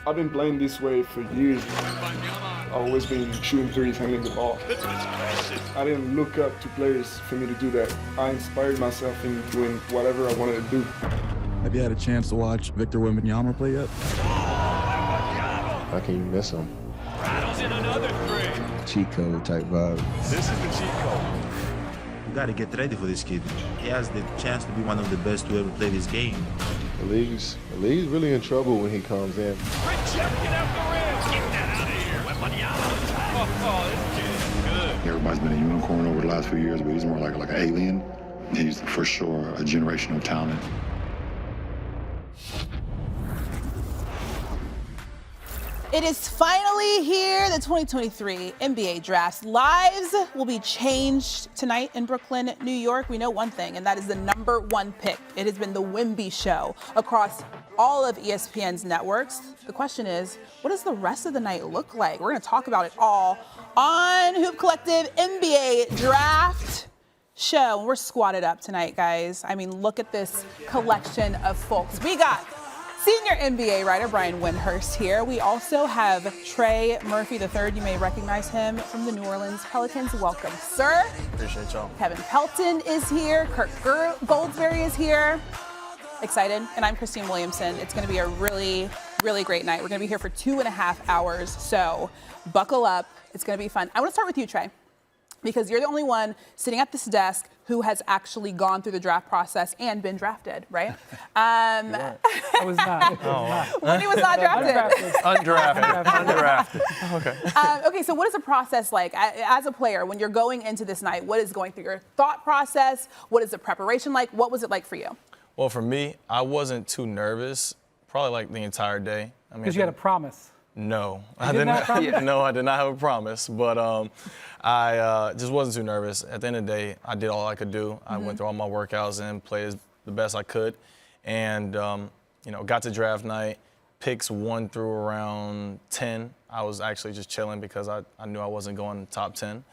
I've been playing this way for years. I've always been shooting threes, handling the ball. I didn't look up to players for me to do that. I inspired myself in doing whatever I wanted to do. Have you had a chance to watch Victor Wembanyama play yet? How can you miss him? Rattles in another three. Cheat code type vibe. This is the cheat code. You got to get ready for this kid. He has the chance to be one of the best to ever play this game. The league's really in trouble when he comes in. Rejected at the rim. Get that out of here. Wembanyama. Oh, this kid is good. Everybody's been a unicorn over the last few years, but he's more like an alien. He's for sure a generational talent. It is finally here, the 2023 NBA Draft. Lives will be changed tonight in Brooklyn, New York. We know one thing, and that is the #1 pick. It has been the Wemby show across all of ESPN's networks. The question is, what does the rest of the night look like? We're going to talk about it all on Hoop Collective NBA Draft show. We're squatted up tonight, guys. I mean, look at this collection of folks. We got senior NBA writer Brian Windhorst here. We also have Trey Murphy III. You may recognize him from the New Orleans Pelicans. Welcome, sir. Appreciate y'all. Kevin Pelton is here. Kirk Goldsberry is here. Excited. And I'm Christine Williamson. It's going to be a really, really great night. We're going to be here for 2.5 hours. So buckle up. It's going to be fun. I want to start with you, Trey, because you're the only one sitting at this desk who has actually gone through the draft process and been drafted, right? I was not. Wendy was not drafted. Undrafted. Okay. Okay, so what is the process like as a player when you're going into this night? What is going through your thought process? What is the preparation like? What was it like for you? Well, for me, I wasn't too nervous, probably like the entire day. Because you had a promise. No, I did not. No, I did not have a promise, but I just wasn't too nervous. At the end of the day, I did all I could do. I went through all my workouts and played the best I could, and got to draft night. Picks 1 through around 10. I was actually just chilling because I knew I wasn't going top 10.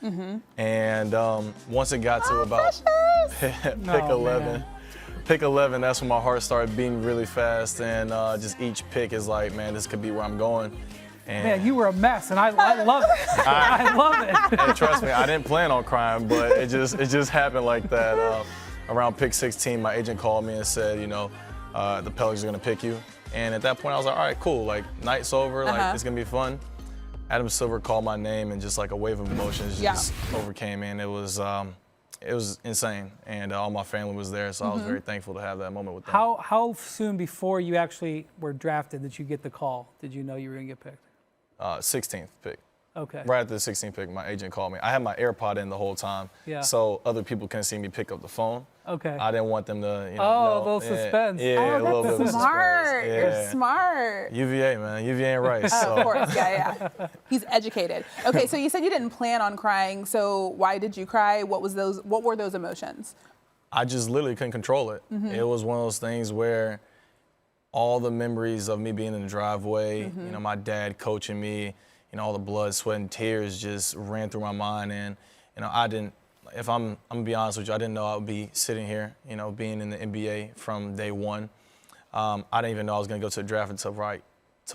And once it got to about pick 11. Man. Pick 11, that's when my heart started beating really fast, and just each pick is like, man, this could be where I'm going. And Man, you were a mess, and I love it. I love it. And trust me, I didn't plan on crying, but it just happened like that. Around pick 16, my agent called me and said, the Pelicans are gonna pick you. And at that point, I was like, all right, cool. Like, night's over. Like, it's gonna be fun. Adam Silver called my name, and just like a wave of emotions just overcame me, and it was insane, and all my family was there, so I was very thankful to have that moment with them. How soon before you actually were drafted did you get the call? Did you know you were going to get picked? 16th pick. Okay. Right after the 16th pick, my agent called me. I had my AirPod in the whole time, so other people couldn't see me pick up the phone. Okay. I didn't want them to, little suspense. Yeah, a little bit of Smart. suspense. You're smart. UVA, man. UVA and Rice. So. Of course, yeah. He's educated. Okay, so you said you didn't plan on crying, so why did you cry? What were those emotions? I just literally couldn't control it. It was one of those things where all the memories of me being in the driveway, my dad coaching me, all the blood, sweat, and tears just ran through my mind. And, I didn't, if I'm gonna be honest with you, I didn't know I would be sitting here, being in the NBA from day one. I didn't even know I was gonna go to the draft until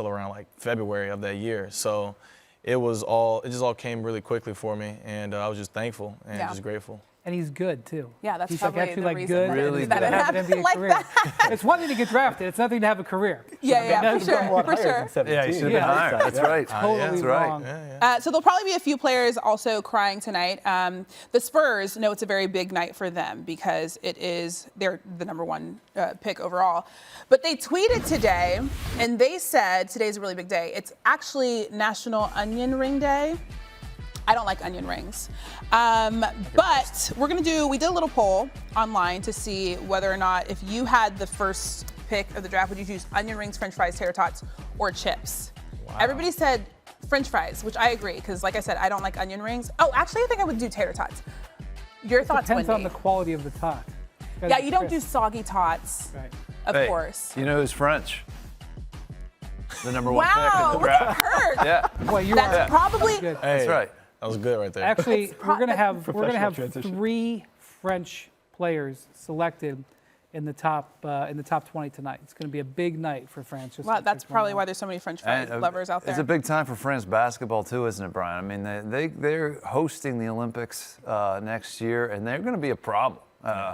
around like February of that year. So it just all came really quickly for me, and I was just thankful and just grateful. And he's good too. Yeah, that's he's probably actually the like reason good. Really to have an NBA career. It's one thing to get drafted. It's nothing to have a career. Yeah, for sure. Yeah, he should have been higher. That's right. Totally wrong. So there'll probably be a few players also crying tonight. The Spurs know it's a very big night for them because they're the #1 pick overall. But they tweeted today, and they said today's a really big day. It's actually National Onion Ring Day. I don't like onion rings. But we did a little poll online to see whether or not if you had the first pick of the draft, would you choose onion rings, french fries, tater tots, or chips? Wow. Everybody said french fries, which I agree, because like I said, I don't like onion rings. Oh, actually, I think I would do tater tots. Your thoughts, Depends Wendy? on the quality of the tot. Yeah, you don't do soggy tots, right. Of course. You know who's French? The #1 pick in the Wow, draft. look at Kirk. Yeah. Well, That's probably Hey, That's right. That was good right there. Actually, we're gonna have Professional transition. 3 French players selected in the top 20 tonight. It's going to be a big night for France. Well, that's probably why there's so many French fry lovers out there. It's a big time for France basketball too, isn't it, Brian? I mean, they're hosting the Olympics next year, and they're going to be a problem,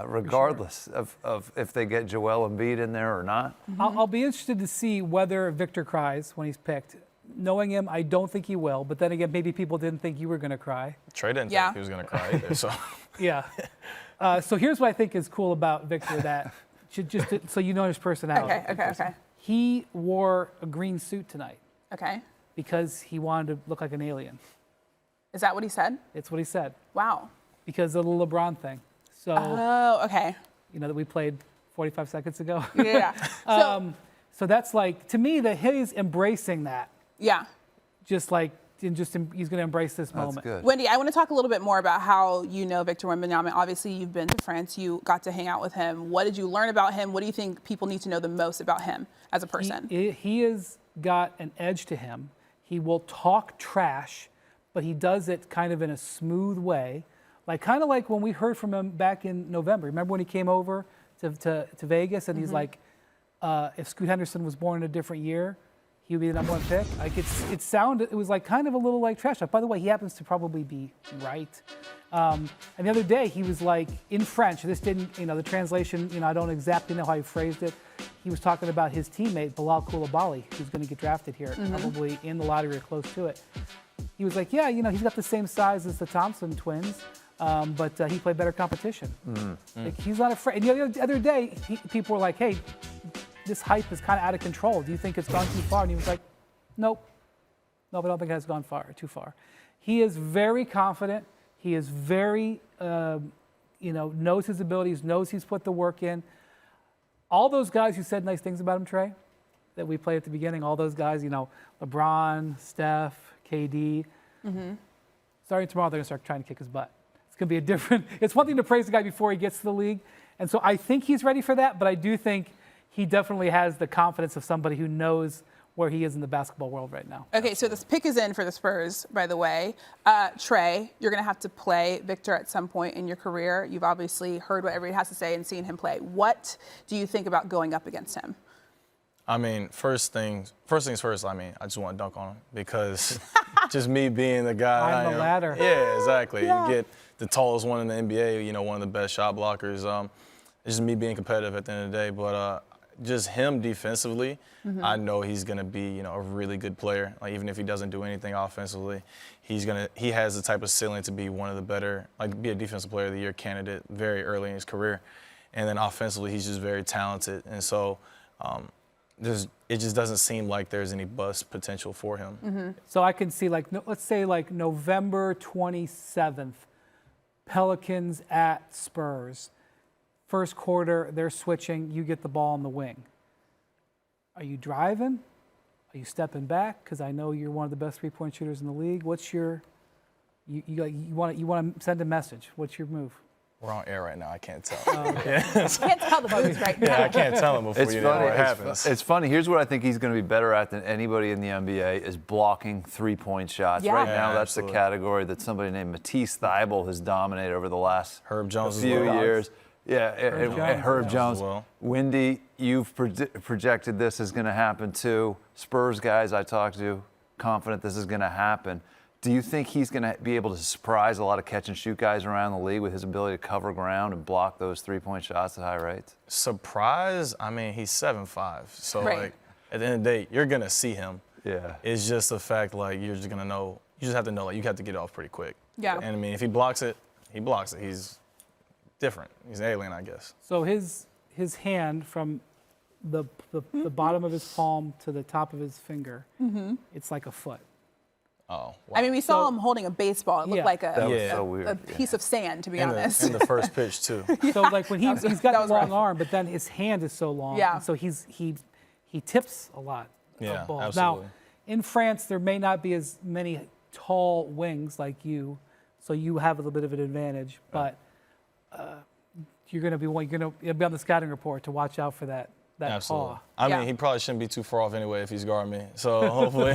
regardless of if they get Joel Embiid in there or not. I'll be interested to see whether Victor cries when he's picked. Knowing him, I don't think he will. But then again, maybe people didn't think you were going to cry. Trey didn't think he was going to cry either. So. Yeah. So here's what I think is cool about Victor, that so you know his personality. Okay. He wore a green suit tonight. Okay. Because he wanted to look like an alien. Is that what he said? It's what he said. Wow. Because of the LeBron thing. So. Oh, okay. You know that we played 45 seconds ago. Yeah. So that's like, to me, that he's embracing that. Yeah. He's going to embrace this moment. That's good. Wendy, I want to talk a little bit more about how you know Victor Wembanyama. Obviously, you've been to France. You got to hang out with him. What did you learn about him? What do you think people need to know the most about him as a person? He has got an edge to him. He will talk trash, but he does it kind of in a smooth way. Kind of like when we heard from him back in November. Remember when he came over to Vegas and he's like, if Scoot Henderson was born in a different year, he would be the #1 pick. It was like kind of a little like trash talk. By the way, he happens to probably be right. And the other day he was like in French. This didn't, the translation, I don't exactly know how he phrased it. He was talking about his teammate, Bilal Coulibaly, who's going to get drafted here, probably in the lottery or close to it. He was like, yeah, he's got the same size as the Thompson twins, but he played better competition. He's not afraid. And the other day, people were like, hey, this hype is kind of out of control. Do you think it's gone too far? And he was like, nope. No, I don't think it has gone too far. He is very confident. He is very, knows his abilities, knows he's put the work in. All those guys who said nice things about him, Trey, that we played at the beginning, all those guys, LeBron, Steph, KD, starting tomorrow, they're going to start trying to kick his butt. It's going to be it's one thing to praise the guy before he gets to the league. And so I think he's ready for that, but I do think he definitely has the confidence of somebody who knows where he is in the basketball world right now. Okay, so this pick is in for the Spurs, by the way. Trey, you're going to have to play Victor at some point in your career. You've obviously heard what everybody has to say and seen him play. What do you think about going up against him? I mean, first things first, I just want to dunk on him because just me being the guy I'm the ladder. Yeah, exactly. Yeah. You get the tallest one in the NBA, one of the best shot blockers. It's just me being competitive at the end of the day. But just him defensively, I know he's going to be, a really good player. Even if he doesn't do anything offensively, he has the type of ceiling to be one of the better, be a defensive player of the year candidate very early in his career. And then offensively, he's just very talented. And so it just doesn't seem like there's any bust potential for him. So I can see let's say November 27th, Pelicans at Spurs. First quarter, they're switching. You get the ball on the wing. Are you driving? Are you stepping back? Because I know you're one of the best three-point shooters in the league. What's your you want to send a message? What's your move? We're on air right now. I can't tell. You can't tell the moves right now. Yeah, I can't tell him before it happens. It's funny. Here's what I think he's going to be better at than anybody in the NBA is blocking three-point shots. Yeah. Right now, that's absolutely. the category that somebody named Matisse Thybulle has dominated over the last Herb Jones few as well. years. Yeah, and Herb Jones. as well. Wendy, you've projected this is going to happen too. Spurs guys I talked to, confident this is going to happen. Do you think he's going to be able to surprise a lot of catch-and-shoot guys around the league with his ability to cover ground and block those three-point shots at high rates? Surprise? I mean, he's 7'5", so Right. at the end of the day, you're gonna see him. Yeah. It's just the fact you're just gonna know. You just have to know you have to get off pretty quick. Yeah. And I mean, if he blocks it, he blocks it. He's different. He's an alien, I guess. So his hand from the bottom of his palm to the top of his finger, it's like a foot. Oh, wow. I mean, we saw him holding a baseball. It looked like That was so weird. a piece of sand, to be honest. In the first pitch too. So when he's got that the was long rough. arm, but then his hand is so long. Yeah. And so he tips a lot Yeah, of balls. absolutely. Now, in France, there may not be as many tall wings like you, so you have a little bit of an advantage. But you're going to be on the scouting report to watch out for that that Absolutely. paw. I mean, he probably shouldn't be too far off anyway if he's guarding me. So hopefully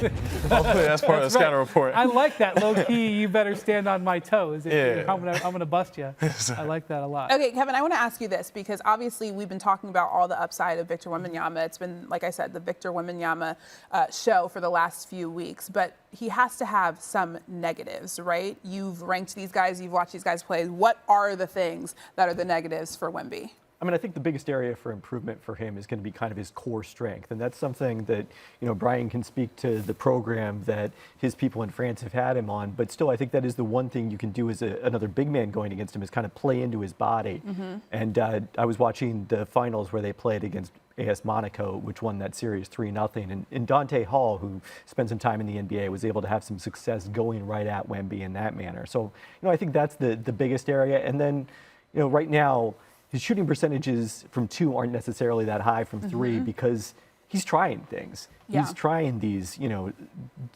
that's part of the scouting report. I like that. Low key, you better stand on my toes. Yeah. I'm gonna bust you. I like that a lot. Okay, Kevin, I want to ask you this because obviously we've been talking about all the upside of Victor Wembanyama. It's been, like I said, the Victor Wembanyama show for the last few weeks, but he has to have some negatives, right? You've ranked these guys, you've watched these guys play. What are the things that are the negatives for Wemby? I mean, I think the biggest area for improvement for him is going to be kind of his core strength. And that's something that, Brian can speak to the program that his people in France have had him on. But still, I think that is the one thing you can do as another big man going against him is kind of play into his body. Mm-hmm. And I was watching the finals where they played against AS Monaco, which won that series 3-0. And Dante Hall, who spent some time in the NBA, was able to have some success going right at Wemby in that manner. So, I think that's the biggest area. And then, right now, his shooting percentages from 2 aren't necessarily that high from 3 because he's trying things. Yeah. He's trying these,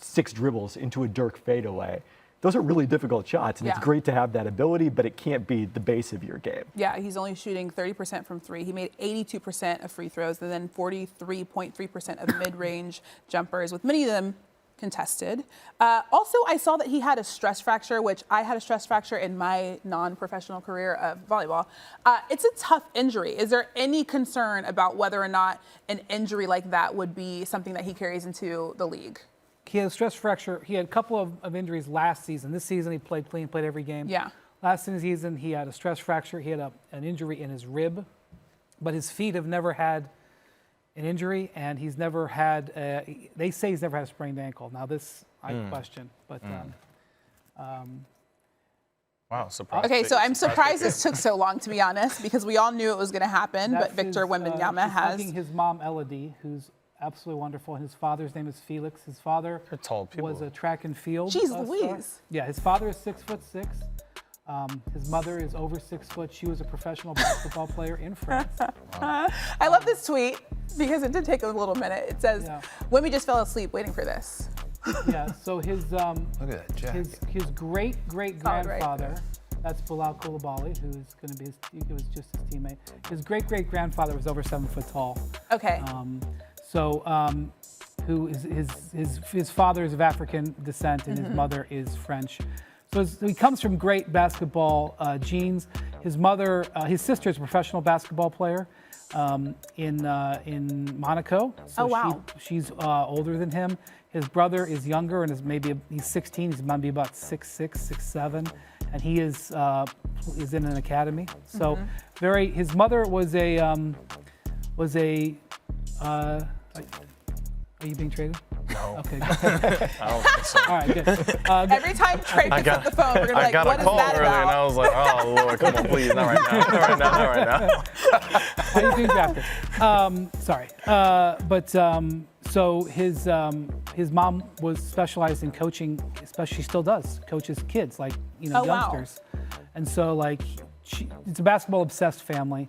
6 dribbles into a Dirk fadeaway. Those are really difficult shots, and it's great to have that ability, but it can't be the base of your game. Yeah, he's only shooting 30% from 3. He made 82% of free throws and then 43.3% of mid-range jumpers, with many of them contested. Also, I saw that he had a stress fracture, which I had a stress fracture in my non-professional career of volleyball. It's a tough injury. Is there any concern about whether or not an injury like that would be something that he carries into the league? He had a stress fracture. He had a couple of injuries last season. This season, he played clean, played every game. Yeah. Last season, he had a stress fracture. He had an injury in his rib, but his feet have never had an injury, and he's never had, they say he's never had a sprained ankle. Now this, I question, but. Wow, surprise. Okay, so I'm surprised this took so long, to be honest, because we all knew it was going to happen, but Victor Wembanyama has. His mom, Elodie, who's absolutely wonderful, and his father's name is Felix. His father was a track and field Jeez star. Louise. Yeah, his father is 6'6". His mother is over 6 foot. She was a professional basketball player in France. Wow. I love this tweet because it did take a little minute. It says, Wemby just fell asleep waiting for this. Yeah, so his look at that, Jack. his great grandfather, that's Bilal Coulibaly, who's going to be he was just his teammate. His great grandfather was over 7 foot tall. Okay. Who is his father is of African descent and his mother is French. So he comes from great basketball genes. His mother, his sister is a professional basketball player in Monaco. So oh wow. She's older than him. His brother is younger and he's 16. He's maybe about 6'6", 6'7", and he is in an academy. So his mother was a. Are you being traded? No. Okay. I don't think so. All right, good. Every time Trey picks up the phone, we're going to be like, what is that about? I got a call earlier, and I was like, oh, Lord, come on, please, not right now. How are you being drafted? Sorry. So his mom was specialized in coaching, especially she still does, coaches kids, like, youngsters. Wow. And so, it's a basketball-obsessed family.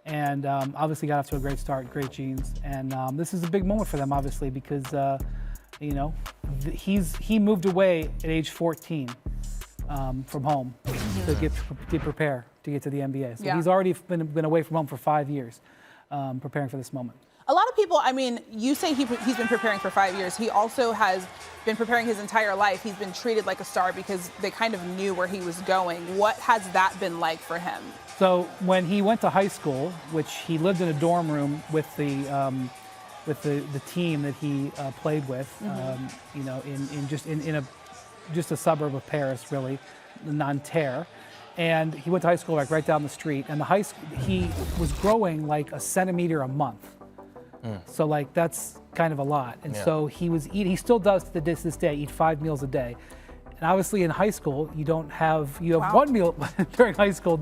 And obviously got off to a great start, great genes. And this is a big moment for them, obviously, because, he moved away at age 14 from home to prepare to get to the NBA. So he's already been away from home for 5 years, preparing for this moment. A lot of people, I mean, you say he's been preparing for 5 years. He also has been preparing his entire life. He's been treated like a star because they kind of knew where he was going. What has that been like for him? So when he went to high school, which he lived in a dorm room with the team that he played with, in just a suburb of Paris, really, Nanterre. And he went to high school right down the street. And he was growing like a centimeter a month. So that's kind of a lot. And so he still does to this day, eat 5 meals a day. And obviously in high school, you have one meal during high school.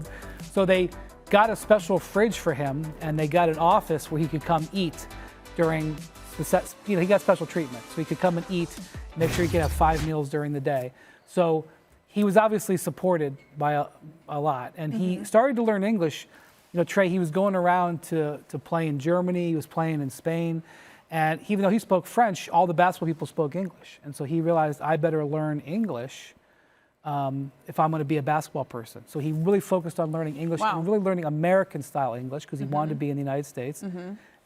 So they got a special fridge for him and they got an office where he could come eat during the set. He got special treatment. So he could come and eat, make sure he could have 5 meals during the day. So he was obviously supported by a lot. And he started to learn English. Trey, he was going around to play in Germany. He was playing in Spain. And even though he spoke French, all the basketball people spoke English. And so he realized, I better learn English if I'm going to be a basketball person. So he really focused on learning English and really learning American-style English because he wanted to be in the United States.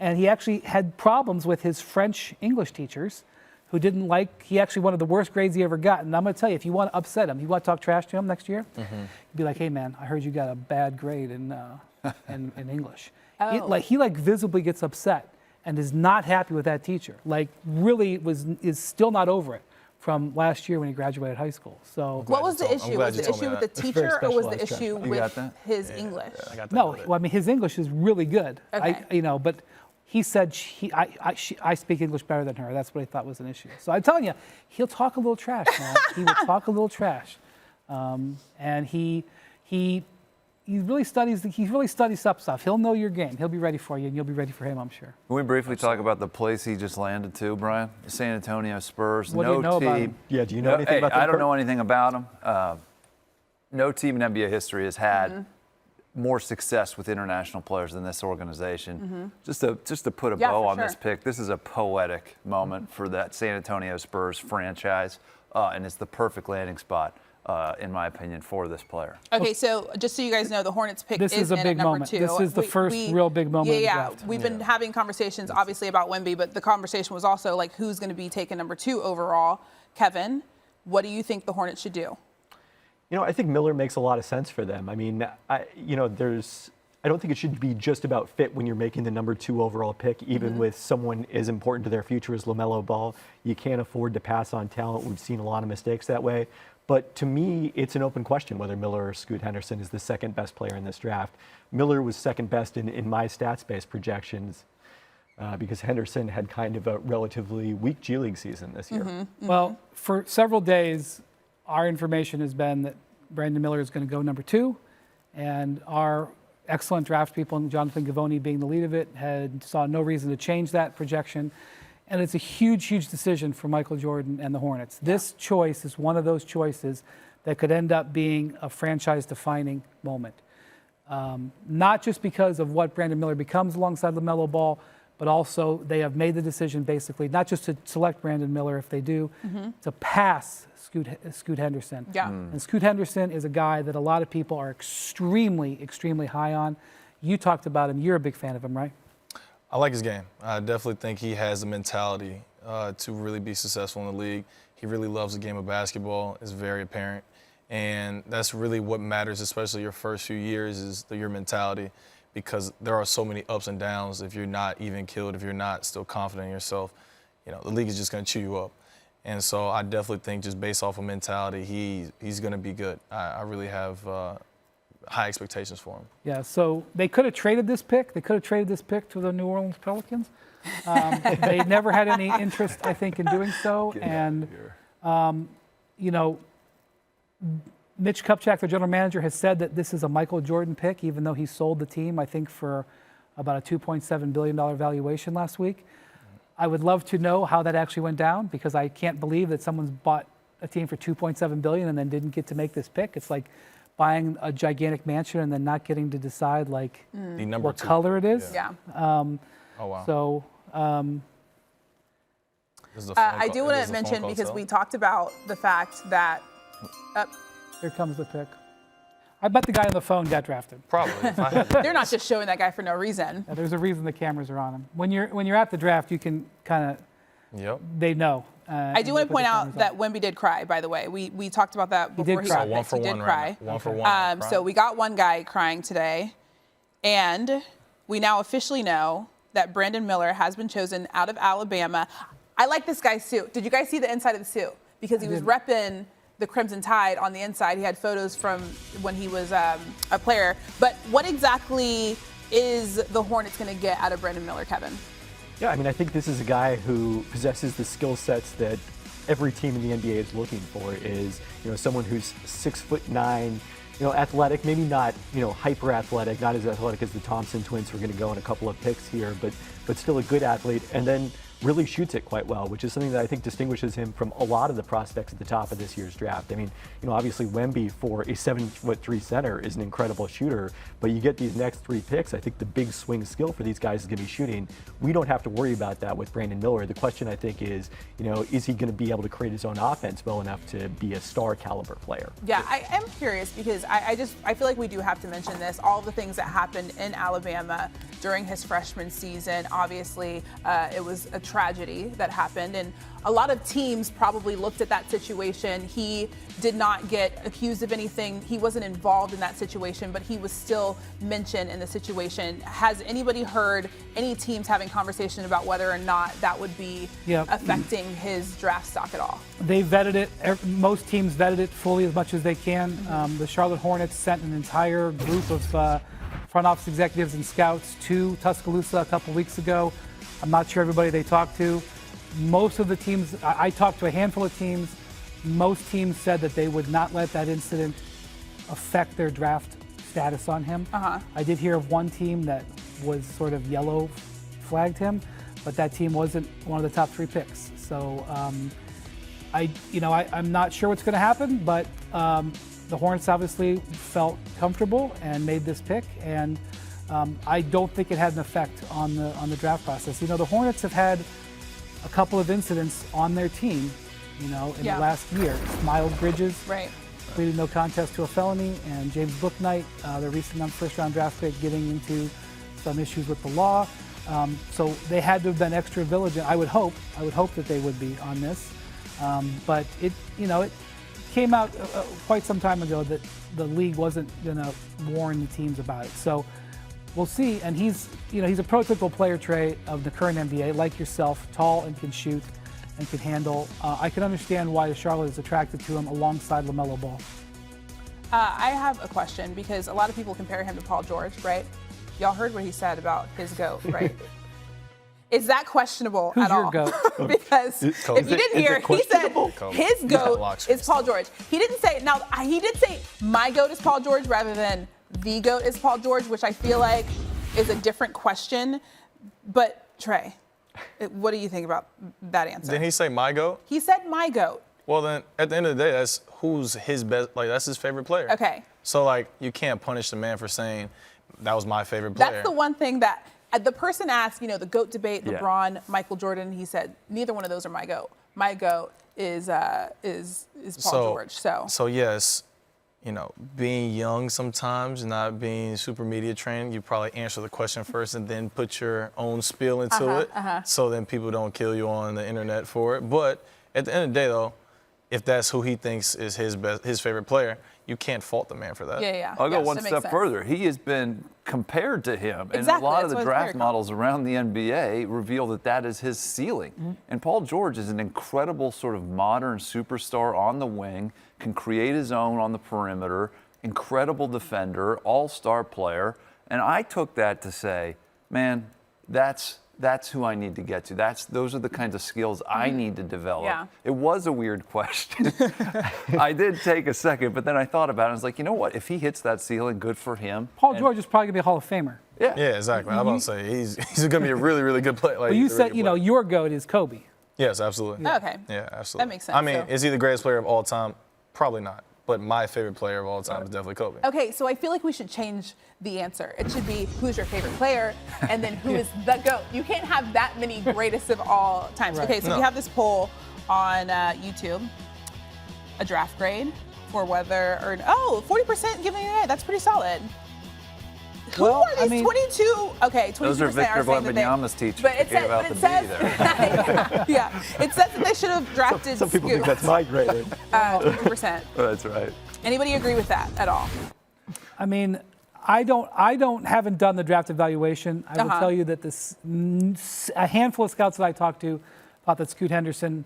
And he actually had problems with his French English teachers who didn't like, he actually one of the worst grades he ever got. And I'm going to tell you, if you want to upset him, you want to talk trash to him next year, you'd be like, hey, man, I heard you got a bad grade in English. Oh. He visibly gets upset and is not happy with that teacher. Like, really is still not over it from last year when he graduated high school. So what was the issue? Was the issue with the teacher or was the issue with his English? No, well, I mean, his English is really good. Okay. But he said I speak English better than her. That's what he thought was an issue. So I'm telling you, he'll talk a little trash, man. He will talk a little trash, and he really studies up stuff. He'll know your game. He'll be ready for you, and you'll be ready for him, I'm sure. Can we briefly talk about the place he just landed to, Brian? The San Antonio Spurs. What do you know about him? Yeah, do you know anything about them? I don't know anything about him. No team in NBA history has had more success with international players than this organization. Just to put a bow on this pick, this is a poetic moment for that San Antonio Spurs franchise, and it's the perfect landing spot, in my opinion, for this player. Okay, so just so you guys know, the Hornets pick is a in big at number moment. 2. This is the first real big moment. Yeah, we've been having conversations, obviously, about Wemby, but the conversation was also like who's going to be taken number 2 overall. Kevin, what do you think the Hornets should do? I think Miller makes a lot of sense for them. I mean, I don't think it should be just about fit when you're making the number 2 overall pick, even with someone as important to their future as LaMelo Ball. You can't afford to pass on talent. We've seen a lot of mistakes that way. But to me, it's an open question whether Miller or Scoot Henderson is the second best player in this draft. Miller was second best in my stats-based projections because Henderson had kind of a relatively weak G League season this year. Well, for several days, our information has been that Brandon Miller is going to go number 2, and our excellent draft people, and Jonathan Gavoni being the lead of it, saw no reason to change that projection. And it's a huge, huge decision for Michael Jordan and the Hornets. This choice is one of those choices that could end up being a franchise-defining moment. Not just because of what Brandon Miller becomes alongside LaMelo Ball, but also they have made the decision basically not just to select Brandon Miller if they do, to pass Scoot Henderson. Yeah. And Scoot Henderson is a guy that a lot of people are extremely, extremely high on. You talked about him. You're a big fan of him, right? I like his game. I definitely think he has the mentality to really be successful in the league. He really loves the game of basketball. It's very apparent. And that's really what matters, especially your first few years, is your mentality, because there are so many ups and downs. If you're not even killed, if you're not still confident in yourself, the league is just going to chew you up. And so I definitely think just based off of mentality, he's going to be good. I really have high expectations for him. Yeah, so they could have traded this pick. They could have traded this pick to the New Orleans Pelicans. They never had any interest, I think, in doing so. And, Mitch Kupchak, the general manager, has said that this is a Michael Jordan pick, even though he sold the team, I think, for about a $2.7 billion valuation last week. I would love to know how that actually went down, because I can't believe that someone's bought a team for $2.7 billion and then didn't get to make this pick. It's like buying a gigantic mansion and then not getting to decide what color it is. Yeah. Oh, wow. So I do want to mention, because we talked about the fact that here comes the pick. I bet the guy on the phone got drafted. Probably. They're not just showing that guy for no reason. Yeah, there's a reason the cameras are on him. When you're at the draft, you can kind of they know. I do want to point out that Wemby did cry, by the way. We talked about that before he got picked. He did cry. One for one. So we got one guy crying today, and we now officially know that Brandon Miller has been chosen out of Alabama. I like this guy's suit. Did you guys see the inside of the suit? Because he was repping the Crimson Tide on the inside. He had photos from when he was a player. But what exactly is the Hornets going to get out of Brandon Miller, Kevin? Yeah, I mean, I think this is a guy who possesses the skill sets that every team in the NBA is looking for. Is someone who's 6'9", athletic, maybe not hyper athletic, not as athletic as the Thompson twins who are going to go in a couple of picks here, but still a good athlete. And then really shoots it quite well, which is something that I think distinguishes him from a lot of the prospects at the top of this year's draft. I mean, obviously Wemby for a 7'3" center is an incredible shooter, but you get these next 3 picks, I think the big swing skill for these guys is going to be shooting. We don't have to worry about that with Brandon Miller. The question I think is, is he going to be able to create his own offense well enough to be a star caliber player? Yeah, I am curious because I feel like we do have to mention this. All the things that happened in Alabama during his freshman season, obviously it was a tragedy that happened, and a lot of teams probably looked at that situation. He did not get accused of anything. He wasn't involved in that situation, but he was still mentioned in the situation. Has anybody heard any teams having conversation about whether or not that would be affecting his draft stock at all? They vetted it. Most teams vetted it fully as much as they can. The Charlotte Hornets sent an entire group of front office executives and scouts to Tuscaloosa a couple weeks ago. I'm not sure everybody they talked to. Most of the teams, I talked to a handful of teams. Most teams said that they would not let that incident affect their draft status on him. I did hear of one team that was sort of yellow flagged him, but that team wasn't one of the top 3 picks. So I'm not sure what's going to happen, but the Hornets obviously felt comfortable and made this pick, and I don't think it had an effect on the draft process. The Hornets have had a couple of incidents on their team, in the last year. Miles Bridges pleaded no contest to a felony, and James Bouknight, the recent first-round draft pick, getting into some issues with the law. So they had to have been extra vigilant. I would hope that they would be on this. But it came out quite some time ago that the league wasn't going to warn the teams about it. So we'll see. And he's a prototypical player, Trey, of the current NBA, like yourself, tall and can shoot and can handle. I can understand why Charlotte is attracted to him alongside LaMelo Ball. I have a question because a lot of people compare him to Paul George, right? Y'all heard what he said about his GOAT, right? Is that questionable Who's at all? Who's your GOAT? Because if you didn't hear, he said his GOAT is Paul George. He didn't say, now he did say my GOAT is Paul George rather than the GOAT is Paul George, which I feel like is a different question. But Trey, what do you think about that answer? Didn't he say my GOAT? He said my GOAT. Well, then at the end of the day, that's who's his best, that's his favorite player. Okay. So, you can't punish the man for saying that was my favorite player. That's the one thing that the person asked, the GOAT debate, LeBron, Michael Jordan, he said, neither one of those are my GOAT. My GOAT is Paul George. So yes, being young sometimes, not being super media trained, you probably answer the question first and then put your own spiel into it. So then people don't kill you on the internet for it. But at the end of the day, though, if that's who he thinks is his favorite player, you can't fault the man for that. Yeah. I'll go one step further. He has been compared to him. Exactly. And a lot of the draft models around the NBA reveal that is his ceiling. And Paul George is an incredible sort of modern superstar on the wing, can create his own on the perimeter, incredible defender, all-star player. And I took that to say, man, that's who I need to get to. Those are the kinds of skills I need to develop. Yeah. It was a weird question. I did take a second, but then I thought about it. I was like, you know what? If he hits that ceiling, good for him. Paul George is probably going to be a Hall of Famer. Yeah, exactly. I'm about to say he's going to be a really, really good player. But you said, your GOAT is Kobe. Yes, absolutely. Yeah. Okay. Yeah, absolutely. That makes sense. I mean, is he the greatest player of all time? Probably not. But my favorite player of all time is definitely Kobe. Okay, so I feel like we should change the answer. It should be who's your favorite player and then who is the GOAT. You can't have that many greatest of all times. Right. Okay, so we have this poll on YouTube, a draft grade for whether or 40% giving it an A. That's pretty solid. Who are these 22? Okay, 22% those are Victor Wembanyama's teachers. But it says, it says that they should have drafted Some people think that's my grade. 20%. That's right. Anybody agree with that at all? I mean, haven't done the draft evaluation. I will tell you that a handful of scouts that I talked to thought that Scoot Henderson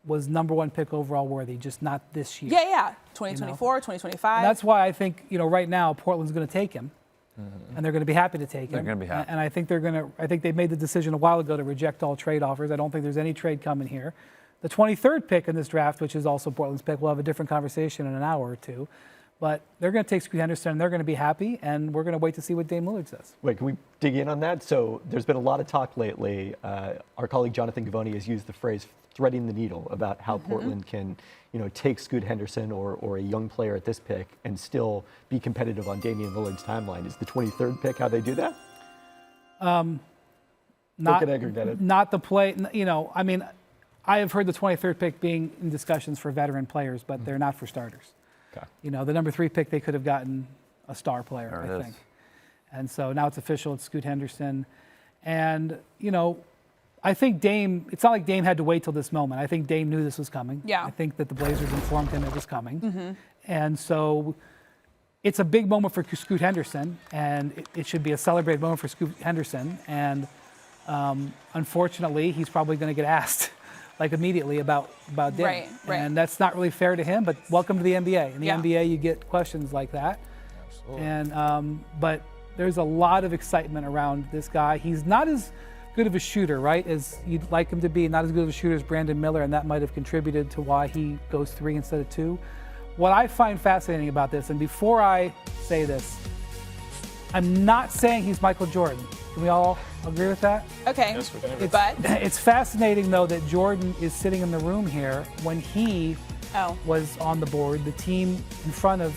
was number 1 pick overall worthy, just not this year. Yeah. 2024, 2025. And that's why I think, right now Portland's going to take him. And they're going to be happy to take him. They're going to be happy. And I think I think they made the decision a while ago to reject all trade offers. I don't think there's any trade coming here. The 23rd pick in this draft, which is also Portland's pick, we'll have a different conversation in an hour or two. But they're going to take Scoot Henderson, and they're going to be happy, and we're going to wait to see what Dame Lillard says. Wait, can we dig in on that? So there's been a lot of talk lately. Our colleague Jonathan Givony has used the phrase threading the needle about how Portland can, take Scoot Henderson or a young player at this pick and still be competitive on Damian Lillard's timeline. Is the 23rd pick how they do that? Not the play. I have heard the 23rd pick being in discussions for veteran players, but they're not for starters. Okay. The number 3 pick, they could have gotten a star player, I think. And so now it's official, it's Scoot Henderson. And, I think Dame, it's not like Dame had to wait till this moment. I think Dame knew this was coming. Yeah. I think that the Blazers informed him it was coming. And so it's a big moment for Scoot Henderson, and it should be a celebrated moment for Scoot Henderson. And unfortunately, he's probably going to get asked immediately about Dame. Right. And that's not really fair to him, but welcome to the NBA. In the NBA, you get questions like that. Absolutely. And but there's a lot of excitement around this guy. He's not as good of a shooter, right, as you'd like him to be, not as good of a shooter as Brandon Miller, and that might have contributed to why he goes 3 instead of 2. What I find fascinating about this, and before I say this, I'm not saying he's Michael Jordan. Can we all agree with that? Okay, but it's fascinating, though, that Jordan is sitting in the room here when he was on the board. The team in front of,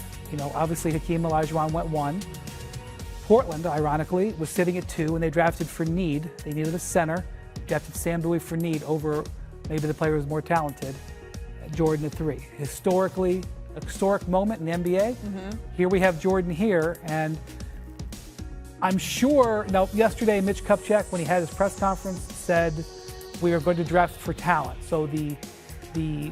obviously Hakeem Olajuwon went 1. Portland, ironically, was sitting at 2, and they drafted for need. They needed a center. Drafted Sam Bowie for need over maybe the player who was more talented, Jordan at 3. Historic moment in the NBA. Here we have Jordan here, and I'm sure, yesterday Mitch Kupchak, when he had his press conference, said we are going to draft for talent. So the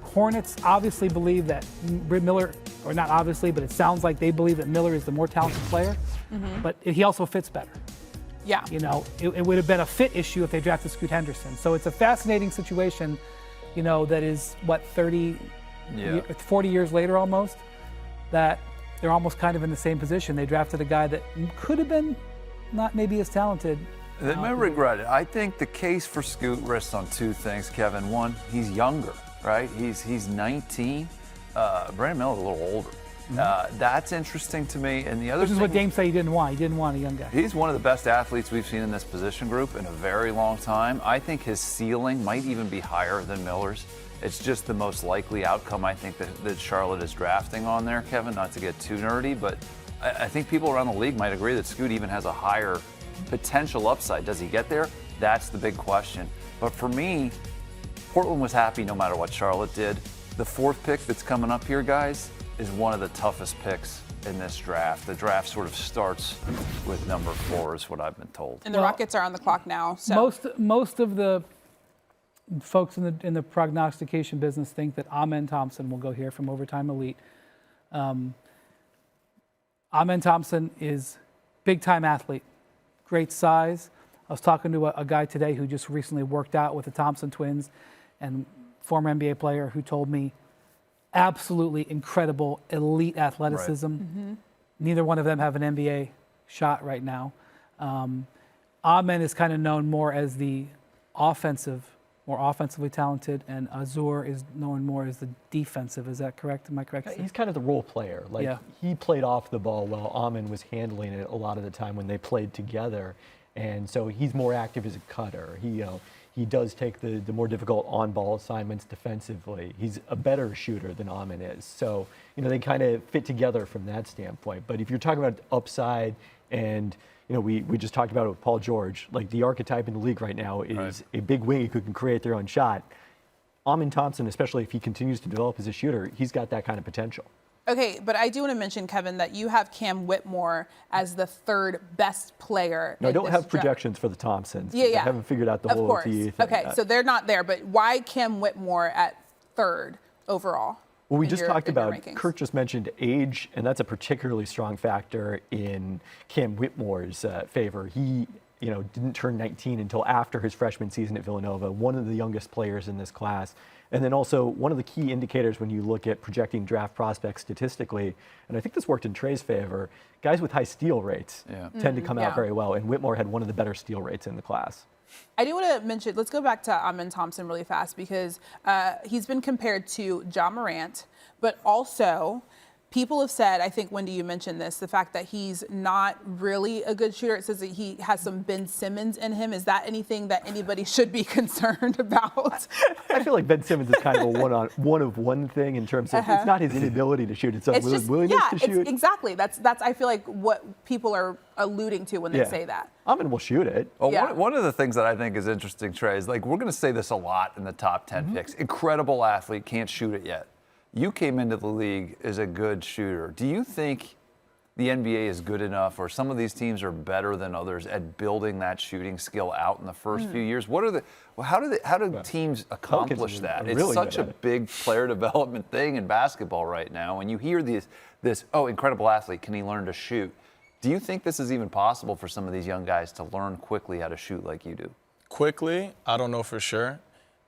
Hornets obviously believe that Miller, or not obviously, but it sounds like they believe that Miller is the more talented player, but he also fits better. Yeah. It would have been a fit issue if they drafted Scoot Henderson. So it's a fascinating situation, that is, 40 years later almost, that they're almost kind of in the same position. They drafted a guy that could have been not maybe as talented. They may regret it. I think the case for Scoot rests on 2 things, Kevin. One, he's younger, right? He's 19. Brandon Miller's a little older. That's interesting to me. And the other Which is what Dame said he didn't want. He didn't want a young guy. He's one of the best athletes we've seen in this position group in a very long time. I think his ceiling might even be higher than Miller's. It's just the most likely outcome, I think, that Charlotte is drafting on there, Kevin, not to get too nerdy, but I think people around the league might agree that Scoot even has a higher potential upside. Does he get there? That's the big question. But for me, Portland was happy no matter what Charlotte did. The 4th pick that's coming up here, guys, is one of the toughest picks in this draft. The draft sort of starts with number 4, is what I've been told. And the Rockets are on the clock now. So most of the folks in the prognostication business think that Amen Thompson will go here from Overtime Elite. Amen Thompson is big-time athlete, great size. I was talking to a guy today who just recently worked out with the Thompson twins, and former NBA player who told me absolutely incredible elite athleticism. Neither one of them have an NBA shot right now. Amen is kind of known more as the more offensively talented, and Ausar is known more as the defensive. Is that correct? Am I correct? He's kind of the role player. He played off the ball while Amen was handling it a lot of the time when they played together. And so he's more active as a cutter. He does take the more difficult on-ball assignments defensively. He's a better shooter than Amen is. So, they kind of fit together from that standpoint. But if you're talking about upside and we just talked about it with Paul George. The archetype in the league right now is a big wing who can create their own shot. Amen Thompson, especially if he continues to develop as a shooter, he's got that kind of potential. Okay, but I do want to mention, Kevin, that you have Cam Whitmore as the 3rd best player. No, I don't have projections for the Thompsons. Yeah. I haven't figured out the whole TE thing. Okay, so they're not there, but why Cam Whitmore at 3rd overall? Well, we just talked about, Kurt just mentioned age, and that's a particularly strong factor in Cam Whitmore's favor. He, didn't turn 19 until after his freshman season at Villanova, one of the youngest players in this class. And then also one of the key indicators when you look at projecting draft prospects statistically, and I think this worked in Trey's favor, guys with high steal rates tend to come out very well, and Whitmore had one of the better steal rates in the class. I do want to mention, let's go back to Amen Thompson really fast because he's been compared to Ja Morant, but also people have said, I think, Wendy, you mentioned this, the fact that he's not really a good shooter. It says that he has some Ben Simmons in him. Is that anything that anybody should be concerned about? I feel like Ben Simmons is kind of a one-of-one thing in terms of it's not his inability to shoot, it's willingness to shoot. Exactly. That's I feel like what people are alluding to when they say that. Amen will shoot it. Well, one of the things that I think is interesting, Trey, is like we're going to say this a lot in the top 10 picks. Incredible athlete, can't shoot it yet. You came into the league as a good shooter. Do you think the NBA is good enough, or some of these teams are better than others at building that shooting skill out in the first few years? How do teams accomplish that? It's really such a big player development thing in basketball right now. When you hear this, incredible athlete, can he learn to shoot? Do you think this is even possible for some of these young guys to learn quickly how to shoot like you do? Quickly, I don't know for sure.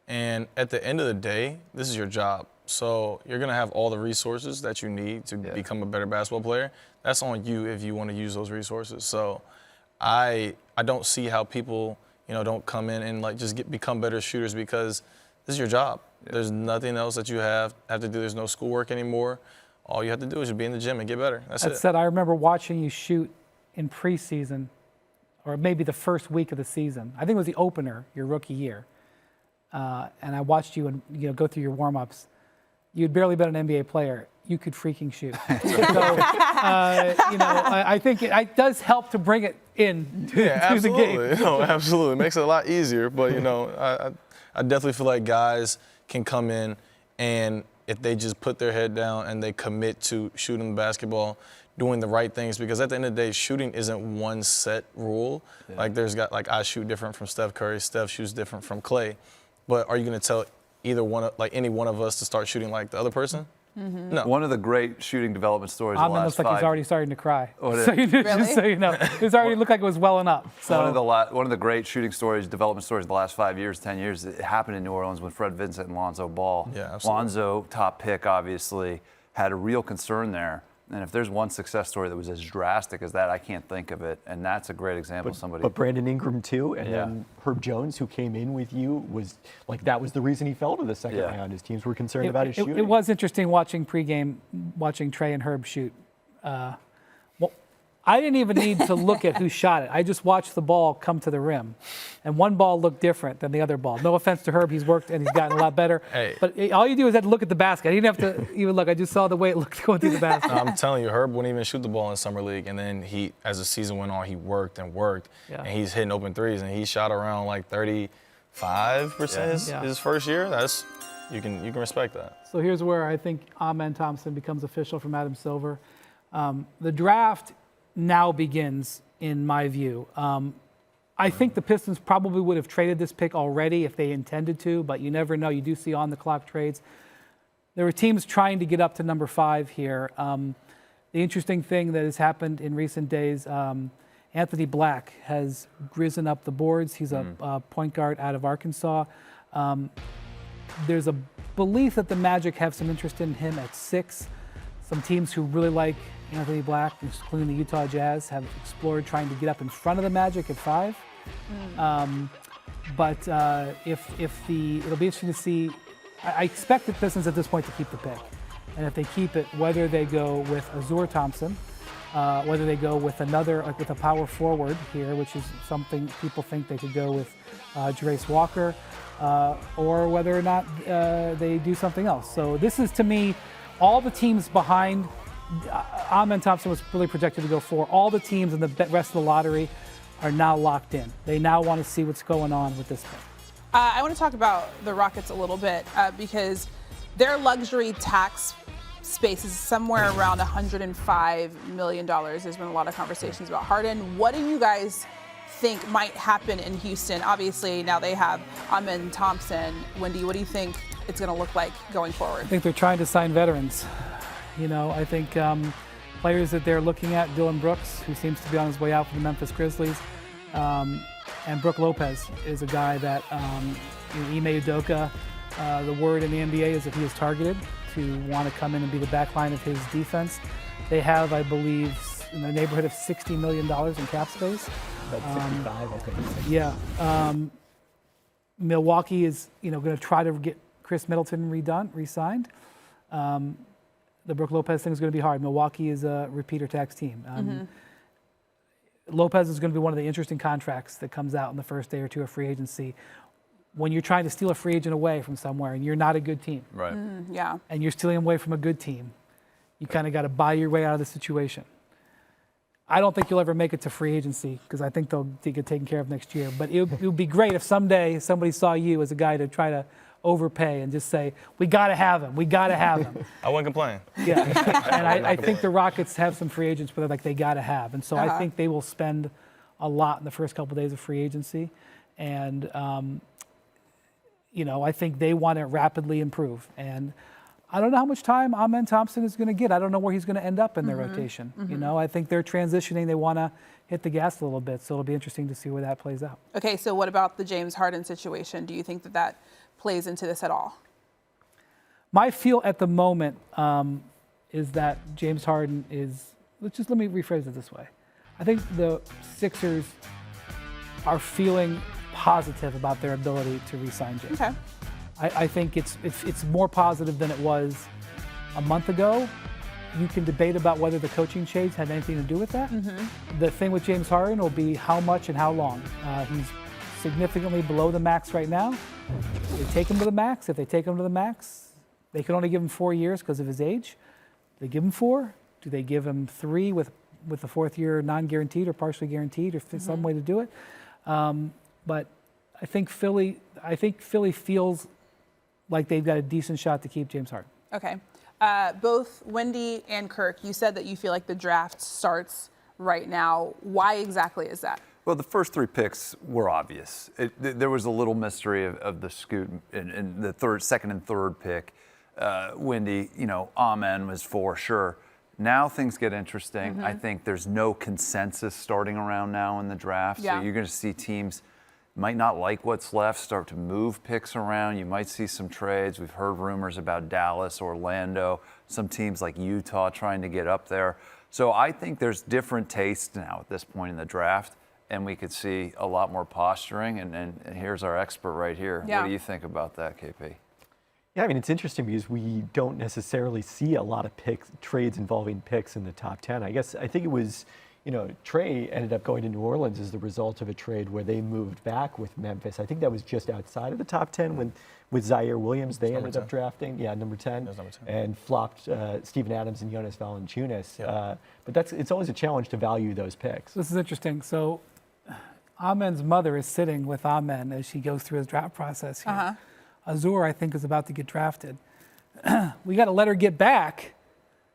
And at the end of the day, this is your job. So you're going to have all the resources that you need to become a better basketball player. That's on you if you want to use those resources. So I don't see how people, don't come in and like just become better shooters, because this is your job. Yeah. There's nothing else that you have to do. There's no schoolwork anymore. All you have to do is just be in the gym and get better. That's it. That said, I remember watching you shoot in preseason, or maybe the first week of the season. I think it was the opener, your rookie year. And I watched you go through your warm-ups. You'd barely been an NBA player. You could freaking shoot. So, I think it does help to bring it in to the game. No, absolutely. It makes it a lot easier. But, I definitely feel like guys can come in, and if they just put their head down and they commit to shooting the basketball, doing the right things, because at the end of the day, shooting isn't one set rule. Yeah. Like I shoot different from Steph Curry. Steph shoots different from Clay. But are you going to tell any one of us to start shooting like the other person? Mm-hmm. No. One of the great shooting development stories of the last looks like he's already starting to cry. Really? Just so you know. It already looked like it was welling up. So. One of the great shooting development stories of the last 5 years, 10 years, it happened in New Orleans when Fred Vincent and Lonzo Ball. Yeah, absolutely. Lonzo, top pick, obviously, had a real concern there. And if there's one success story that was as drastic as that, I can't think of it. And that's a great example of somebody. But Brandon Ingram, too, and then Herb Jones, who came in with you, that was the reson he fell to the second round. His teams were concerned about his shooting. It was interesting watching Trey and Herb shoot. I didn't even need to look at who shot it. I just watched the ball come to the rim. And one ball looked different than the other ball. No offense to Herb, he's worked and he's gotten a lot better. Hey. But all you do is have to look at the basket. I didn't have to even look. I just saw the way it looked going through the basket. No, I'm telling you, Herb wouldn't even shoot the ball in Summer League. And then as the season went on, he worked and worked. Yeah. And he's hitting open threes. And he shot around like 35% his first year. You can respect that. So here's where I think Amen Thompson becomes official from Adam Silver. The draft now begins, in my view. I think the Pistons probably would have traded this pick already if they intended to, but you never know. You do see on-the-clock trades. There were teams trying to get up to number 5 here. The interesting thing that has happened in recent days, Anthony Black has risen up the boards. He's a point guard out of Arkansas. There's a belief that the Magic have some interest in him at 6. Some teams who really like Anthony Black, including the Utah Jazz, have explored trying to get up in front of the Magic at 5. But it'll be interesting to see. I expect the Pistons at this point to keep the pick, and if they keep it, whether they go with Ausar Thompson, whether they go with with a power forward here, which is something people think they could go with Jarace Walker, or whether or not they do something else. So this is, to me, all the teams behind. Amen Thompson was really projected to go 4. All the teams in the rest of the lottery are now locked in. They now want to see what's going on with this pick. I want to talk about the Rockets a little bit because their luxury tax space is somewhere around $105 million. There's been a lot of conversations about Harden. What do you guys think might happen in Houston? Obviously, now they have Amen Thompson. Wendy, what do you think it's going to look like going forward? I think they're trying to sign veterans. I think players that they're looking at, Dylan Brooks, who seems to be on his way out for the Memphis Grizzlies, and Brook Lopez is a guy that, Ime Udoka, the word in the NBA is that he is targeted to want to come in and be the backline of his defense. They have, I believe, in the neighborhood of $60 million in cap space. About 65, I think. Yeah. Milwaukee is, going to try to get Chris Middleton re-signed. the Brook Lopez thing is going to be hard. Milwaukee is a repeater tax team. Lopez is going to be one of the interesting contracts that comes out in the first day or two of free agency. When you're trying to steal a free agent away from somewhere and you're not a good team, Right. Yeah. and you're stealing away from a good team, you kind of got to buy your way out of the situation. I don't think you'll ever make it to free agency because I think they'll get taken care of next year. But it would be great if someday somebody saw you as a guy to try to overpay and just say, we got to have him. We got to have him. I wouldn't complain. Yeah. And I think the Rockets have some free agents where they got to have. And so I think they will spend a lot in the first couple of days of free agency. And, I think they want to rapidly improve. And I don't know how much time Amen Thompson is going to get. I don't know where he's going to end up in their rotation. I think they're transitioning. They want to hit the gas a little bit. So it'll be interesting to see where that plays out. Okay, so what about the James Harden situation? Do you think that plays into this at all? My feel at the moment is that James Harden is, let me rephrase it this way. I think the Sixers are feeling positive about their ability to re-sign James. Okay. I think it's more positive than it was a month ago. You can debate about whether the coaching change had anything to do with that. The thing with James Harden will be how much and how long. He's significantly below the max right now. They take him to the max. If they take him to the max, they can only give him 4 years because of his age. They give him 4. Do they give him 3 with the 4th year non-guaranteed or partially guaranteed, or some way to do it? But I think Philly feels like they've got a decent shot to keep James Harden. Okay. Both Wendy and Kirk, you said that you feel like the draft starts right now. Why exactly is that? Well, the first 3 picks were obvious. There was a little mystery of the scoot in the second and third pick. Wendy, Amen was 4, sure. Now things get interesting. I think there's no consensus starting around now in the draft. Yeah. So you're going to see teams might not like what's left, start to move picks around. You might see some trades. We've heard rumors about Dallas, Orlando, some teams like Utah trying to get up there. So I think there's different tastes now at this point in the draft, and we could see a lot more posturing. And here's our expert right here. Yeah. What do you think about that, KP? Yeah, I mean, it's interesting because we don't necessarily see a lot of trades involving picks in the top 10. I think it was, Trey ended up going to New Orleans as the result of a trade where they moved back with Memphis. I think that was just outside of the top 10 with Zaire Williams. They ended up drafting, number 10, and flopped Steven Adams and Jonas Valanciunas. Yeah. But it's always a challenge to value those picks. This is interesting. So Amen's mother is sitting with Amen as she goes through his draft process here. Ausar, I think, is about to get drafted. We got to let her get back.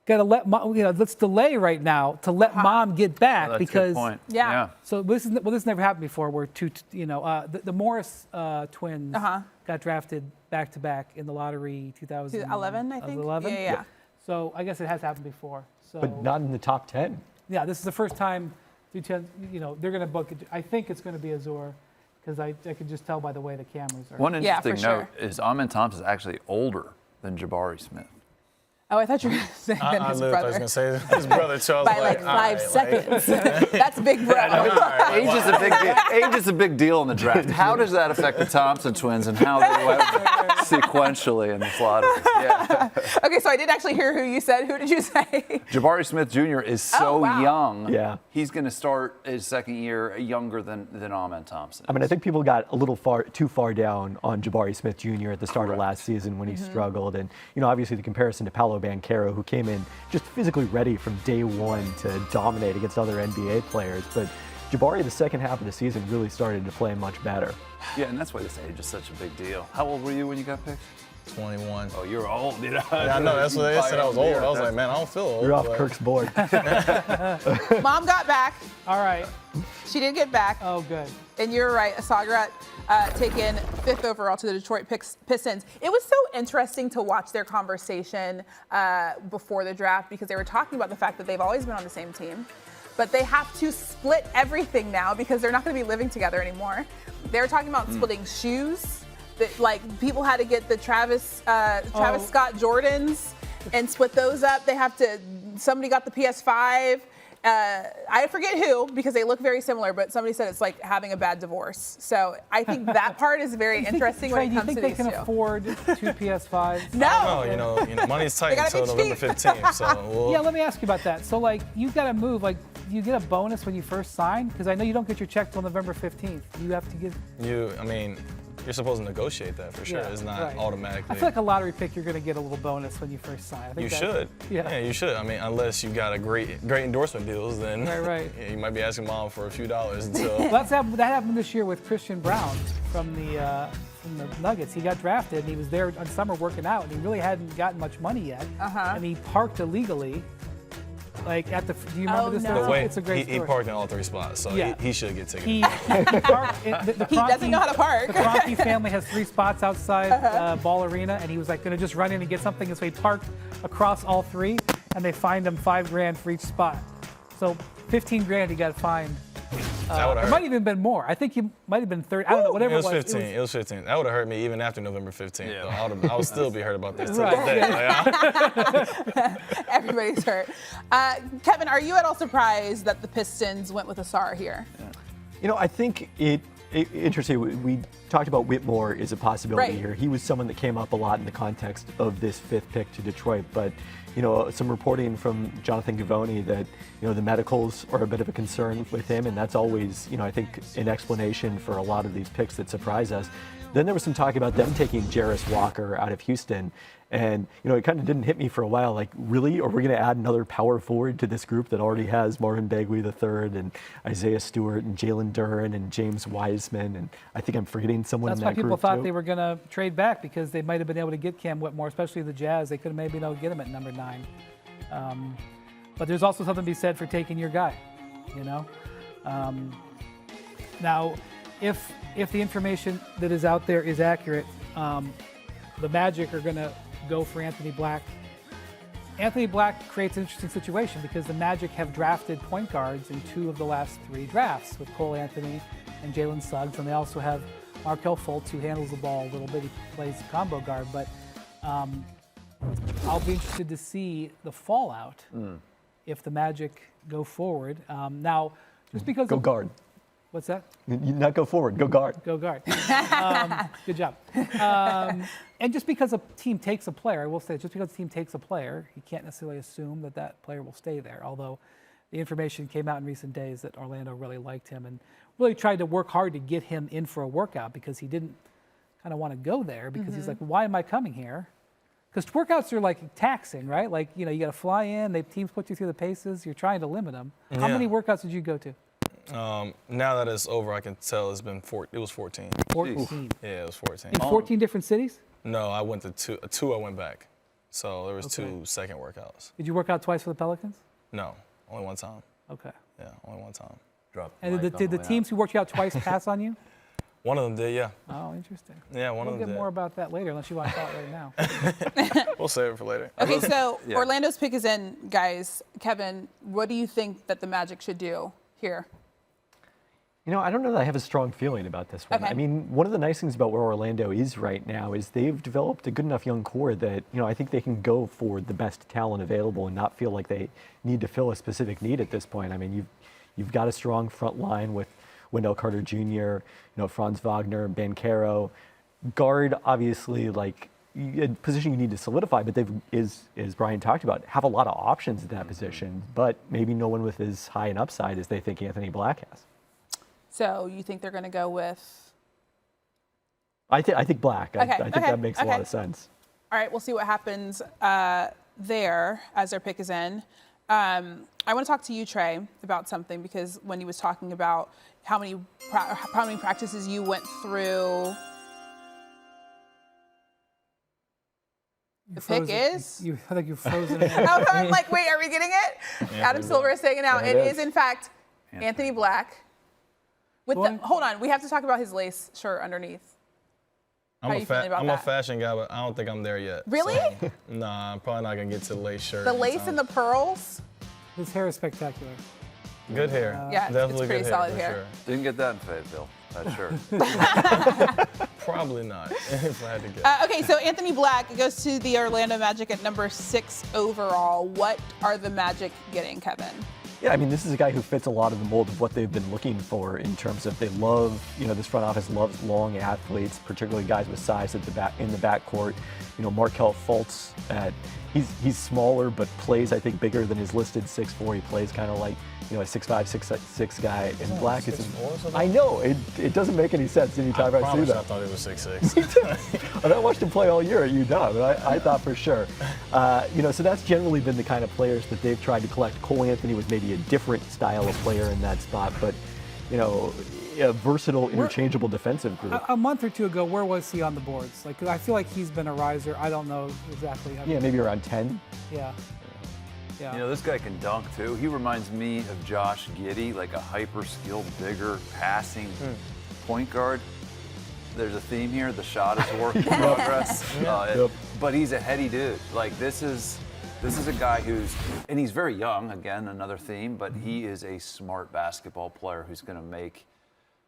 Got to let let's delay right now to let mom get back That's because a good point. Yeah. So this never happened before. Where the Morris twins got drafted back to back in the lottery 2011, I think. 11? Yeah. So I guess it has happened before. So, But not in the top 10. Yeah, this is the first time. They're going to book it. I think it's going to be Ausar. Because I could just tell by the way the cameras are. One interesting for sure. note is Amen Thompson is actually older than Jabari Smith. Oh, I thought you were going to say I his was brother. going to say his brother Charles. By like 5 seconds. That's big, bro. Age is a big deal. Age is a big deal in the draft. How does that affect the Thompson twins and how they went sequentially in this lottery? Yeah. Okay, so I did actually hear who you said. Who did you say? Jabari Smith Jr. is so young. Yeah. He's going to start his second year younger than Amen Thompson. I mean, I think people got a little too far down on Jabari Smith Jr. at the start of last season when he struggled. And, obviously the comparison to Paolo Banchero, who came in just physically ready from day one to dominate against other NBA players. But Jabari, the second half of the season, really started to play much better. Yeah, and that's why this age is such a big deal. How old were you when you got picked? 21. Oh, you're old, Yeah, I know. That's what they said. I was old. I was like, man, I don't feel old. You're off Kirk's board. Mom got back. All right. She did get back. Oh, good. And you're right, Ausar taken 5th overall to the Detroit Pistons. It was so interesting to watch their conversation before the draft because they were talking about the fact that they've always been on the same team, but they have to split everything now because they're not going to be living together anymore. They were talking about splitting shoes. That, like, people had to get the Travis Scott Jordans and split those up. Somebody got the PS5. I forget who, because they look very similar, but somebody said it's like having a bad divorce. So I think that part is very interesting when it comes to these two. Do you think they can afford 2 PS5s? No. Money's tight until November 15th. So yeah, let me ask you about that. So, like, you've got to move. Like, do you get a bonus when you first sign? Because I know you don't get your check till November 15th. You have to give. You're supposed to negotiate that for sure. Yeah, it's not right. automatically. I feel like a lottery pick, you're going to get a little bonus when you first sign. I think You should. Yeah, you should. Unless you got a great endorsement deals, then right. You might be asking mom for a few dollars until. Well, that happened this year with Christian Brown from the Nuggets. He got drafted, and he was there on summer working out, and he really hadn't gotten much money yet. And he parked illegally. Like do you remember this? No. It's a great story. He parked in all 3 spots, so he should get tickets. He parked. He doesn't know how to park. The Kroenke family has 3 spots outside Ball Arena, and he was like going to just run in and get something, and so he parked across all 3, and they fined him $5,000 for each spot. So $15,000 he got fined. It might even been more. I think he might have been 30. I don't know, whatever it was. 15. It was 15. That would have hurt me even after November 15th. Yeah. Though. I would still be hurt about this to Right. this day. Everybody's hurt. Kevin, are you at all surprised that the Pistons went with Ausar here? I think interesting. We talked about Whitmore is a possibility here. He was someone that came up a lot in the context of this 5th pick to Detroit, but some reporting from Jonathan Givony that the medicals are a bit of a concern with him, and that's always I think an explanation for a lot of these picks that surprise us. Then there was some talk about them taking Jarace Walker out of Houston. And, it kind of didn't hit me for a while. Like, really? Are we going to add another power forward to this group that already has Marvin Bagley III and Isaiah Stewart and Jalen Duren and James Wiseman? And I think I'm forgetting someone in that group. That's why people thought too. they were going to trade back, because they might have been able to get Cam Whitmore, especially the Jazz. They could have maybe been able to get him at number 9. But there's also something to be said for taking your guy, Now, if the information that is out there is accurate, the Magic are going to go for Anthony Black. Anthony Black creates an interesting situation because the Magic have drafted point guards in 2 of the last 3 drafts with Cole Anthony and Jalen Suggs, and they also have Markelle Fultz, who handles the ball a little bit. He plays combo guard, but I'll be interested to see the fallout if the Magic go forward. Now, just because go guard. What's that? You not go forward, go guard. Go guard. Good job. And just because a team takes a player, I will say, just because a team takes a player, you can't necessarily assume that that player will stay there. Although the information came out in recent days that Orlando really liked him and really tried to work hard to get him in for a workout, because he didn't kind of want to go there, because he's like, why am I coming here? Because workouts are like taxing, right? Like, you got to fly in, teams put you through the paces, you're trying to limit them. How many workouts did you go to? Now that it's over, I can tell it was 14. 14. Yeah, it was 14. In 14 different cities? No, I went to 2. I went back, so there was 2 second workouts. Did you work out twice for the Pelicans? No, only 1 time. Okay. Yeah, only 1 time. And did the teams who worked you out twice pass on you? One of them did, yeah. Oh, interesting. Yeah, one of them did. We'll get more about that later, unless you want to talk right now. We'll save it for later. Okay, so Orlando's pick is in, guys. Kevin, what do you think that the Magic should do here? I don't know that I have a strong feeling about this one. Okay. I mean, one of the nice things about where Orlando is right now is they've developed a good enough young core that, I think they can go for the best talent available and not feel like they need to fill a specific need at this point. I mean, you've got a strong front line with Wendell Carter Jr., Franz Wagner, Banchero. Guard, obviously, like a position you need to solidify, but they've, as Brian talked about, have a lot of options at that position, but maybe no one with as high an upside as they think Anthony Black has. So you think they're going to go with? I think Black. Okay. I think that makes a lot of sense. All right, we'll see what happens there as their pick is in. I want to talk to you, Trey, about something, because when he was talking about how many practices you went through. The pick is? I think you're frozen. I'm like, wait, are we getting it? Adam Silver is saying it now. It is, in fact, Anthony Black. Hold on, we have to talk about his lace shirt underneath. I'm a fashion guy, but I don't think I'm there yet. Really? So, nah, I'm probably not going to get to the lace shirt. The lace and the pearls? His hair is spectacular. Good hair. Yeah, definitely it's pretty good solid hair. hair. Sure. Didn't get that in Fayetteville, that's sure. Probably not, if I had to guess. Okay, so Anthony Black goes to the Orlando Magic at number 6 overall. What are the Magic getting, Kevin? Yeah, I mean, this is a guy who fits a lot of the mold of what they've been looking for in terms of they love, this front office loves long athletes, particularly guys with size at the back in the backcourt. Markelle Fultz, he's smaller but plays, I think, bigger than his listed 6'4". He plays kind of like, a 6'5", 6'6" guy, and Black is. I know it doesn't make any sense anytime I see that. I thought he was 6'6". I watched him play all year at UW, but I thought for sure. So that's generally been the kind of players that they've tried to collect. Cole Anthony was maybe a different style of player in that spot, but a versatile, interchangeable defensive group. A month or two ago, where was he on the boards? Like, I feel like he's been a riser. I don't know exactly. Yeah, maybe around 10. Yeah. Yeah. This guy can dunk too. He reminds me of Josh Giddey, like a hyper-skilled, bigger, passing point guard. There's a theme here. The shot is a work in progress. But he's a heady dude. Like, this is a guy and he's very young, again, another theme, but he is a smart basketball player who's going to make,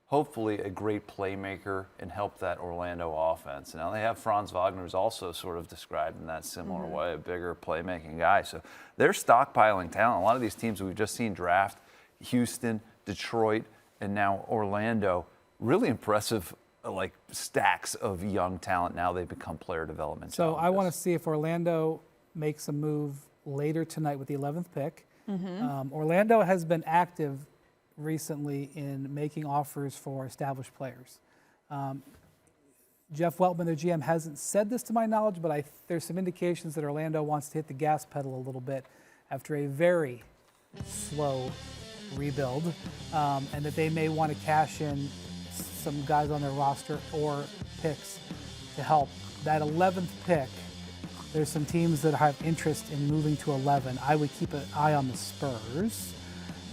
hopefully, a great playmaker and help that Orlando offense. Now, they have Franz Wagner, who's also sort of described in that similar way, a bigger playmaking guy. So they're stockpiling talent. A lot of these teams we've just seen draft, Houston, Detroit, and now Orlando, really impressive stacks of young talent. Now they've become player development. So I want to see if Orlando makes a move later tonight with the 11th pick. Orlando has been active recently in making offers for established players. Jeff Weltman, their GM, hasn't said this to my knowledge, but there's some indications that Orlando wants to hit the gas pedal a little bit after a very slow rebuild, and that they may want to cash in some guys on their roster or picks to help. That 11th pick, there's some teams that have interest in moving to 11. I would keep an eye on the Spurs,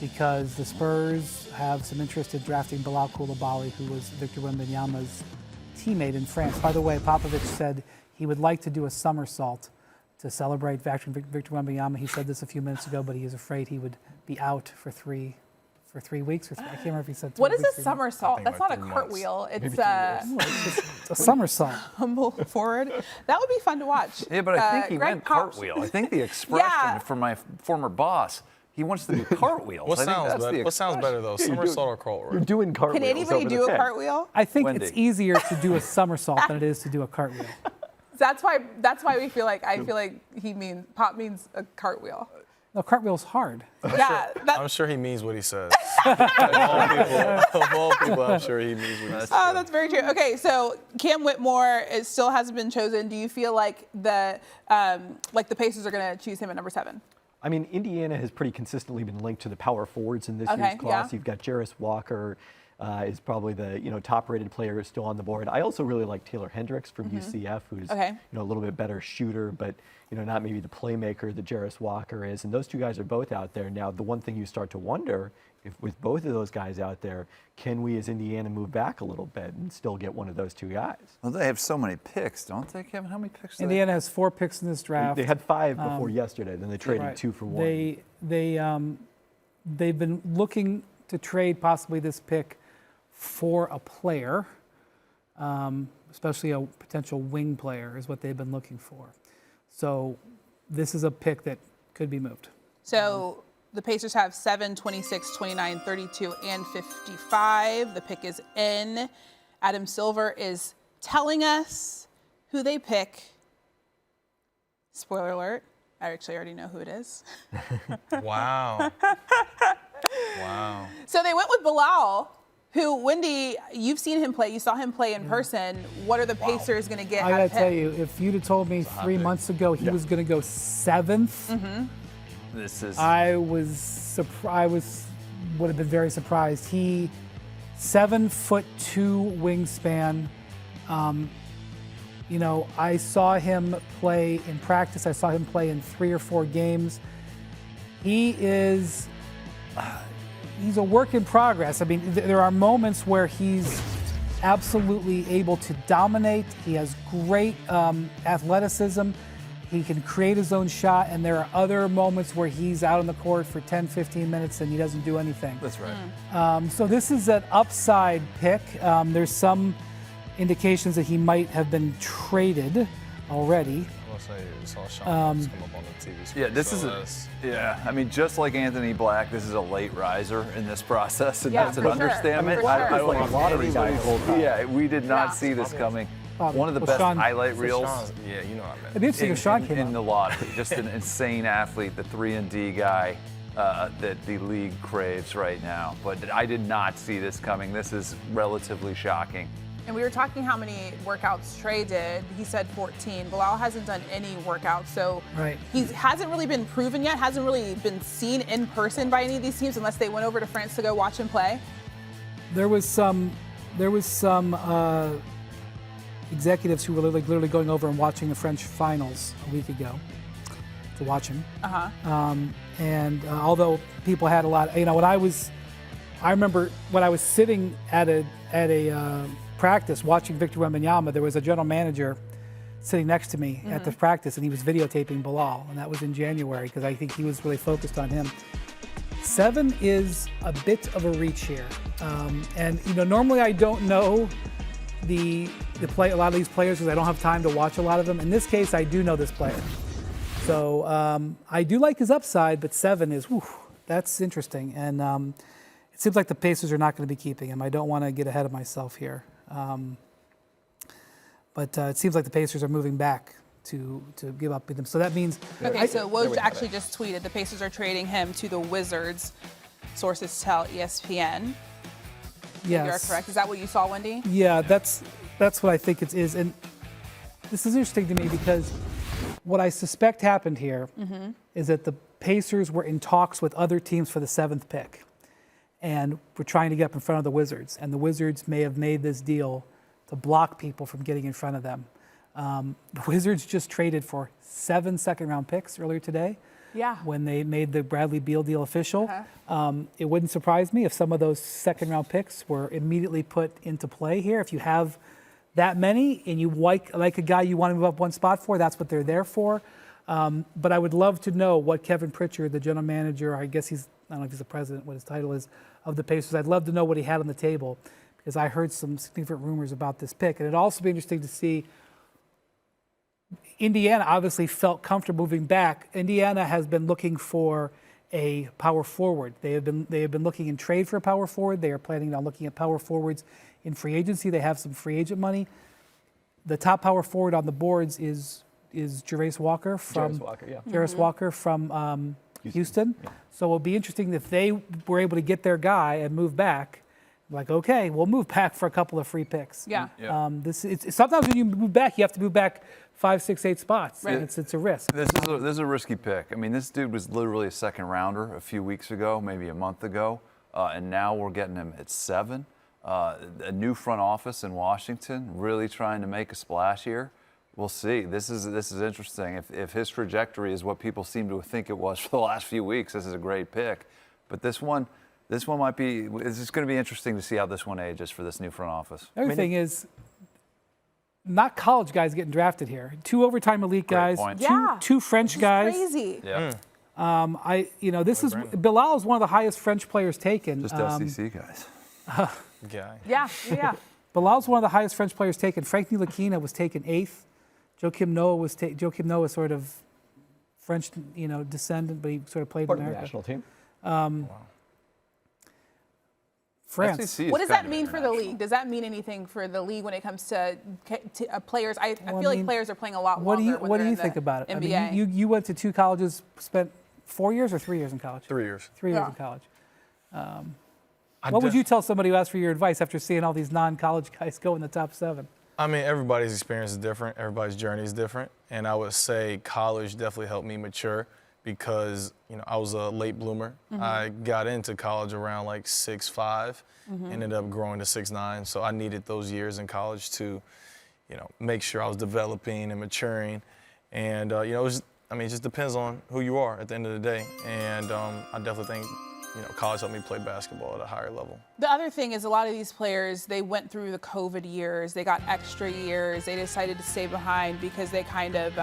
because the Spurs have some interest in drafting Bilal Coulibaly, who was Victor Wembanyama's teammate in France. By the way, Popovich said he would like to do a somersault to celebrate Victor Wembanyama. He said this a few minutes ago, but he is afraid he would be out for three weeks. I can't remember if he said 3 What weeks. is a somersault? That's not a cartwheel. It's a somersault. Humble forward. That would be fun to watch. Yeah, but I think he meant cartwheel. I think the expression from my former boss, he wants to do cartwheels. What sounds better though, somersault or cartwheel? You're doing cartwheels. Can anybody do a cartwheel? I think it's easier to do a somersault than it is to do a cartwheel. That's why I feel like Pop means a cartwheel. No, cartwheel's hard. Yeah, I'm sure he means what he says. Of all people, I'm sure he means what he says. Oh, that's very true. Okay, so Cam Whitmore still hasn't been chosen. Do you feel like the Pacers are going to choose him at number 7? I mean, Indiana has pretty consistently been linked to the power forwards in this year's class. Yeah. You've got Jarace Walker is probably the top-rated player who's still on the board. I also really like Taylor Hendricks from UCF, who's a little bit better shooter, but not maybe the playmaker that Jarace Walker is. And those two guys are both out there. Now, the one thing you start to wonder, if with both of those guys out there, can we as Indiana move back a little bit and still get one of those two guys? Well, they have so many picks, don't they, Kevin? How many picks? Indiana has 4 picks in this draft. They had 5 before yesterday. Then they traded 2 for 1. They've been looking to trade possibly this pick for a player, especially a potential wing player is what they've been looking for. So this is a pick that could be moved. So the Pacers have 7, 26, 29, 32, and 55. The pick is in. Adam Silver is telling us who they pick. Spoiler alert, I actually already know who it is. Wow. Wow. So they went with Bilal, who, Wendy, you've seen him play. You saw him play in person. What are the Pacers going to get I out got of to him? tell you, if you'd have told me 3 months ago he was going to go 7th, I would have been very surprised. 7'2" wingspan. I saw him play in practice. I saw him play in 3 or 4 games. He's a work in progress. I mean, there are moments where he's absolutely able to dominate. He has great athleticism. He can create his own shot, and there are other moments where he's out on the court for 10, 15 minutes and he doesn't do anything. That's right. So this is an upside pick. There's some indications that he might have been traded already. I'm gonna say it's all Sean come up on the TV screen. Yeah, this is I mean, just like Anthony Black, this is a late riser in this process, and that's an understatement. I don't like a lottery guy. Yeah, we did not see this coming. One of the best highlight reels. Yeah, you know what I meant. It'd be interesting if Sean came in the lottery. Just an insane athlete, the 3-and-D guy that the league craves right now. But I did not see this coming. This is relatively shocking. And we were talking how many workouts Trey did. He said 14. Bilal hasn't done any workouts, so he hasn't really been proven yet, hasn't really been seen in person by any of these teams unless they went over to France to go watch him play. There was some executives who were literally going over and watching the French finals a week ago to watch him. And although people had a lot, I remember when I was sitting at a practice watching Victor Wembanyama, there was a general manager sitting next to me at the practice, and he was videotaping Bilal, and that was in January because I think he was really focused on him. 7 is a bit of a reach here, and normally I don't know a lot of these players because I don't have time to watch a lot of them. In this case, I do know this player, so I do like his upside, but 7 is that's interesting, and it seems like the Pacers are not going to be keeping him. I don't want to get ahead of myself here. But it seems like the Pacers are moving back to give up with him. So that means... Okay, so Woj actually just tweeted the Pacers are trading him to the Wizards, sources tell ESPN. Yes. You're correct. Is that what you saw, Wendy? Yeah, that's what I think it is. And this is interesting to me because what I suspect happened here is that the Pacers were in talks with other teams for the 7th pick. And we're trying to get up in front of the Wizards. And the Wizards may have made this deal to block people from getting in front of them. The Wizards just traded for 7 second-round picks earlier today. Yeah. When they made the Bradley Beal deal official. It wouldn't surprise me if some of those second-round picks were immediately put into play here. If you have that many and you like a guy you want to move up one spot for, that's what they're there for. But I would love to know what Kevin Pritchard, the general manager, I guess I don't know if he's the president, what his title is, of the Pacers. I'd love to know what he had on the table because I heard some significant rumors about this pick. And it'd also be interesting to see Indiana obviously felt comfortable moving back. Indiana has been looking for a power forward. They have been looking in trade for a power forward. They are planning on looking at power forwards in free agency. They have some free agent money. The top power forward on the boards is Jarace Walker from Jarace Walker from Houston. Yeah. So it'll be interesting if they were able to get their guy and move back. Like, okay, we'll move back for a couple of free picks. Yeah. Sometimes when you move back, you have to move back 5, 6, 8 spots. Right. It's a risk. This is a risky pick. I mean, this dude was literally a second rounder a few weeks ago, maybe a month ago, and now we're getting him at 7. A new front office in Washington, really trying to make a splash here. We'll see. This is interesting. If his trajectory is what people seem to think it was for the last few weeks, this is a great pick. But this one might be. It's just going to be interesting to see how this one ages for this new front office. The other thing is, not college guys getting drafted here. 2 overtime elite guys. Two French guys. Crazy. Yeah. This is Bilal is one of the highest French players taken. Just SEC guys. Yeah. Bilal's one of the highest French players taken. Frank Ntilikina was taken 8th. Joakim Noah sort of French, descendant, but he sort of played in America. National team. France. What does that mean for the league? Does that mean anything for the league when it comes to players? I feel like players are playing a lot longer. What do you think about it? NBA. I mean, you went to 2 colleges, spent 4 years or 3 years in college? 3 years. 3 years in college. What would you tell somebody who asked for your advice after seeing all these non-college guys go in the top 7? I mean, everybody's experience is different. Everybody's journey is different. And I would say college definitely helped me mature because, I was a late bloomer. I got into college around like 6'5", ended up growing to 6'9". So I needed those years in college to, make sure I was developing and maturing. And, it just depends on who you are at the end of the day. And I definitely think, college helped me play basketball at a higher level. The other thing is a lot of these players, they went through the COVID years. They got extra years. They decided to stay behind because they kind of,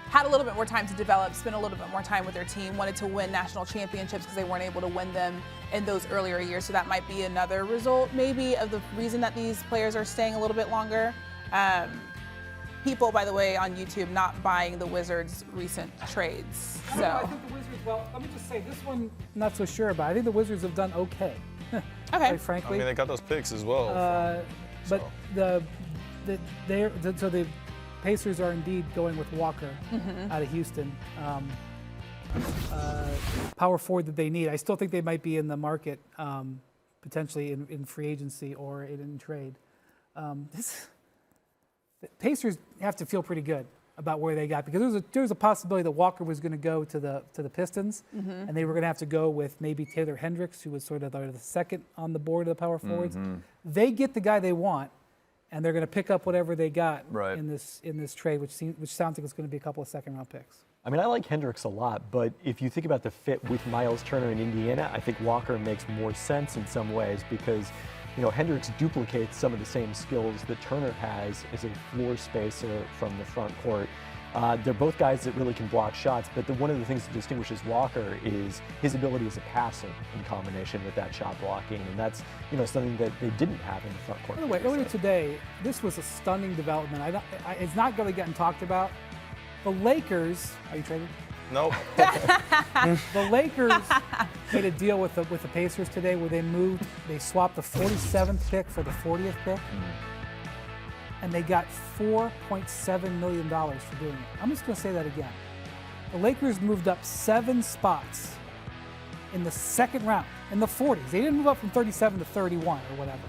had a little bit more time to develop, spend a little bit more time with their team, wanted to win national championships because they weren't able to win them in those earlier years. So that might be another result maybe of the reason that these players are staying a little bit longer. people, by the way, on YouTube not buying the Wizards' recent trades. I think the Wizards, well, let me just say, this one, not so sure about. I think the Wizards have done okay. Okay. Quite frankly. I mean, they got those picks as well. But the Pacers are indeed going with Walker out of Houston. Power forward that they need. I still think they might be in the market, potentially in free agency or in trade. The Pacers have to feel pretty good about where they got, because there was a possibility that Walker was going to go to the Pistons, and they were going to have to go with maybe Taylor Hendricks, who was sort of the second on the board of the power forwards. They get the guy they want, and they're going to pick up whatever they got in this trade, which sounds like it's going to be a couple of second-round picks. I mean, I like Hendricks a lot, but if you think about the fit with Miles Turner in Indiana, I think Walker makes more sense in some ways, because Hendricks duplicates some of the same skills that Turner has as a floor spacer from the front court. They're both guys that really can block shots, but one of the things that distinguishes Walker is his ability as a passer in combination with that shot blocking, and that's something that they didn't have in the front court. By the way, earlier today, this was a stunning development. It's not really getting talked about. The Lakers, are you trading? Nope. The Lakers made a deal with the Pacers today where they swapped the 47th pick for the 40th pick, and they got $4.7 million for doing it. I'm just going to say that again. The Lakers moved up 7 spots in the second round, in the 40s. They didn't move up from 37 to 31 or whatever.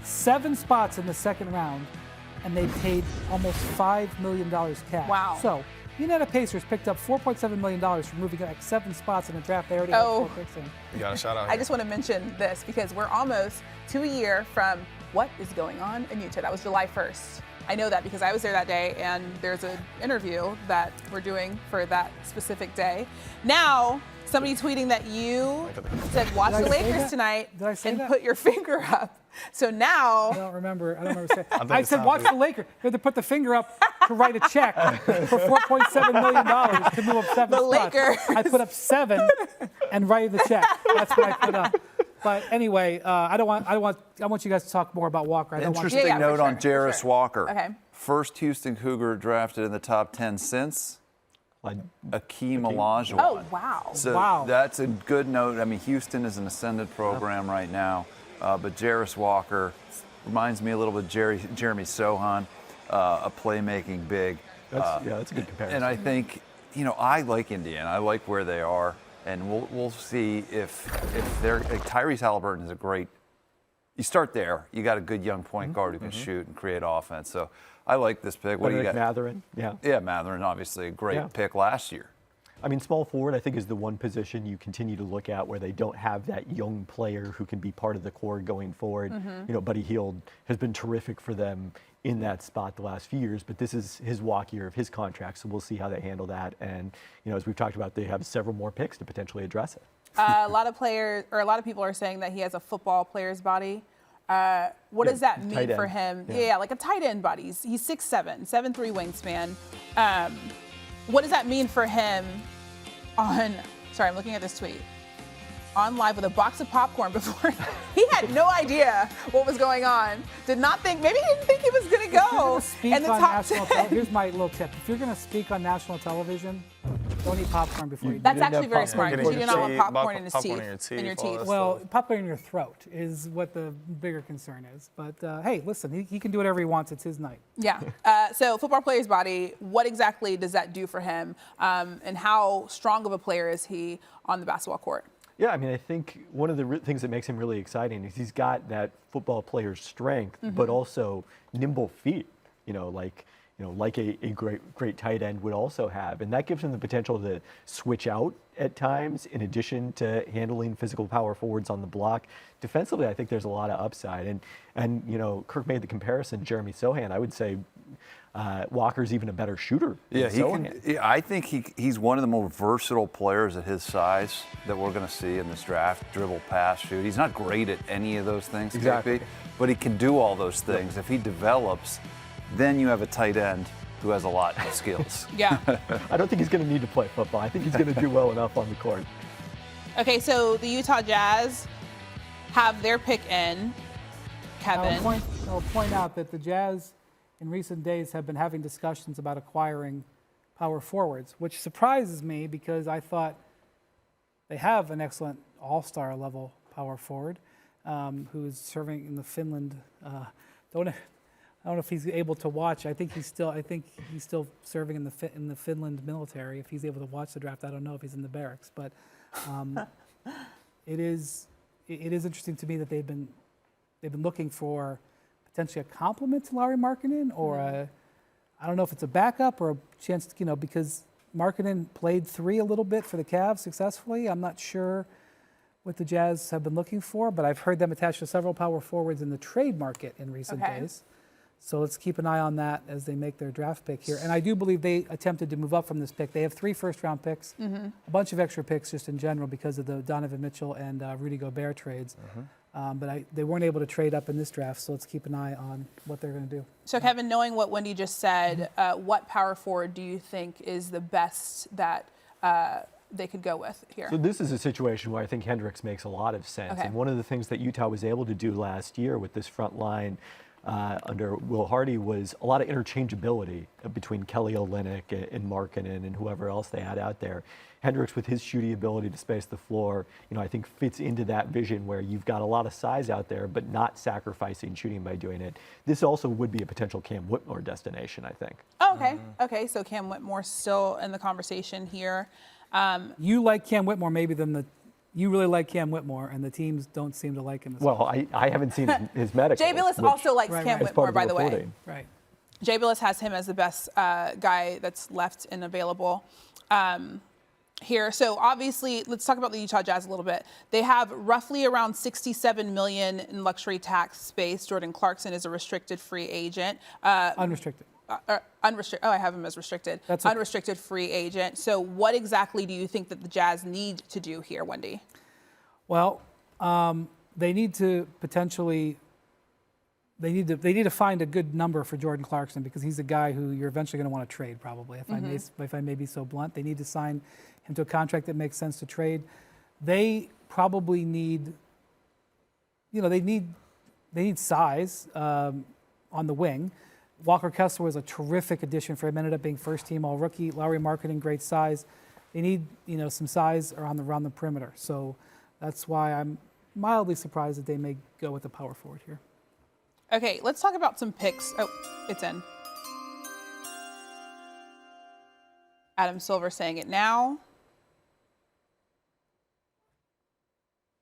7 spots in the second round, and they paid almost $5 million cash. Wow. So the Indiana Pacers picked up $4.7 million for moving like 7 spots in the draft. They already had 4 picks in. You got a shout out. I just want to mention this because we're almost to a year from what is going on in Utah. That was July 1st. I know that because I was there that day, and there's an interview that we're doing for that specific day. Now, somebody tweeting that you said watch the Lakers tonight and put your finger up. So now I don't remember saying. I said watch the Lakers. You had to put the finger up to write a check for $4.7 million to move up 7 the spots. Lakers. I put up 7 and write the check. That's what I put up. But anyway, I want you guys to talk more about Walker. Interesting note on Jarace Walker. Okay. First Houston Cougar drafted in the top 10 since Akeem Olajuwon. Oh, wow. So that's a good note. I mean, Houston is an ascendant program right now, but Jarace Walker reminds me a little bit of Jeremy Sohan, a playmaking big. That's a good comparison. And I think, I like Indiana. I like where they are, and we'll see if they're Tyrese Halliburton is a great. You start there. You got a good young point guard who can shoot and create offense. So I like this pick. What do you got? Mathurin, yeah. Yeah, Mathurin, obviously a great pick last year. I mean, small forward, I think, is the one position you continue to look at where they don't have that young player who can be part of the core going forward. Buddy Hield has been terrific for them in that spot the last few years, but this is his walk year of his contract, so we'll see how they handle that. And, as we've talked about, they have several more picks to potentially address it. A lot of people are saying that he has a football player's body. What does that mean for him? Yeah, like a tight end body. He's 6'7", 7'3" wingspan. What does that mean for him I'm looking at this tweet. On live with a box of popcorn before. He had no idea what was going on. Maybe he didn't think he was going to go. Here's my little tip. If you're going to speak on national television, don't eat popcorn before you do. That's actually very smart because you do not want popcorn in your teeth. Well, popcorn in your throat is what the bigger concern is. But hey, listen, he can do whatever he wants. It's his night. Yeah. So football player's body, what exactly does that do for him? And how strong of a player is he on the basketball court? Yeah, I mean, I think one of the things that makes him really exciting is he's got that football player's strength, but also nimble feet, like a great tight end would also have. And that gives him the potential to switch out at times in addition to handling physical power forwards on the block. Defensively, I think there's a lot of upside. And Kirk made the comparison, Jeremy Sohan. I would say Walker's even a better shooter. I think he's one of the more versatile players at his size that we're going to see in this draft. Dribble, pass, shoot. He's not great at any of those things, exactly, but he can do all those things. If he develops, then you have a tight end who has a lot of skills. Yeah. I don't think he's going to need to play football. I think he's going to do well enough on the court. Okay, so the Utah Jazz have their pick in. Kevin. I'll point out that the Jazz in recent days have been having discussions about acquiring power forwards, which surprises me because I thought they have an excellent all-star level power forward who's serving in the Finland. I don't know if he's able to watch. I think he's still serving in the Finland military. If he's able to watch the draft, I don't know if he's in the barracks. But it is interesting to me that they've been looking for potentially a complement to Lauri Markkanen or I don't know if it's a backup or a chance to, because Markkanen played 3 a little bit for the Cavs successfully. I'm not sure what the Jazz have been looking for, but I've heard them attached to several power forwards in the trade market in recent days. So let's keep an eye on that as they make their draft pick here. And I do believe they attempted to move up from this pick. They have 3 first-round picks, a bunch of extra picks just in general because of the Donovan Mitchell and Rudy Gobert trades. But they weren't able to trade up in this draft, so let's keep an eye on what they're going to do. So, Kevin, knowing what Wendy just said, what power forward do you think is the best that they could go with here? So this is a situation where I think Hendricks makes a lot of sense. And one of the things that Utah was able to do last year with this front line under Will Hardy was a lot of interchangeability between Kelly Olynyk and Markkanen and whoever else they had out there. Hendricks, with his shooting ability to space the floor, I think fits into that vision where you've got a lot of size out there, but not sacrificing shooting by doing it. This also would be a potential Cam Whitmore destination, I think. Oh, okay. Okay, so Cam Whitmore still in the conversation here. You like Cam Whitmore maybe you really like Cam Whitmore, and the teams don't seem to like him as well. I haven't seen his medical. Jay Billis also likes Cam Whitmore, by the way. Right. Jay Billis has him as the best guy that's left and available here. So obviously, let's talk about the Utah Jazz a little bit. They have roughly around $67 million in luxury tax space. Jordan Clarkson is a restricted free agent. Unrestricted. Unrestricted. Oh, I have him as restricted. That's unrestricted free agent. So what exactly do you think that the Jazz need to do here, Wendy? Well, they need to potentially they need to find a good number for Jordan Clarkson because he's a guy who you're eventually going to want to trade probably. If I may be so blunt, they need to sign him to a contract that makes sense to trade. They probably need, they need size on the wing. Walker Kessler was a terrific addition for him. Ended up being first-team All-Rookie. Lauri Markkanen, great size. They need, some size around the perimeter. So that's why I'm mildly surprised that they may go with the power forward here. Okay, let's talk about some picks. Oh, it's in. Adam Silver saying it now.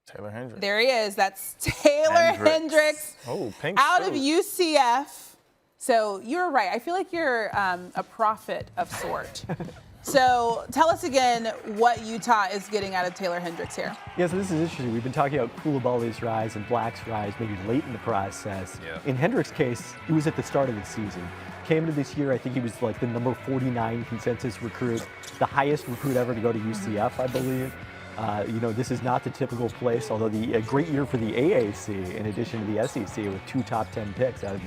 Taylor Hendricks. There he is. That's Taylor Hendricks oh, pink out suit. of UCF. So you're right. I feel like you're a prophet of sort. So tell us again what Utah is getting out of Taylor Hendricks here. Yeah, so this is interesting. We've been talking about Coulibaly's rise and Black's rise maybe late in the process. Yeah. In Hendricks' case, it was at the start of the season. Came into this year, I think he was like the number 49 consensus recruit, the highest recruit ever to go to UCF, I believe. This is not the typical place, although a great year for the AAC in addition to the SEC with 2 top 10 picks out of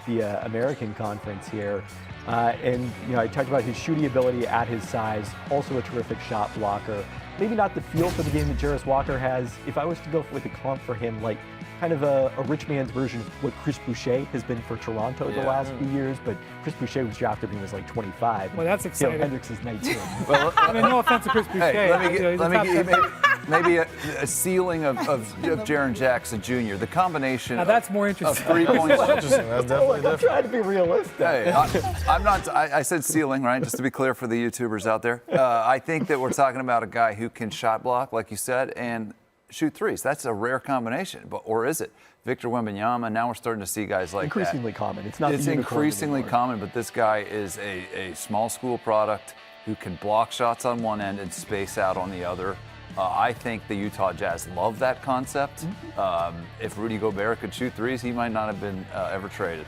the American Conference here. I talked about his shooting ability at his size, also a terrific shot blocker. Maybe not the feel for the game that Jarace Walker has. If I was to go with a comp for him, like kind of a rich man's version of what Chris Boucher has been for Toronto the last few years, but Chris Boucher was drafted when he was like 25. Well, that's exciting. Hendricks is 19. Well, no offense to Chris Boucher. Hey, let me give you maybe a ceiling of Jaren Jackson Jr. The combination now that's more interesting. Of 3 points. That's definitely different. I'm trying to be realistic. Hey, I'm not. I said ceiling, right? Just to be clear for the YouTubers out there. I think that we're talking about a guy who can shot block, like you said, and shoot threes. That's a rare combination, or is it? Victor Wembanyama. Now we're starting to see guys like increasingly that. Common. It's not. It's increasingly common, but this guy is a small school product who can block shots on one end and space out on the other. I think the Utah Jazz love that concept. If Rudy Gobert could shoot threes, he might not have been ever traded,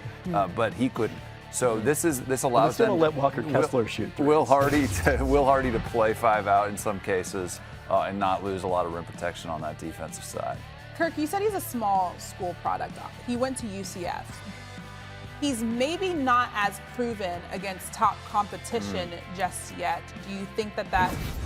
but he couldn't. So this allows them to let Walker Kessler shoot threes. Will Hardy to play 5 out in some cases and not lose a lot of rim protection on that defensive side. Kirk, you said he's a small school product. He went to UCF. He's maybe not as proven against top competition just yet. Do you think that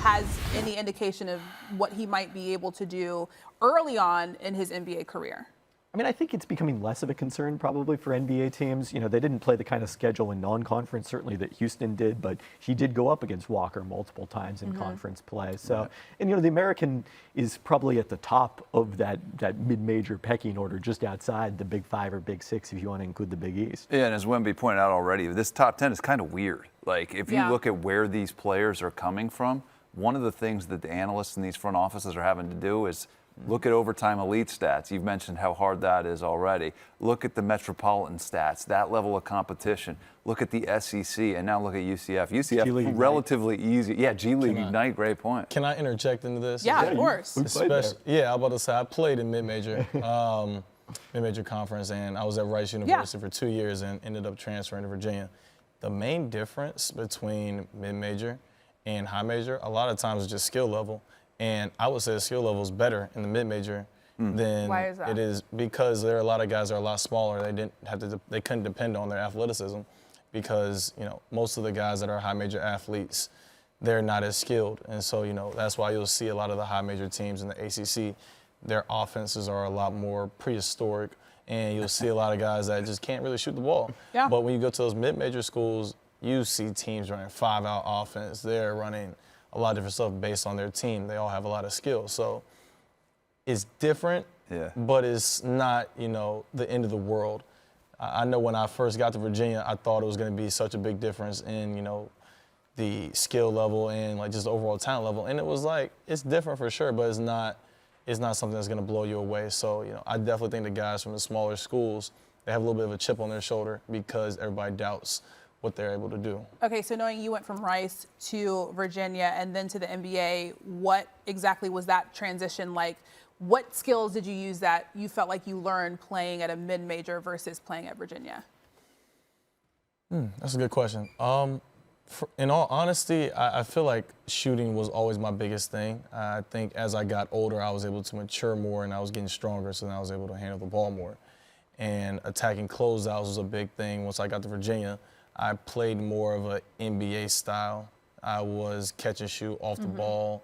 has any indication of what he might be able to do early on in his NBA career? I mean, I think it's becoming less of a concern probably for NBA teams. You know, they didn't play the kind of schedule in non-conference, certainly that Houston did, but he did go up against Walker multiple times in conference play. So, and you know, the American is probably at the top of that mid-major pecking order, just outside the Big 5 or Big 6 if you want to include the Big East. Yeah, and as Wemby pointed out already, this top 10 is kind of weird. Like, if you look at where these players are coming from, one of the things that the analysts in these front offices are having to do is look at overtime elite stats. You've mentioned how hard that is already. Look at the metropolitan stats, that level of competition. Look at the SEC, and now look at UCF. UCF, relatively easy. Yeah, G League Ignite, great point. Can I interject into this? Yeah, of course. Yeah, I'm about to say, I played in mid-major, mid-major conference, and I was at Rice University for 2 years and ended up transferring to Virginia. The main difference between mid-major and high major, a lot of times, is just skill level. And I would say the skill level is better in the mid-major than Why is that? it is, because there are a lot of guys that are a lot smaller. They couldn't depend on their athleticism, because most of the guys that are high major athletes, they're not as skilled. And so that's why you'll see a lot of the high major teams in the ACC, their offenses are a lot more prehistoric, and you'll see a lot of guys that just can't really shoot the ball. Yeah. But when you go to those mid-major schools, you see teams running 5-out offense. They're running a lot of different stuff based on their team. They all have a lot of skill. So it's different, but it's not, the end of the world. I know when I first got to Virginia, I thought it was going to be such a big difference in, the skill level and just the overall talent level. And it was it's different for sure, but it's not something that's going to blow you away. So, I definitely think the guys from the smaller schools, they have a little bit of a chip on their shoulder because everybody doubts what they're able to do. Okay, so knowing you went from Rice to Virginia and then to the NBA, what exactly was that transition like? What skills did you use that you felt like you learned playing at a mid-major versus playing at Virginia? That's a good question. In all honesty, I feel like shooting was always my biggest thing. I think as I got older, I was able to mature more and I was getting stronger, so then I was able to handle the ball more. And attacking closeouts was a big thing once I got to Virginia. I played more of an NBA style. I was catch and shoot off the ball,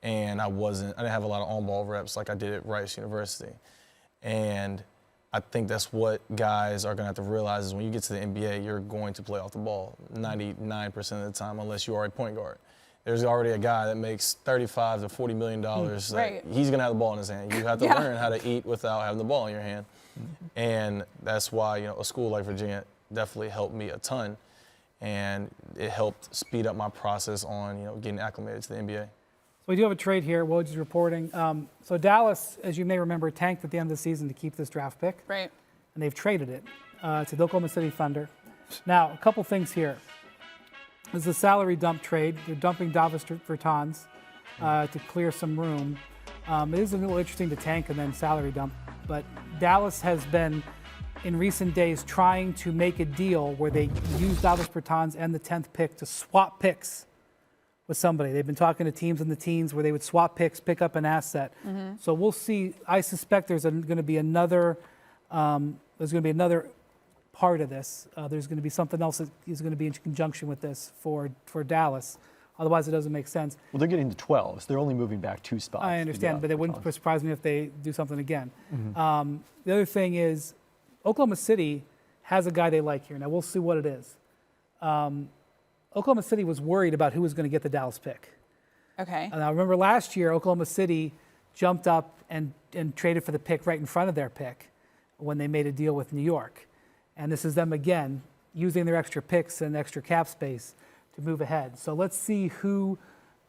and I didn't have a lot of on-ball reps like I did at Rice University. And I think that's what guys are going to have to realize is when you get to the NBA, you're going to play off the ball 99% of the time unless you are a point guard. There's already a guy that makes $35 to $40 million. Right. He's going to have the ball in his hand. You have to learn how to eat without having the ball in your hand. And that's why, a school like Virginia definitely helped me a ton, and it helped speed up my process on getting acclimated to the NBA. So we do have a trade here. Woj is reporting. So Dallas, as you may remember, tanked at the end of the season to keep this draft pick. Right. And they've traded it to the Oklahoma City Thunder. Now, a couple things here. This is a salary dump trade. They're dumping Davis Bertans to clear some room. It is a little interesting to tank and then salary dump, but Dallas has been in recent days trying to make a deal where they use Davis Bertans and the 10th pick to swap picks with somebody. They've been talking to teams in the teens where they would swap picks, pick up an asset. So we'll see. I suspect there's going to be another part of this. There's going to be something else that is going to be in conjunction with this for Dallas. Otherwise, it doesn't make sense. Well, they're getting to 12, so they're only moving back 2 spots. I understand, but it wouldn't surprise me if they do something again. The other thing is, Oklahoma City has a guy they like here. Now, we'll see what it is. Oklahoma City was worried about who was going to get the Dallas pick. Okay. Now, remember last year, Oklahoma City jumped up and traded for the pick right in front of their pick when they made a deal with New York. And this is them again, using their extra picks and extra cap space to move ahead. So let's see who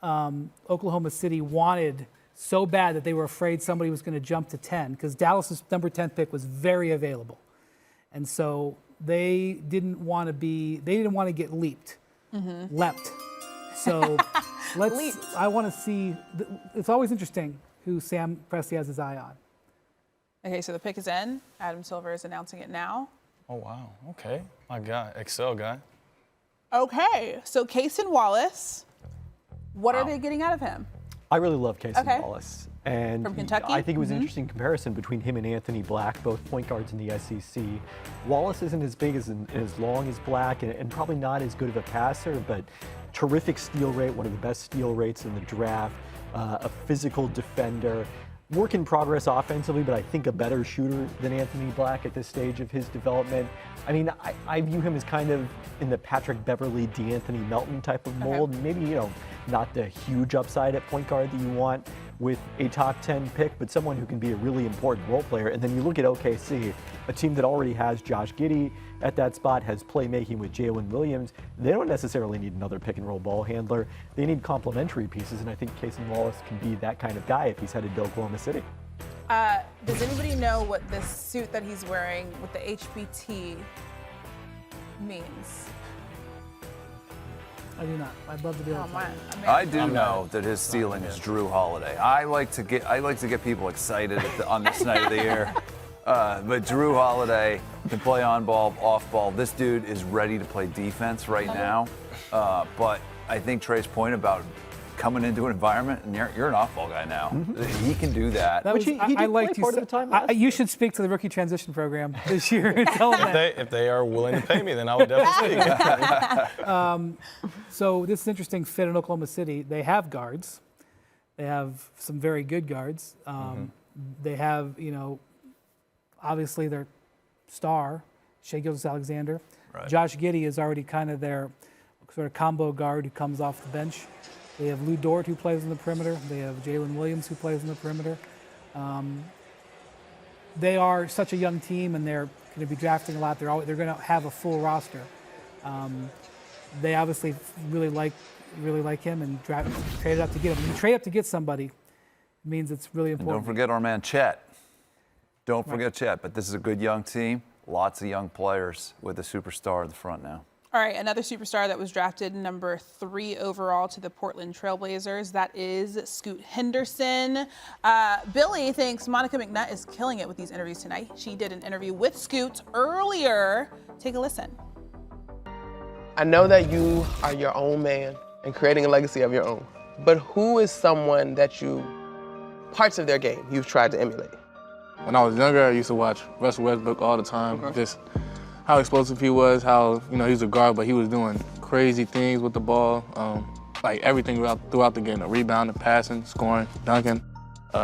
Oklahoma City wanted so bad that they were afraid somebody was going to jump to 10, because Dallas's number 10 pick was very available. And so they didn't want to get leaped. Leapt. So I want to see, it's always interesting who Sam Presti has his eye on. Okay, so the pick is in. Adam Silver is announcing it now. Oh, wow. Okay. My guy, Excel guy. Okay, so Cason Wallace, what are they getting out of him? I really love Cason Wallace. And from Kentucky? I think it was an interesting comparison between him and Anthony Black, both point guards in the SEC. Wallace isn't as big and as long as Black, and probably not as good of a passer, but terrific steal rate, one of the best steal rates in the draft, a physical defender. work in progress offensively, but I think a better shooter than Anthony Black at this stage of his development. I mean, I view him as kind of in the Patrick Beverley, DeAnthony Melton type of mold. Okay. Maybe, not the huge upside at point guard that you want with a top 10 pick, but someone who can be a really important role player. And then you look at OKC, a team that already has Josh Giddey at that spot, has playmaking with Jalen Williams. They don't necessarily need another pick and roll ball handler. They need complementary pieces, and I think Cason Wallace can be that kind of guy if he's headed to Oklahoma City. Does anybody know what this suit that he's wearing with the HBT means? I do not. I'd love to be able to. I do know that his ceiling is Drew Holiday. I like to get people excited on this night of the year. But Drew Holiday can play on ball, off ball. This dude is ready to play defense right now. But I think Trey's point about coming into an environment, and you're an off-ball guy now. He can do that. That was, I liked you. You should speak to the rookie transition program this year and tell them that. If they are willing to pay me, then I would definitely speak. So this is an interesting fit in Oklahoma City. They have guards. They have some very good guards. They have, obviously their star, Shai Gilgeous-Alexander. Right. Josh Giddey is already kind of their sort of combo guard who comes off the bench. They have Lou Dort, who plays on the perimeter. They have Jalen Williams, who plays on the perimeter. They are such a young team, and they're going to be drafting a lot. They're going to have a full roster. They obviously really like him and traded up to get him. When you trade up to get somebody, it means it's really important. And don't forget our man Jett. Don't forget Jett. But this is a good young team. Lots of young players with a superstar at the front now. All right, another superstar that was drafted number 3 overall to the Portland Trailblazers. That is Scoot Henderson. Billy thinks Monica McNutt is killing it with these interviews tonight. She did an interview with Scoot earlier. Take a listen. I know that you are your own man and creating a legacy of your own, but who is someone that parts of their game you've tried to emulate? When I was younger, I used to watch Russell Westbrook all the time. Just how explosive he was, how, he was a guard, but he was doing crazy things with the ball, like everything throughout the game, the rebounding, passing, scoring, dunking,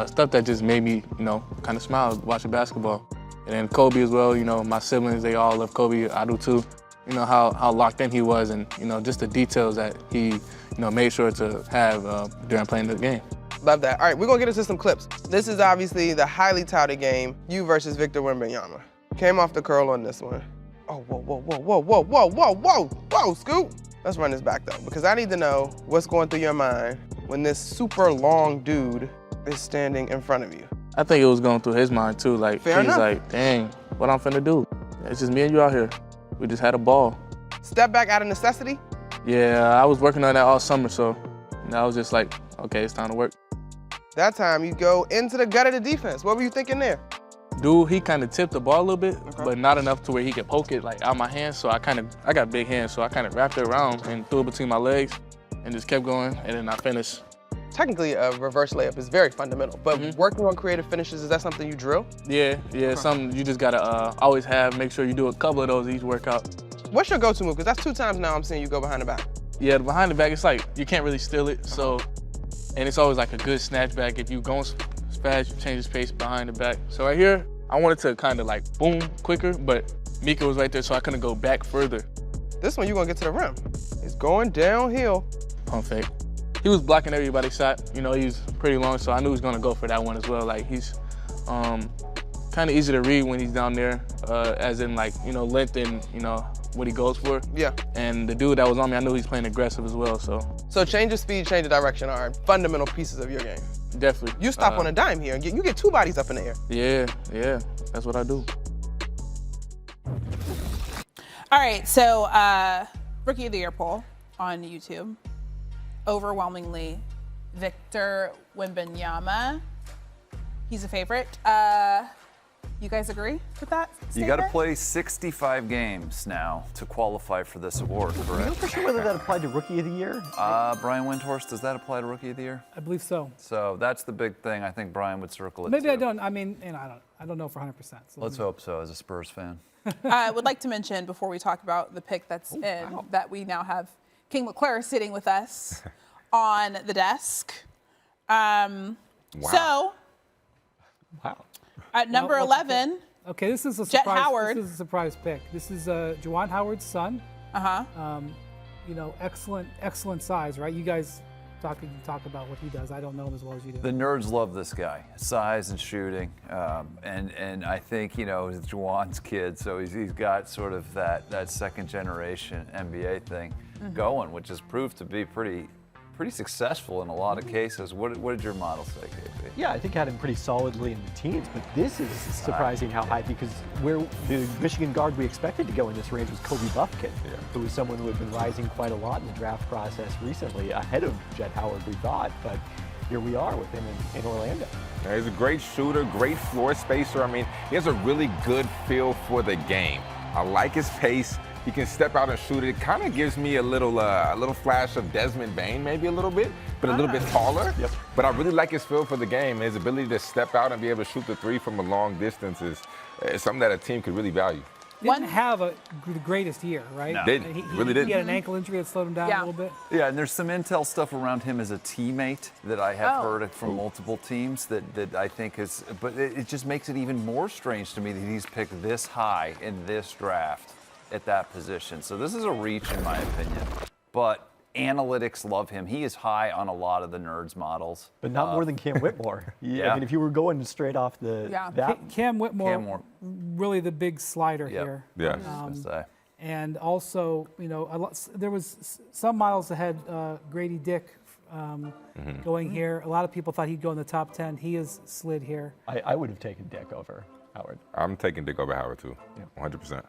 stuff that just made me, kind of smile watching basketball. And then Kobe as well, my siblings, they all love Kobe, I do too. How locked in he was and, just the details that he, made sure to have during playing the game. Love that. All right, we're gonna get into some clips. This is obviously the highly touted game, you versus Victor Wembanyama. Came off the curl on this one. Oh, whoa, Scoot. Let's run this back though, because I need to know what's going through your mind when this super long dude is standing in front of you. I think it was going through his mind too. Like, Fair he's enough. like, dang, what I'm finna do? It's just me and you out here. We just had a ball. Step back out of necessity? Yeah, I was working on that all summer, so I was just like, okay, it's time to work. That time you go into the gut of the defense. What were you thinking there? Dude, he kind of tipped the ball a little bit, but not enough to where he could poke it like out my hands. So I got big hands, so I kind of wrapped it around and threw it between my legs and just kept going, and then I finished. Technically, a reverse layup is very fundamental, but working on creative finishes, is that something you drill? Yeah, something you just gotta always have. Make sure you do a couple of those each workout. What's your go-to move? Because that's 2 times now I'm seeing you go behind the back. Yeah, behind the back, it's like you can't really steal it. So, and it's always like a good snatch back. If you going fast, you change the pace behind the back. So right here, I wanted to kind of like boom quicker, but Mika was right there, so I couldn't go back further. This one, you're gonna get to the rim. It's going downhill. Pump fake. He was blocking everybody's shot. He's pretty long, so I knew he was gonna go for that one as well. Like he's kind of easy to read when he's down there, as in like, length and, what he goes for. Yeah. And the dude that was on me, I knew he's playing aggressive as well, so. So change of speed, change of direction are fundamental pieces of your game. Definitely. You stop on a dime here and you get 2 bodies up in the air. Yeah, that's what I do. All right, so Rookie of the Year poll on YouTube. Overwhelmingly, Victor Wembanyama. He's a favorite. You guys agree with that statement? You got to play 65 games now to qualify for this award, You know correct? for sure whether that applied to Rookie of the Year? Brian Windhorst, does that apply to Rookie of the Year? I believe so. So that's the big thing. I think Brian would circle it Maybe too. I don't. I mean, I don't know for 100%. So Let's hope so, as a Spurs fan. I would like to mention before we talk about the pick that's that we now have King McClure sitting with us on the desk. So Wow. At number 11. Okay, this is a Jett surprise. Howard. This is a surprise pick. This is Juwan Howard's son. You know, excellent size, right? You guys talk about what he does. I don't know him as well as you do. The nerds love this guy, size and shooting, and I think, you know, he's Juwan's kid, so he's got sort of that second generation NBA thing going, which has proved to be pretty successful in a lot of cases. What did your model say, KP? Yeah, I think had him pretty solidly in the teens, but this is surprising how high, because where the Michigan guard we expected to go in this range was Kobe Bufkin, who was someone who had been rising quite a lot in the draft process recently, ahead of Jett Howard, we thought, but here we are with him in Orlando. Yeah, he's a great shooter, great floor spacer. I mean, he has a really good feel for the game. I like his pace. He can step out and shoot it. It kind of gives me a little flash of Desmond Bane, maybe a little bit, but a little bit taller. Yep. But I really like his feel for the game. His ability to step out and be able to shoot the three from a long distance is something that a team could really value. Didn't have the greatest year, right? No. Didn't. Really didn't. He had an ankle injury that slowed him down a little bit. Yeah, and there's some intel stuff around him as a teammate that I have heard from multiple teams that I think is, but it just makes it even more strange to me that he's picked this high in this draft at that position. So this is a reach in my opinion, but analytics love him. He is high on a lot of the nerds models. But not more than Cam Whitmore. Yeah. I mean, if you were going straight off Cam Whitmore, really the big slider here. Yeah. And also, you know, there was some miles ahead, Gradey Dick going here. A lot of people thought he'd go in the top 10. He has slid here. I would have taken Dick over Howard. I'm taking Dick over Howard too, 100%.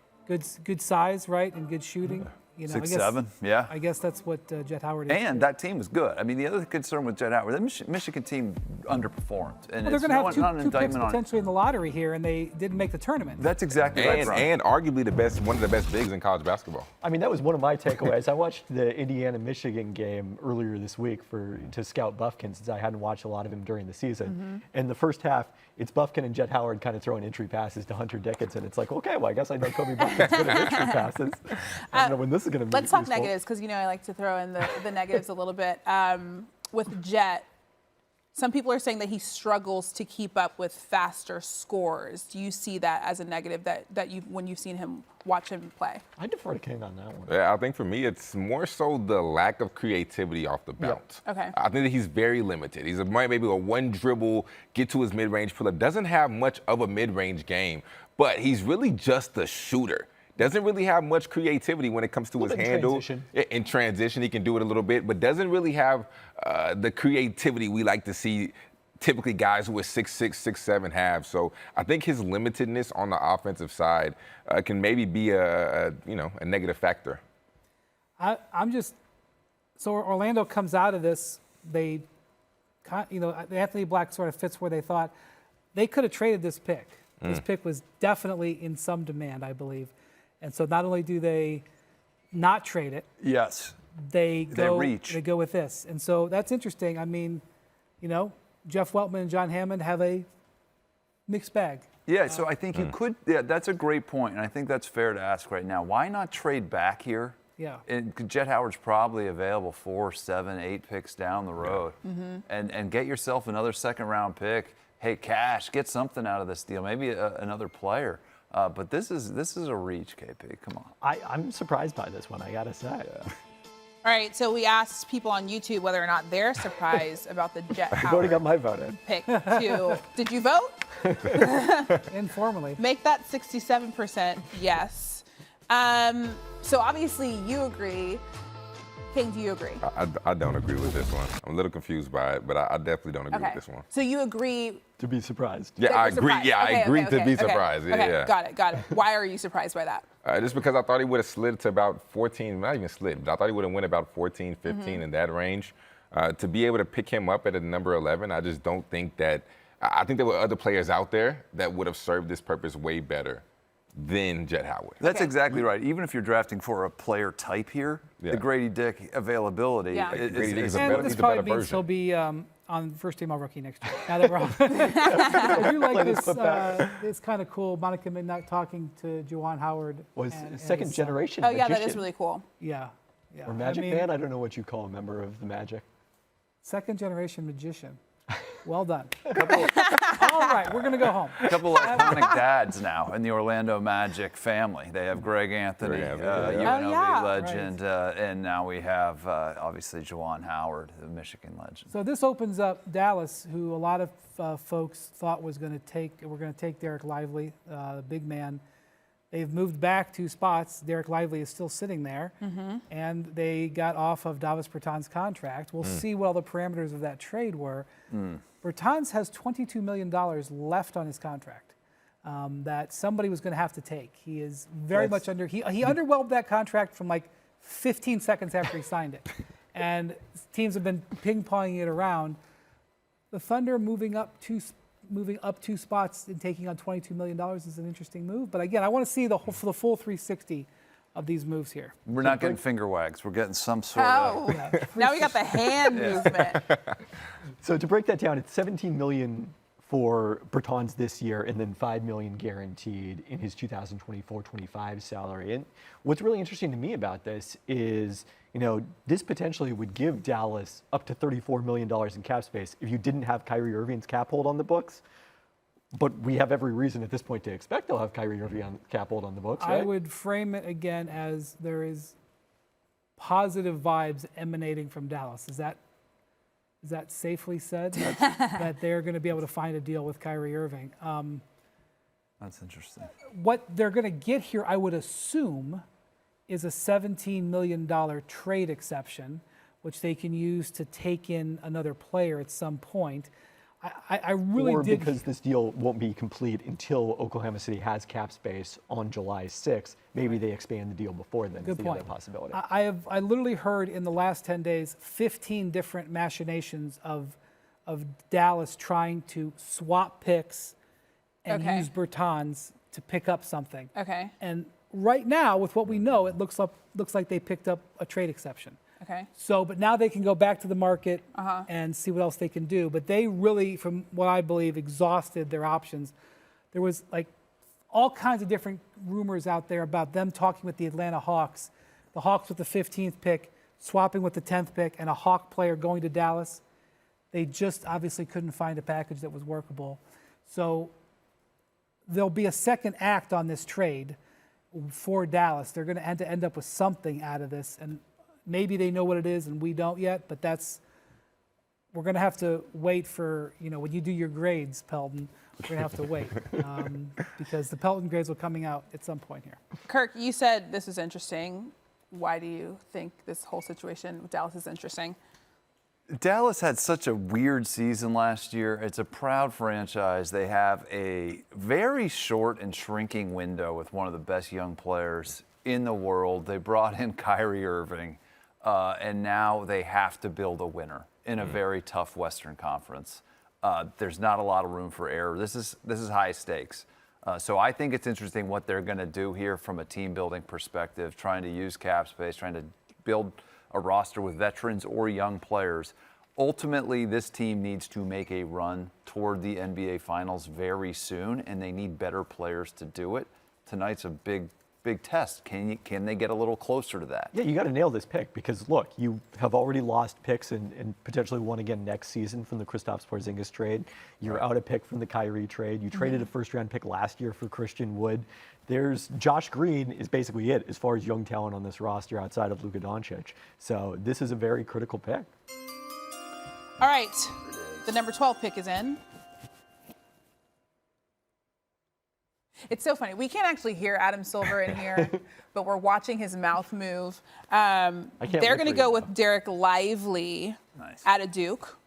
Good size, right, and good shooting. You know, 6'7", yeah. I guess that's what Jett Howard is. And that team was good. I mean, the other concern with Jett Howard, the Michigan team underperformed. And well, they're going to have two picks on potentially in the lottery here, and they didn't make the tournament. That's exactly right, And arguably one of the best bigs in college basketball. I mean, that was one of my takeaways. I watched the Indiana-Michigan game earlier this week to scout Bufkin, since I hadn't watched a lot of him during the season. And the first half, it's Bufkin and Jett Howard kind of throwing entry passes to Hunter Dickinson. It's like, okay, well, I guess I know Kobe Bufkin's good at entry passes. I don't know when this is going to be Let's talk useful. negatives, because you know I like to throw in the negatives a little bit. With Jett, some people are saying that he struggles to keep up with faster scores. Do you see that as a negative that you when you've seen watch him play? I defer to King on that one. Yeah, I think for me, it's more so the lack of creativity off the bounce. Yep. Okay. I think that he's very limited. He's maybe a one dribble, get to his mid-range pull-up. Doesn't have much of a mid-range game, but he's really just a shooter. Doesn't really have much creativity when it comes to his handle. In transition, he can do it a little bit, but doesn't really have the creativity we like to see typically guys who are 6'6", 6'7" have. So I think his limitedness on the offensive side can maybe be a negative factor. So Orlando comes out of this, the Anthony Black sort of fits where they thought. They could have traded this pick. This pick was definitely in some demand, I believe. And so not only do they not trade it, yes, they go with this. And so that's interesting. I mean, Jeff Weltman and John Hammond have a mixed bag. Yeah, so I think you could, that's a great point, and I think that's fair to ask right now. Why not trade back here? Yeah. And Jett Howard's probably available 4, 7, 8 picks down the road. And get yourself another second-round pick. Hey, cash, get something out of this deal, maybe another player. But this is a reach, KP. Come on. I'm surprised by this one, I gotta say. All right, so we asked people on YouTube whether or not they're surprised about the Jett Howard. I've already got my vote in. Pick too. Did you vote? Informally. Make that 67% yes. So obviously you agree. King, do you agree? I don't agree with this one. I'm a little confused by it, but I definitely don't agree with this one. So you agree to be surprised? Yeah, I agree. Yeah, I agree to be surprised. Yeah. Got it. Why are you surprised by that? Just because I thought he would have slid to about 14, not even slid, but I thought he would have went about 14, 15 in that range. To be able to pick him up at a number 11, I just don't think that. I think there were other players out there that would have served this purpose way better than Jett Howard. That's exactly right. Even if you're drafting for a player type here, the Gradey Dick availability is a and this probably means he'll be on first team all-rookie next year. Now that we're all I do like this. It's kind of cool. Monica Midnight talking to Juwan Howard. Was second generation. Oh, yeah, that is really cool. Yeah. Or Magic Man? I don't know what you call a member of the Magic. Second generation magician. Well done. All right, we're going to go home. A couple of iconic dads now in the Orlando Magic family. They have Greg Anthony, UNLV legend, and now we have obviously Juwan Howard, the Michigan legend. So this opens up Dallas, who a lot of folks thought were going to take Dereck Lively, big man. They've moved back 2 spots. Dereck Lively is still sitting there, and they got off of Davis Bertans' contract. We'll see what all the parameters of that trade were. Bertans has $22 million left on his contract that somebody was going to have to take. He is very much under. He underwhelmed that contract from like 15 seconds after he signed it, and teams have been ping-ponging it around. The Thunder moving up 2 spots and taking on $22 million is an interesting move. But again, I want to see the full 360 of these moves here. We're not getting finger wags. We're getting some sort of. Now we got the hand movement. So to break that down, it's $17 million for Bertans this year, and then $5 million guaranteed in his 2024-25 salary. And what's really interesting to me about this is, this potentially would give Dallas up to $34 million in cap space if you didn't have Kyrie Irving's cap hold on the books. But we have every reason at this point to expect they'll have Kyrie Irving on cap hold on the books, right? I would frame it again as there is positive vibes emanating from Dallas. Is that safely said? That they're going to be able to find a deal with Kyrie Irving. That's interesting. What they're going to get here, I would assume, is a $17 million trade exception, which they can use to take in another player at some point. I really did. Because this deal won't be complete until Oklahoma City has cap space on July 6th. Maybe they expand the deal before then. Good is the point. other possibility. I literally heard in the last 10 days 15 different machinations of Dallas trying to swap picks and use Bertans to pick up something. Okay. And right now, with what we know, it looks like they picked up a trade exception. Okay. So, but now they can go back to the market and see what else they can do. But they really, from what I believe, exhausted their options. There was like all kinds of different rumors out there about them talking with the Atlanta Hawks, the Hawks with the 15th pick, swapping with the 10th pick, and a Hawk player going to Dallas. They just obviously couldn't find a package that was workable. So there'll be a second act on this trade for Dallas. They're going to end up with something out of this, and maybe they know what it is and we don't yet, but we're going to have to wait for, when you do your grades, Pelton, we're going to have to wait because the Pelton grades will coming out at some point here. Kirk, you said this is interesting. Why do you think this whole situation with Dallas is interesting? Dallas had such a weird season last year. It's a proud franchise. They have a very short and shrinking window with one of the best young players in the world. They brought in Kyrie Irving. And now they have to build a winner in a very tough Western Conference. There's not a lot of room for error. This is high stakes. So I think it's interesting what they're going to do here from a team building perspective, trying to use cap space, trying to build a roster with veterans or young players. Ultimately, this team needs to make a run toward the NBA Finals very soon, and they need better players to do it. Tonight's a big test. Can they get a little closer to that? Yeah, you got to nail this pick because, look, you have already lost picks and potentially one again next season from the Kristaps Porzingis trade. You're out a pick from the Kyrie trade. You traded a first-round pick last year for Christian Wood. There's Josh Green is basically it as far as young talent on this roster outside of Luka Doncic. So this is a very critical pick. All right, the number 12 pick is in. It's so funny. We can't actually hear Adam Silver in here, but we're watching his mouth move. They're going to go with Dereck Lively out of Duke,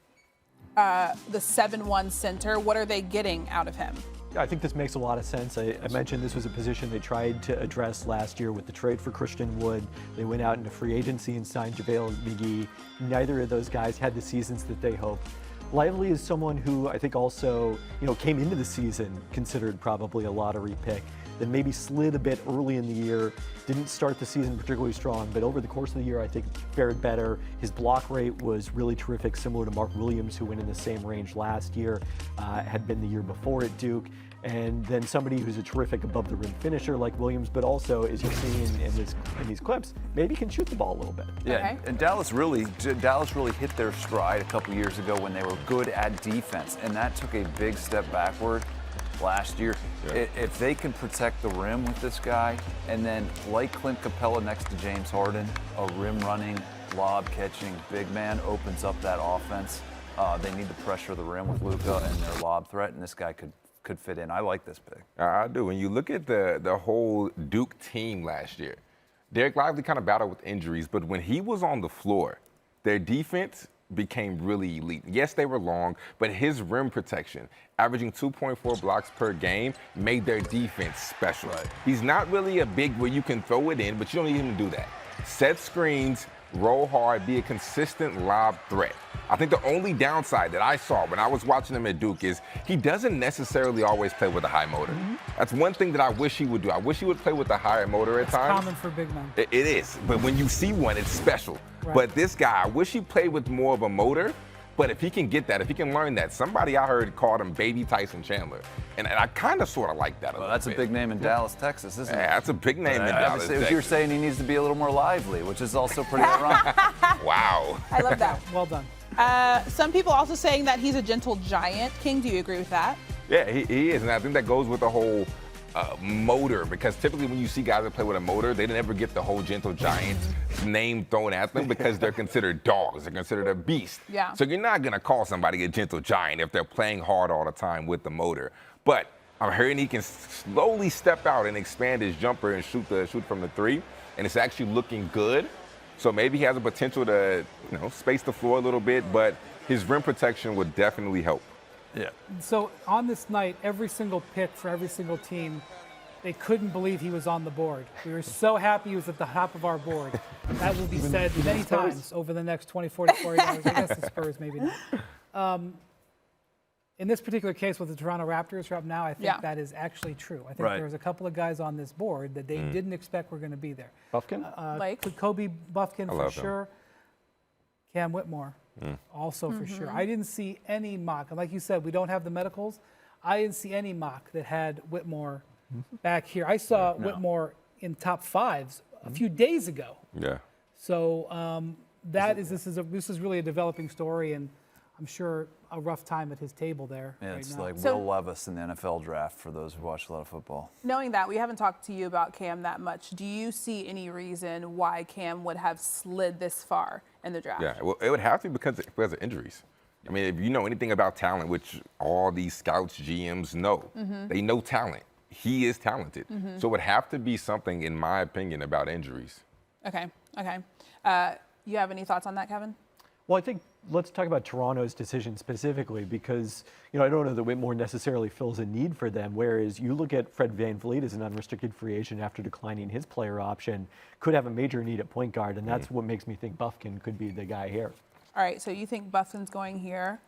the 7'1" center. What are they getting out of him? I think this makes a lot of sense. I mentioned this was a position they tried to address last year with the trade for Christian Wood. They went out into free agency and signed JaVale McGee. Neither of those guys had the seasons that they hoped. Lively is someone who I think also, came into the season considered probably a lottery pick, then maybe slid a bit early in the year, didn't start the season particularly strong, but over the course of the year I think fared better. His block rate was really terrific, similar to Mark Williams, who went in the same range last year, had been the year before at Duke. and then somebody who's a terrific above the rim finisher like Williams, but also, as you've seen in these clips, maybe can shoot the ball a little bit. Yeah, and Dallas really hit their stride a couple years ago when they were good at defense, and that took a big step backward last year. Yeah. If they can protect the rim with this guy, and then like Clint Capella next to James Harden, a rim running, lob catching big man opens up that offense. They need to pressure the rim with Luka and their lob threat, and this guy could fit in. I like this pick. I do. When you look at the whole Duke team last year, Dereck Lively kind of battled with injuries, but when he was on the floor, their defense became really elite. Yes, they were long, but his rim protection, averaging 2.4 blocks per game, made their defense special. Right. He's not really a big where you can throw it in, but you don't need him to do that. Set screens, roll hard, be a consistent lob threat. I think the only downside that I saw when I was watching him at Duke is he doesn't necessarily always play with a high motor. That's one thing that I wish he would do. I wish he would play with a higher motor at times. Common for big men. It is, but when you see one, it's special. Right. But this guy, I wish he played with more of a motor. But if he can get that, if he can learn that, somebody I heard called him Baby Tyson Chandler. And I kind of sort of like that a little That's bit. a big name in Dallas, Texas, isn't it? Yeah, that's a big name in Dallas, Texas. You're saying he needs to be a little more lively, which is also pretty ironic. Wow. I love that. Well done. Some people also saying that he's a gentle giant. King, do you agree with that? Yeah, he is. And I think that goes with the whole motor, because typically when you see guys that play with a motor, they never get the whole gentle giant name thrown at them because they're considered dogs. They're considered a beast. Yeah. So you're not going to call somebody a gentle giant if they're playing hard all the time with the motor. But I'm hearing he can slowly step out and expand his jumper and shoot from the three, and it's actually looking good. So maybe he has a potential to, space the floor a little bit, but his rim protection would definitely help. Yeah. So on this night, every single pick for every single team, they couldn't believe he was on the board. We were so happy he was at the top of our board. That will be said many times over the next 24 to 48 hours. I guess the Spurs maybe not. In this particular case with the Toronto Raptors right now, I think that is actually true. I think there was a couple of guys on this board that they didn't expect were going to be there. Bufkin? Kobe Bufkin for him. sure. Cam Whitmore. Also for sure. I didn't see any mock. And like you said, we don't have the medicals. I didn't see any mock that had Whitmore back here. I saw Whitmore in top fives a few days ago. Yeah. So this is really a developing story, and I'm sure a rough time at his table there. Yeah, right it's now. like Will Levis in the NFL draft for those who watch a lot of football. Knowing that, we haven't talked to you about Cam that much. Do you see any reason why Cam would have slid this far in the draft? Yeah, well, it would have to be because of injuries. I mean, if you know anything about talent, which all these scouts, GMs know, they know talent. He is talented. So it would have to be something, in my opinion, about injuries. Okay. You have any thoughts on that, Kevin? Well, I think let's talk about Toronto's decision specifically because, I don't know that Whitmore necessarily fills a need for them, whereas you look at Fred VanVleet as an unrestricted free agent after declining his player option, could have a major need at point guard, and that's what makes me think Bufkin could be the guy here. All right, so you think Bufkin's going here.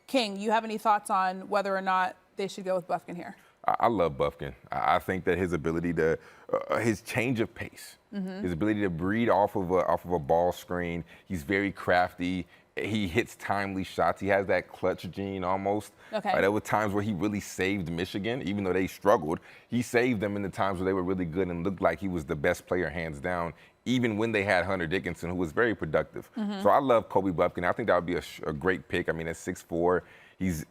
King, you have any thoughts on whether or not they should go with Bufkin here? I love Bufkin. I think that his ability to, his change of pace, his ability to breed off of a ball screen, he's very crafty. He hits timely shots. He has that clutch gene almost. Okay. There were times where he really saved Michigan, even though they struggled. He saved them in the times where they were really good and looked like he was the best player hands down, even when they had Hunter Dickinson, who was very productive. So I love Kobe Bufkin. I think that would be a great pick. I mean, at 6'4", he's,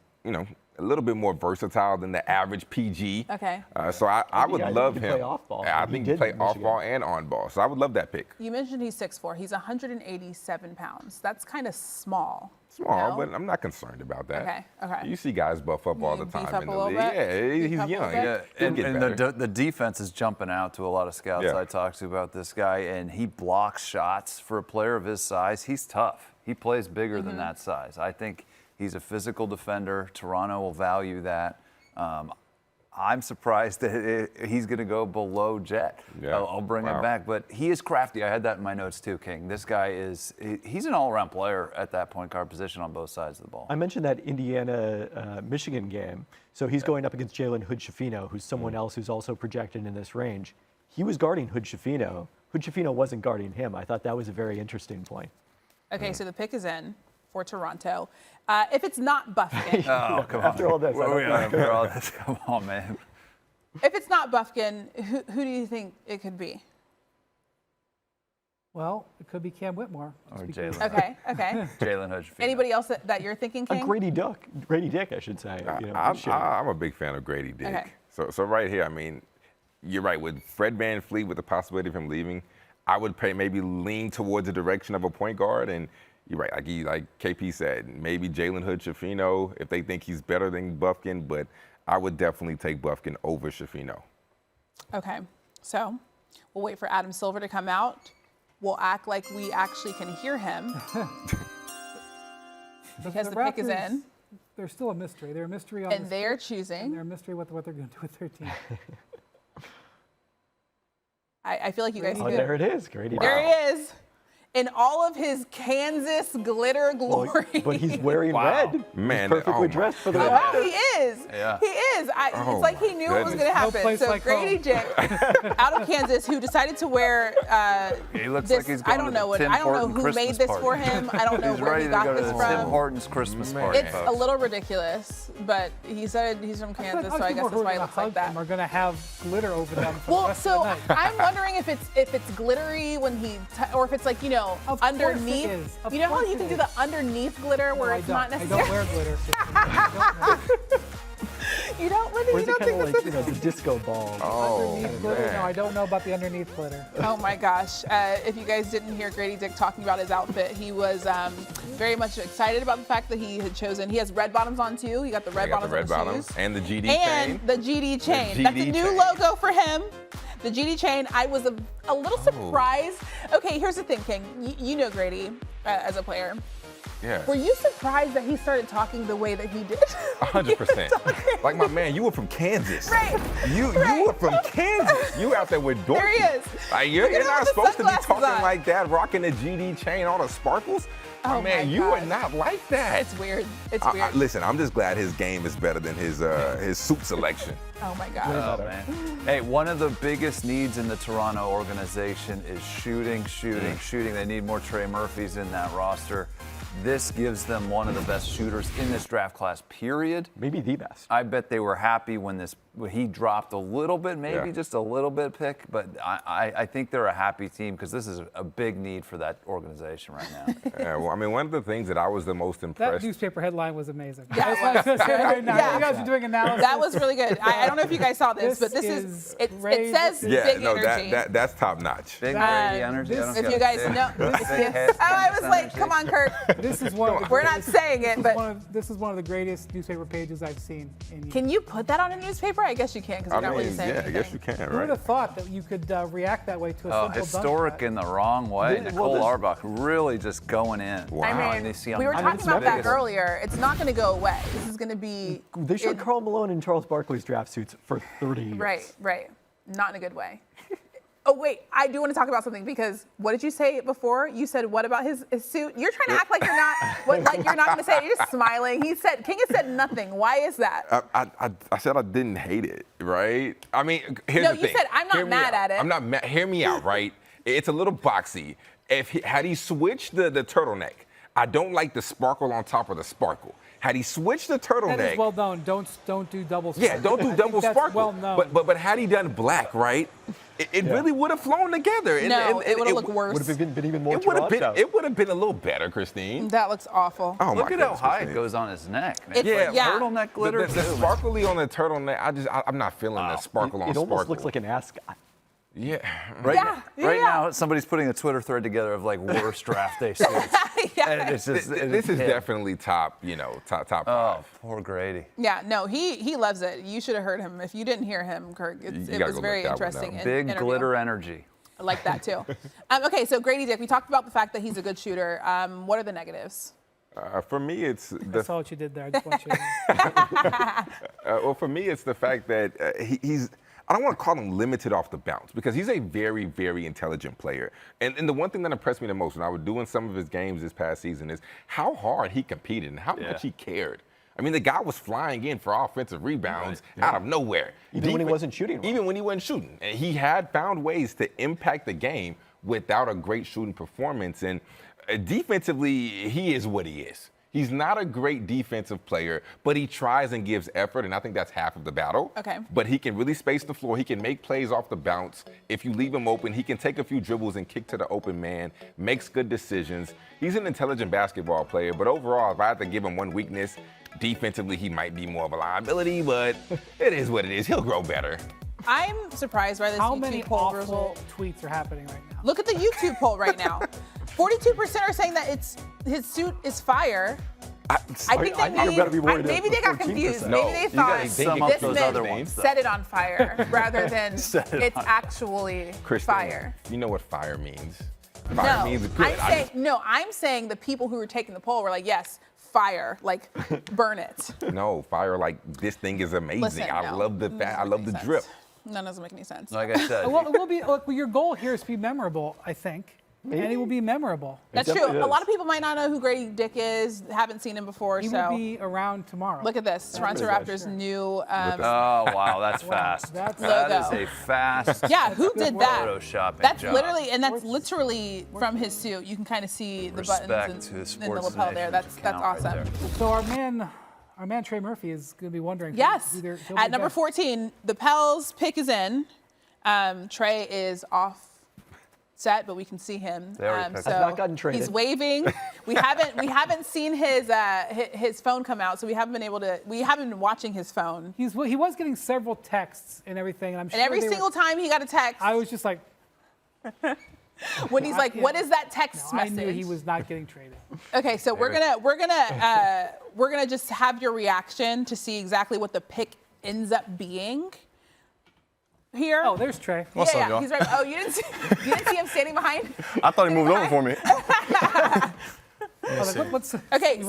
a little bit more versatile than the average PG. Okay. So I would love him. Play off ball. I think he play off ball and on ball. So I would love that pick. You mentioned he's 6'4". He's 187 pounds. That's kind of small. Small, but I'm not concerned about that. Okay. You see guys buff up all the time beef up in a the little league. bit? Yeah, Beef he's up a young. little bit? Yeah, He'll get better. the defense is jumping out to a lot of scouts I talk to about this guy, and he blocks shots for a player of his size. He's tough. He plays bigger than that size. I think he's a physical defender. Toronto will value that. I'm surprised that he's going to go below Jett. Yeah. I'll bring him back. But he is crafty. I had that in my notes too, King. This guy he's an all-around player at that point guard position on both sides of the ball. I mentioned that Indiana-Michigan game. So he's going up against Jalen Hood-Schifino, who's someone else who's also projected in this range. He was guarding Hood-Schifino. Hood-Schifino wasn't guarding him. I thought that was a very interesting point. Okay, so the pick is in. for Toronto. If it's not Bufkin. Oh, come on. After all this, After all this, come on, man. If it's not Bufkin, who do you think it could be? Well, it could be Cam Whitmore. Or Jalen. Okay. Jalen Hood-Schifino. Anybody else that you're thinking, King? Grady Dick, I should say. I'm a big fan of Grady Dick. Okay. So right here, I mean, you're right. With Fred VanVleet, with the possibility of him leaving, I would maybe lean towards the direction of a point guard. And you're right, like KP said, maybe Jalen Hood-Schifino if they think he's better than Bufkin. But I would definitely take Bufkin over Schifino. Okay. So we'll wait for Adam Silver to come out. We'll act like we actually can hear him because the pick is in. They're still a mystery. They're a mystery on and they're choosing. And they're a mystery what they're going to do with their team. I feel like you guys. There it is, Grady. There he is. In all of his Kansas glitter glory. But he's wearing red. Man, he's perfectly dressed for the red. Wow, he is. Yeah. He is. It's like he knew it was going to happen. No so Grady Dick, out of Kansas, who decided to wear he looks this. like he's going I don't to know the Tim I don't know Horton who Christmas made this party. for him. I don't know He's where ready he to got go to this the from. Tim Hortons Christmas party. It's a little ridiculous, but he said he's from Kansas, so I guess that's why he looks like that. Are going to have glitter over them for the Well, rest so of the night. I'm wondering if it's glittery when he, or if it's like underneath. You know how you can do the underneath glitter where it's not necessarily. I don't wear glitter. You don't really. Or is You it don't kind think of like the disco ball? Underneath glitter? No, I don't know about the underneath glitter. Oh my gosh! If you guys didn't hear Grady Dick talking about his outfit, he was very much excited about the fact that he had chosen. He has red bottoms on too. He got the red bottoms on his shoes. And the GD chain. And the GD chain. That's a new logo for him. The GD chain. I was a little surprised. Okay, here's the thing, King. You know Grady as a player. Yeah. Were you surprised that he started talking the way that he did? 100%. Like my man, you were from Kansas. Right. You were from Kansas. You out there with Dorky. There he is. Like, you're not supposed to be talking like that, rocking the GD chain, all the sparkles. Oh man, you are not like that. It's weird. It's weird. Listen, I'm just glad his game is better than his suit selection. Oh my God. Oh, man. Hey, one of the biggest needs in the Toronto organization is shooting. They need more Trey Murphys in that roster. This gives them one of the best shooters in this draft class, period. Maybe the best. I bet they were happy when he dropped a little bit, maybe just a little bit pick, but I think they're a happy team because this is a big need for that organization right now. Yeah, well, I mean, one of the things that I was the most impressed. That newspaper headline was amazing. Yeah, I was going to say right now. You guys are doing analysis. That was really good. I don't know if you guys saw this, but this is it says big energy. That's top notch. Big energy. If you guys know, I was like, come on, Kurt. This is one. We're not saying it, but this is one of the greatest newspaper pages I've seen. Can you put that on a newspaper? I guess you can because you're not really saying anything. Yeah, I guess you can, right? Who would have thought that you could react that way to a simple historic dunk in the wrong way. Nicole Auerbach really just going in. Wow. I mean, we were talking about that earlier. It's not going to go away. This is going to be. They showed Karl Malone and Charles Barkley's draft suits for 30 years. Right. Not in a good way. Oh, wait, I do want to talk about something because what did you say before? You said, what about his suit? You're trying to act like you're not, like you're not going to say it. You're just smiling. King has said nothing. Why is that? I said I didn't hate it, right? I mean, here's the thing. No, you said, I'm not mad at it. I'm not mad. Hear me out, right? It's a little boxy. Had he switched the turtleneck, I don't like the sparkle on top of the sparkle. Had he switched the turtleneck. That is well known. Don't do double sparkle. Yeah, don't do double sparkle. Well known. But had he done black, right? It really would have flown together. No, it would have looked worse. Would have been even more. It would have been a little better, Christine. That looks awful. Oh, look at how high it goes on his neck, man. Turtleneck glitter. The sparkly on the turtleneck. I'm not feeling the sparkle on sparkle. It almost looks like an ascot. Yeah. Right now, somebody's putting a Twitter thread together of like worst draft day suits. And it's just, this is definitely top five. Oh, poor Grady. Yeah, no, he loves it. You should have heard him. If you didn't hear him, Kirk, it was very interesting. Big glitter energy. I like that too. Okay, so Grady Dick, we talked about the fact that he's a good shooter. What are the negatives? For me, it's I saw what you did there. I just want you to well, for me, it's the fact that he's. I don't want to call him limited off the bounce because he's a very, very intelligent player. And the one thing that impressed me the most when I was doing some of his games this past season is how hard he competed and how much he cared. I mean, the guy was flying in for offensive rebounds out of nowhere. Even when he wasn't shooting. Even when he wasn't shooting. And he had found ways to impact the game without a great shooting performance. And defensively, he is what he is. He's not a great defensive player, but he tries and gives effort, and I think that's half of the battle. Okay. But he can really space the floor. He can make plays off the bounce. If you leave him open, he can take a few dribbles and kick to the open man, makes good decisions. He's an intelligent basketball player, but overall, if I had to give him one weakness, defensively, he might be more of a liability, but it is what it is. He'll grow better. I'm surprised by this How YouTube many poll awful result. tweets are happening right now? Look at the YouTube poll right now. 42% are saying that his suit is fire. I think maybe they got confused. No, maybe they thought sum up this those meant other ones, though. set it on fire rather than it's actually Kristen, fire. you know what fire means. Fire means good. I'm saying the people who were taking the poll were like, yes, fire, like burn it. No, fire like this thing is amazing. Listen, I love the drip. None doesn't make any sense. Like I said, Well, it will be. Look, your goal here is to be memorable, I think. And it will be memorable. That's true. A lot of people might not know who Grady Dick is, haven't seen him before. He will be around tomorrow. Look at this, Toronto Raptors' new oh, wow, that's fast. That is a fast Yeah, who did that? Photoshopping That's job. literally from his suit. You can kind of see the buttons in the lapel there. That's awesome. Right there. So our man Trey Murphy is going to be wondering. Yes. He'll be At number back. 14, the Pels pick is in. Trey is off set, but we can see him. So I've not gotten traded. He's waving. We haven't seen his phone come out, so we haven't been watching his phone. He was getting several texts and everything, and I'm sure every single time he got a text, I was just like, when he's like, "What is that text message?" I knew he was not getting traded. Okay, so we're gonna just have your reaction to see exactly what the pick ends up being. Here. Oh, there's Trey. What's up, y'all? He's right. Oh, you didn't see him standing behind? I thought he moved over for me. Okay,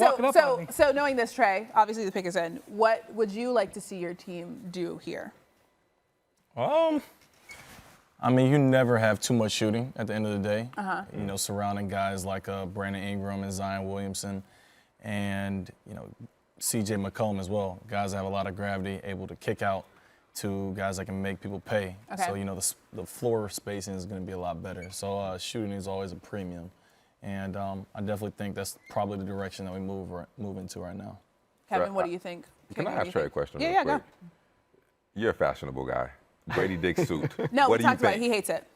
so knowing this, Trey, obviously the pick is in. What would you like to see your team do here? I mean, you never have too much shooting at the end of the day. You know, surrounding guys like Brandin Ingram and Zion Williamson, and C.J. McCollum as well. Guys that have a lot of gravity, able to kick out to guys that can make people pay. Okay. So, the floor spacing is going to be a lot better. So shooting is always a premium. And I definitely think that's probably the direction that we move into right now. Kevin, what do you think? Can I ask Trey a question? Yeah, go. You're a fashionable guy. Grady Dick's suit. No, what we do you talked about it. think? He hates it.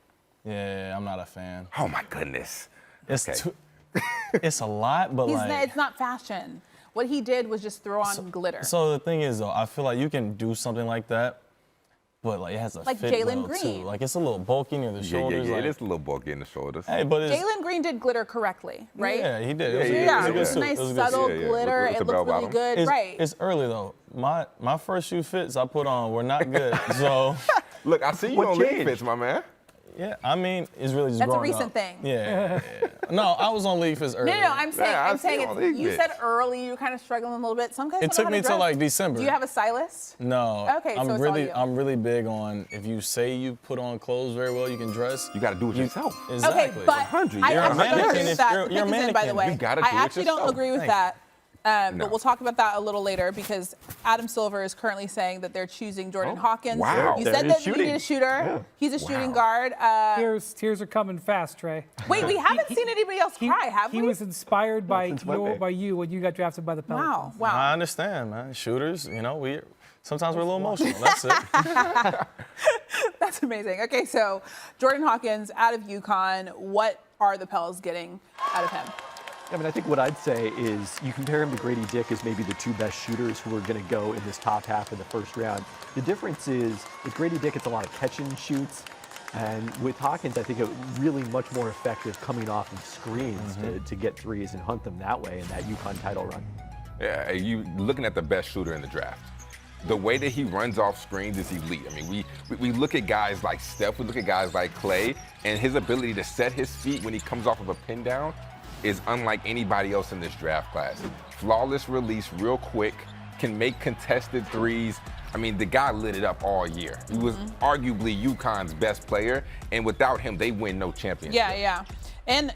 Yeah, I'm not a fan. Oh, my goodness. It's a lot, but It's not fashion. What he did was just throw on glitter. So the thing is, though, I feel like you can do something like that, but it has to Like fit Jalen well, Green. too. It's a little bulky near the shoulders. Yeah, it is a little bulky in the shoulders. Hey, but Jalen Green did glitter correctly, right? Yeah, he did. It was a nice subtle glitter. It looked really good. It's early though. My first shoe fits I put on were not good. So look, I see you on league fits, my man. Yeah, I mean, it's really just That's a growing recent up. thing. Yeah. No, I was on league fits early. No, I'm saying you said early. You were kind of struggling a little bit. Some guys It don't know took how me to till dress. like December. Do you have a stylist? No. Okay, so it's all you. I'm really big on if you say you put on clothes very well, you can dress. You got to do it yourself. Exactly. Okay, but I actually don't agree with that. You're a mannequin. By the way, You gotta do I it actually don't yourself. agree with Thank that. No. But we'll talk about that a little later because Adam Silver is currently saying that they're choosing Jordan Hawkins. Wow. You There said it is that you shooting. need a shooter. Yeah. He's a shooting guard. Tears are coming fast, Trey. Wait, we haven't seen anybody else cry, have we? He was inspired by Wednesday. you when you got drafted by the Pelicans. Wow. I understand, man. Shooters, sometimes we're a little emotional. That's it. That's amazing. Okay, so Jordan Hawkins out of UConn. What are the Pels getting out of him? I mean, I think what I'd say is you compare him to Grady Dick as maybe the two best shooters who are going to go in this top half of the first round. The difference is with Grady Dick, it's a lot of catch and shoots. And with Hawkins, I think it really much more effective coming off of screens to get threes and hunt them that way in that UConn title run. Yeah, you looking at the best shooter in the draft. The way that he runs off screens is elite. I mean, we look at guys like Steph, we look at guys like Clay, and his ability to set his feet when he comes off of a pin down is unlike anybody else in this draft class. Flawless release, real quick, can make contested threes. I mean, the guy lit it up all year. He was arguably UConn's best player, and without him, they win no championship. Yeah. And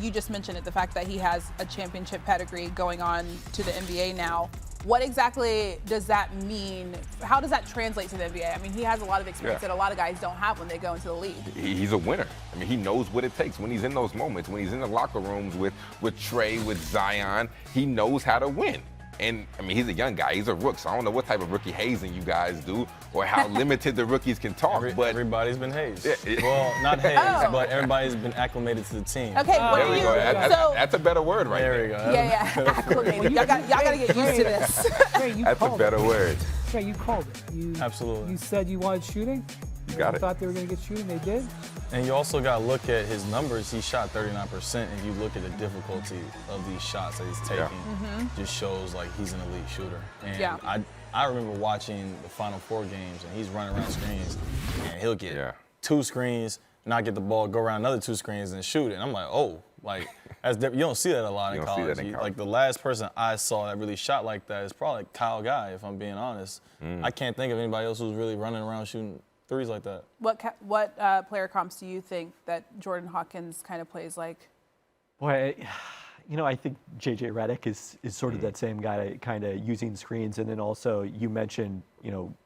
you just mentioned it, the fact that he has a championship pedigree going on to the NBA now. What exactly does that mean? How does that translate to the NBA? I mean, he has a lot of experience that a lot of guys don't have when they go into the league. He's a winner. I mean, he knows what it takes when he's in those moments, when he's in the locker rooms with Trey, with Zion. He knows how to win. And, I mean, he's a young guy. He's a rook, so I don't know what type of rookie hazing you guys do or how limited the rookies can talk. But everybody's been hazed. Well, not hazed, but everybody's been acclimated to the team. Okay, what there are we you? go. That's a better word right there. There we go. Yeah, acclimated. Y'all got to get used to this. That's a better word. Trey, you called it. Absolutely. You said you wanted shooting. You got it. Thought they were going to get shooting. They did. And you also got to look at his numbers. He shot 39%. If you look at the difficulty of these shots that he's taking, just shows like he's an elite shooter. And I remember watching the Final Four games, and he's running around screens, and he'll get 2 screens, not get the ball, go around another 2 screens, and shoot it. And I'm like, oh, like that's you don't see that a lot in college. Like the last person I saw that really shot like that is probably Kyle Guy, if I'm being honest. I can't think of anybody else who's really running around shooting threes like that. What player comps do you think that Jordan Hawkins kind of plays like? Boy, I think J.J. Redick is sort of that same guy, kind of using screens, and then also you mentioned,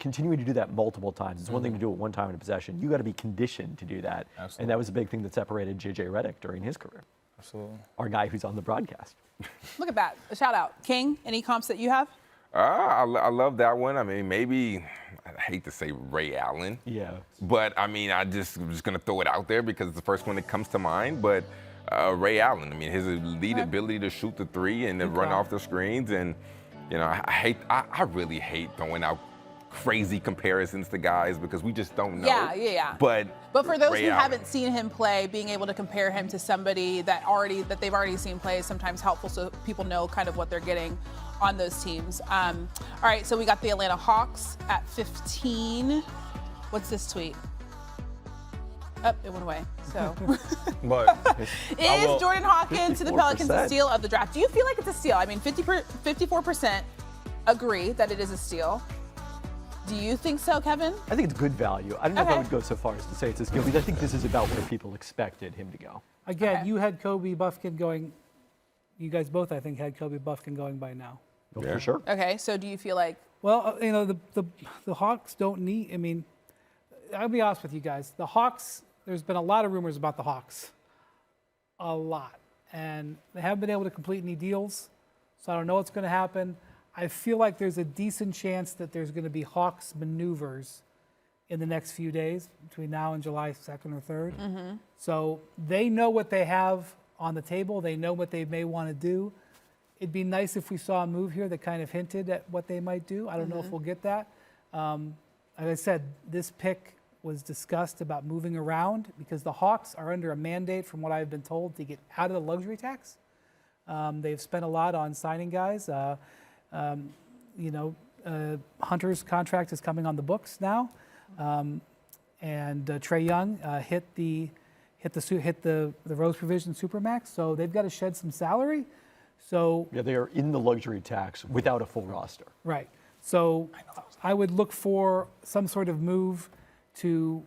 continuing to do that multiple times. It's one thing to do it one time in a possession. You got to be conditioned to do that, and that was a big thing that separated J.J. Redick during his career. Absolutely. Our guy who's on the broadcast. Look at that! A shout out, King. Any comps that you have? I love that one. I mean, maybe I hate to say Ray Allen. Yeah. But I mean, I'm just gonna throw it out there because it's the first one that comes to mind. But Ray Allen. I mean, his elite ability to shoot the 3 and then run off the screens, and I really hate throwing out crazy comparisons to guys because we just don't know. Yeah. But for those Ray who Allen. haven't seen him play, being able to compare him to somebody that they've already seen play is sometimes helpful, so people know kind of what they're getting on those teams. All right, so we got the Atlanta Hawks at 15. What's this tweet? Oh, it went away. So, But is Jordan Hawkins to the Pelicans a steal of the draft? Do you feel like it's a steal? I mean, 54% agree that it is a steal. Do you think so, Kevin? I think it's good value. I don't know if I would go so far as to say it's a steal, because I think this is about where people expected him to go. Again, you had Kobe Bufkin going. You guys both, I think, had Kobe Bufkin going by now. Oh, for sure. Okay, so do you feel like? Well, the Hawks don't need. I mean, I'll be honest with you guys. The Hawks. There's been a lot of rumors about the Hawks. A lot, and they haven't been able to complete any deals. So I don't know what's going to happen. I feel like there's a decent chance that there's going to be Hawks maneuvers in the next few days between now and July 2nd or 3rd. So they know what they have on the table. They know what they may want to do. It'd be nice if we saw a move here that kind of hinted at what they might do. I don't know if we'll get that. Like I said, this pick was discussed about moving around because the Hawks are under a mandate, from what I've been told, to get out of the luxury tax. They've spent a lot on signing guys. Hunter's contract is coming on the books now, and Trae Young hit the Rose Provision Supermax, so they've got to shed some salary. So yeah, they are in the luxury tax without a full roster. Right. So I would look for some sort of move to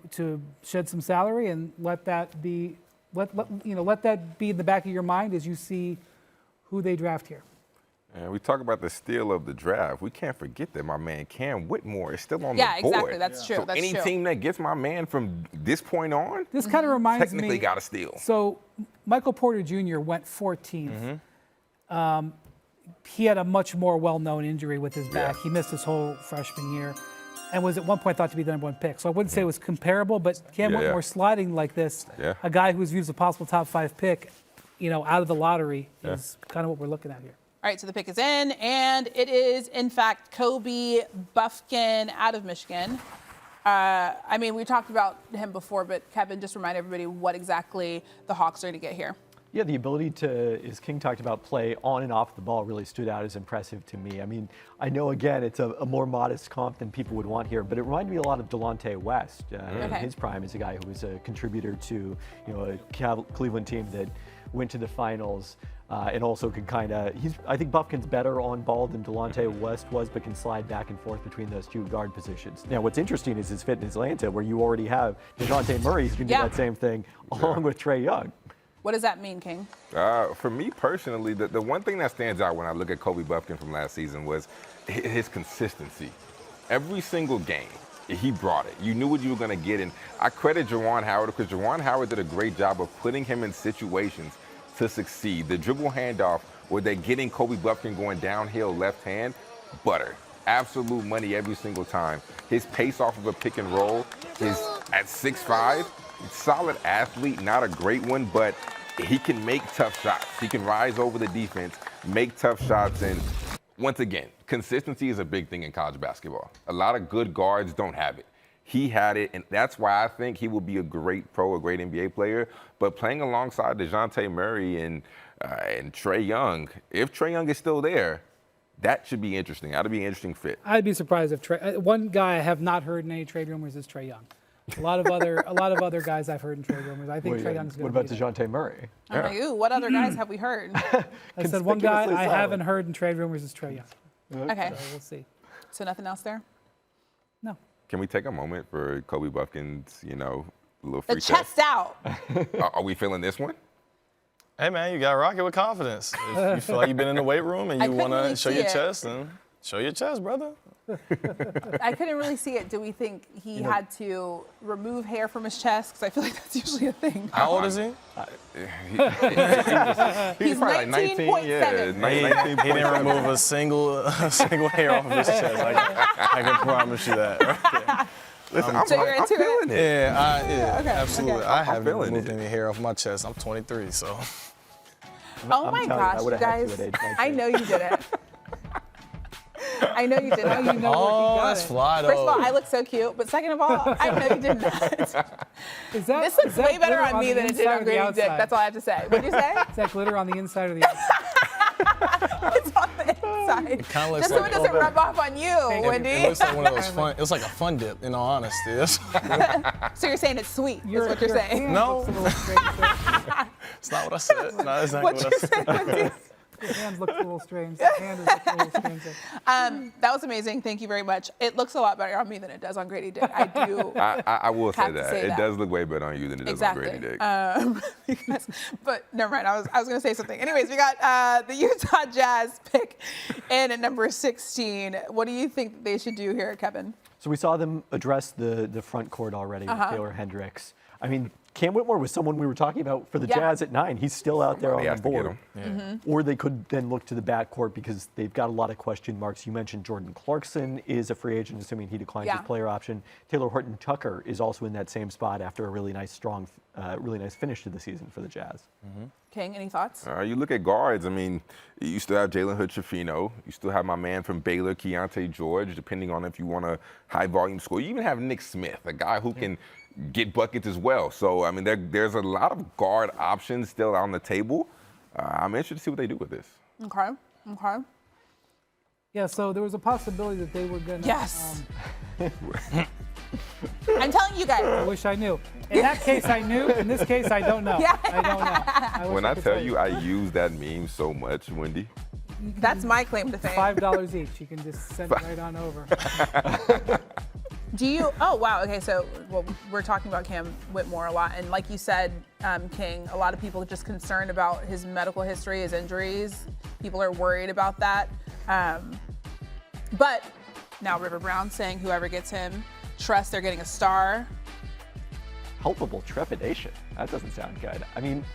shed some salary and let that be in the back of your mind as you see who they draft here. And we talk about the steal of the draft. We can't forget that my man Cam Whitmore is still on the board. Yeah, exactly. That's true. So any team that gets my man from this point on, this kind of reminds me. Technically got a steal. So Michael Porter Jr. went 14th. He had a much more well-known injury with his back. He missed his whole freshman year, and was at one point thought to be the #1 pick. So I wouldn't say it was comparable, but Cam Whitmore sliding like this, a guy who was viewed as a possible top 5 pick, out of the lottery, is kind of what we're looking at here. All right, so the pick is in, and it is, in fact, Kobe Bufkin out of Michigan. I mean, we talked about him before, but Kevin, just remind everybody what exactly the Hawks are going to get here. Yeah, the ability to, as King talked about, play on and off the ball really stood out as impressive to me. I mean, I know, again, it's a more modest comp than people would want here, but it reminded me a lot of Delonte West in his prime as a guy who was a contributor to, a Cleveland team that went to the finals. And also can I think Bufkin's better on ball than Delonte West was, but can slide back and forth between those two guard positions. Now, what's interesting is his fit in Atlanta, where you already have DeJounte Murray who can do that same thing, along with Trae Young. What does that mean, King? For me personally, the one thing that stands out when I look at Kobe Bufkin from last season was his consistency. Every single game, he brought it. You knew what you were going to get, and I credit Juwan Howard because Juwan Howard did a great job of putting him in situations to succeed. The dribble handoff where they're getting Kobe Bufkin going downhill left hand, butter. Absolute money every single time. His pace off of a pick and roll is at 6'5". Solid athlete, not a great one, but he can make tough shots. He can rise over the defense, make tough shots, and once again, consistency is a big thing in college basketball. A lot of good guards don't have it. He had it, and that's why I think he will be a great pro, a great NBA player. But playing alongside DeJounte Murray and Trae Young, if Trae Young is still there, that should be interesting. That'd be an interesting fit. I'd be surprised if one guy I have not heard in any trade rumors is Trae Young. A lot of other guys I've heard in trade rumors. I think Trae Young's going to be What about DeJounte Murray? I'm like, ooh, what other guys have we heard? I said one guy I haven't heard in trade rumors is Trae Young. Okay. So we'll see. So nothing else there? No. Can we take a moment for Kobe Bufkin's, little The free chest out. Are we feeling this one? Hey, man, you got to rock it with confidence. If you feel like you've been in the weight room and you want to show your chest, then show your chest, brother. I couldn't really see it. Do we think he had to remove hair from his chest? Because I feel like that's usually a thing. How old is he? He's probably like 19. Yeah, 19. He didn't remove a single hair off of his chest. I can promise you that. Listen, so you're into feeling it. Yeah, okay, absolutely. okay. I haven't removed any hair off my chest. I'm 23, so. Oh my gosh, you guys! I know you did it. I know you did it. You know Oh, where he got that's it. fly, though. First of all, I look so cute, but second of all, I know you did not. Is that, This looks is that way better glitter on me the than it did inside on or the Grady's dick. outside? That's all I have to say. What'd you say? Is that glitter on the inside or the outside? It's on the inside. It kind of looks Just so like it doesn't rub off on you, Wendy. It looks like one of those fun. It looks like a fun dip, in all honesty. So you're saying it's sweet, is what you're saying. No. It's not what I said. No, that's not what I said. Wendy? Your hands look a little strange. The hand is looking a little strange. That was amazing. Thank you very much. It looks a lot better on me than it does on Grady Dick. I do. I will say have to that. say It that. does look way better on you than it does on Grady Dick. But never mind. I was going to say something. Anyways, we got the Utah Jazz pick in at number 16. What do you think they should do here, Kevin? So we saw them address the front court already with Taylor Hendricks. I mean, Cam Whitmore was someone we were talking about for the Jazz at 9. He's still out there on the board. Or they could then look to the backcourt because they've got a lot of question marks. You mentioned Jordan Clarkson is a free agent, assuming he declines his player option. Taylor Horton-Tucker is also in that same spot after a really nice, strong, really nice finish to the season for the Jazz. King, any thoughts? You look at guards. I mean, you still have Jalen Hood-Schifino. You still have my man from Baylor, Keyonte George, depending on if you want a high-volume score. You even have Nick Smith, a guy who can get buckets as well. So, I mean, there's a lot of guard options still on the table. I'm interested to see what they do with this. Okay. Yeah, so there was a possibility that they were going to. Yes. I'm telling you guys. I wish I knew. In that case, I knew. In this case, I don't know. Yeah. I don't know. When I tell you I use that meme so much, Wendy. That's my claim to fame. $5 each. You can just send it right on over. Do you? Oh, wow. Okay, so we're talking about Cam Whitmore a lot. And like you said, King, a lot of people are just concerned about his medical history, his injuries. People are worried about that. But now River Brown saying whoever gets him, trust they're getting a star. Palpable trepidation. That doesn't sound good. I mean,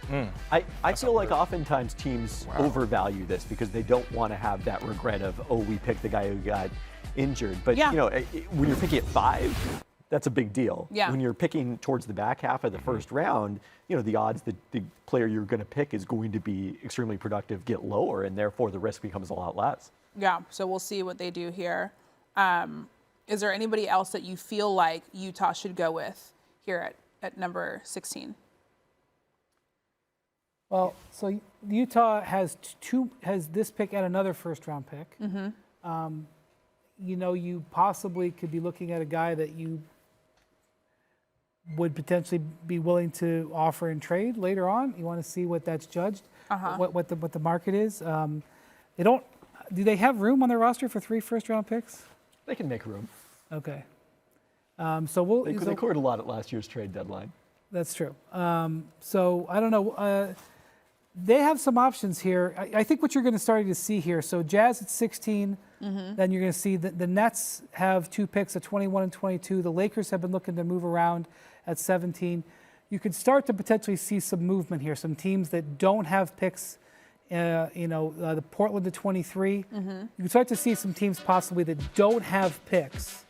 I feel like oftentimes teams overvalue this because they don't want to have that regret of, oh, we picked the guy who got injured. But, you know, when you're picking at 5, that's a big deal. Yeah. When you're picking towards the back half of the first round, you know, the odds that the player you're going to pick is going to be extremely productive get lower, and therefore the risk becomes a lot less. Yeah, so we'll see what they do here. Is there anybody else that you feel like Utah should go with here at number 16? Well, so Utah has this pick and another first-round pick. You know, you possibly could be looking at a guy that you would potentially be willing to offer in trade later on. You want to see what that's judged, what the market is. They don't. Do they have room on their roster for 3 first-round picks? They can make room. Okay. They cleared a lot at last year's trade deadline. That's true. So I don't know. They have some options here. I think what you're going to start to see here. So Jazz at 16. Then you're going to see the Nets have 2 picks at 21 and 22. The Lakers have been looking to move around at 17. You could start to potentially see some movement here. Some teams that don't have picks. The Portland at 23. You can start to see some teams possibly that don't have picks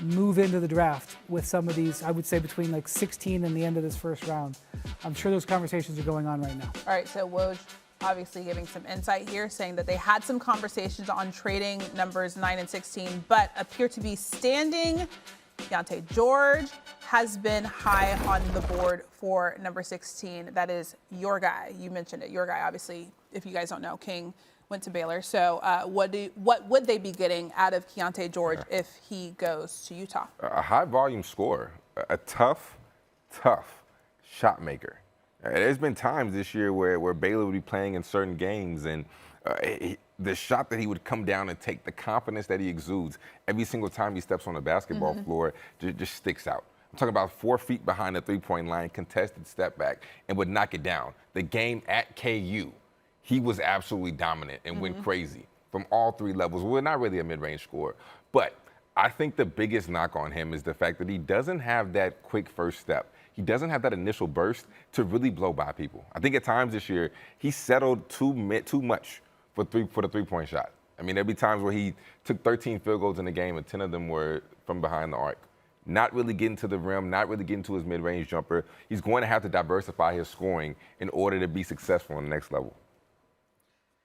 move into the draft with some of these, I would say between like 16 and the end of this first round. I'm sure those conversations are going on right now. All right, so Woj obviously giving some insight here, saying that they had some conversations on trading numbers 9 and 16, but appear to be standing. Keyonte George has been high on the board for number 16. That is your guy. You mentioned it. Your guy, obviously, if you guys don't know, King went to Baylor. So what would they be getting out of Keyonte George if he goes to Utah? A high volume scorer, a tough shot maker. There's been times this year where Baylor would be playing in certain games and the shot that he would come down and take, the confidence that he exudes every single time he steps on the basketball floor just sticks out. I'm talking about 4 feet behind the three-point line, contested step back, and would knock it down. The game at KU, he was absolutely dominant and went crazy from all 3 levels. Well, not really a mid-range scorer, but I think the biggest knock on him is the fact that he doesn't have that quick first step. He doesn't have that initial burst to really blow by people. I think at times this year, he settled too much for the three-point shot. I mean, there'd be times where he took 13 field goals in the game and 10 of them were from behind the arc. Not really getting to the rim, not really getting to his mid-range jumper. He's going to have to diversify his scoring in order to be successful on the next level.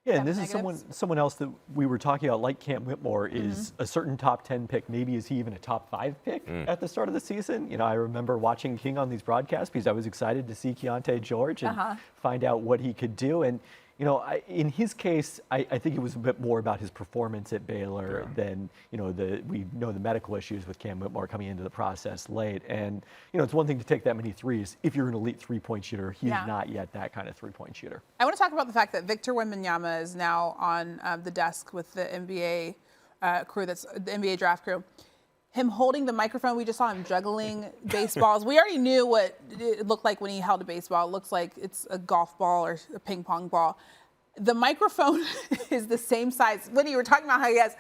Yeah, and this is someone else that we were talking about, like Cam Whitmore, is a certain top 10 pick. Maybe is he even a top 5 pick at the start of the season? You know, I remember watching King on these broadcasts because I was excited to see Keyonte George and find out what he could do. And you know, in his case, I think it was a bit more about his performance at Baylor than, you know, we know the medical issues with Cam Whitmore coming into the process late. And, you know, it's one thing to take that many threes. If you're an elite three-point shooter, he's not yet that kind of three-point shooter. I want to talk about the fact that Victor Wembanyama is now on the desk with the NBA crew, that's the NBA draft crew. Him holding the microphone, we just saw him juggling baseballs. We already knew what it looked like when he held a baseball. It looks like it's a golf ball or a ping pong ball. The microphone is the same size. When you were talking about how he has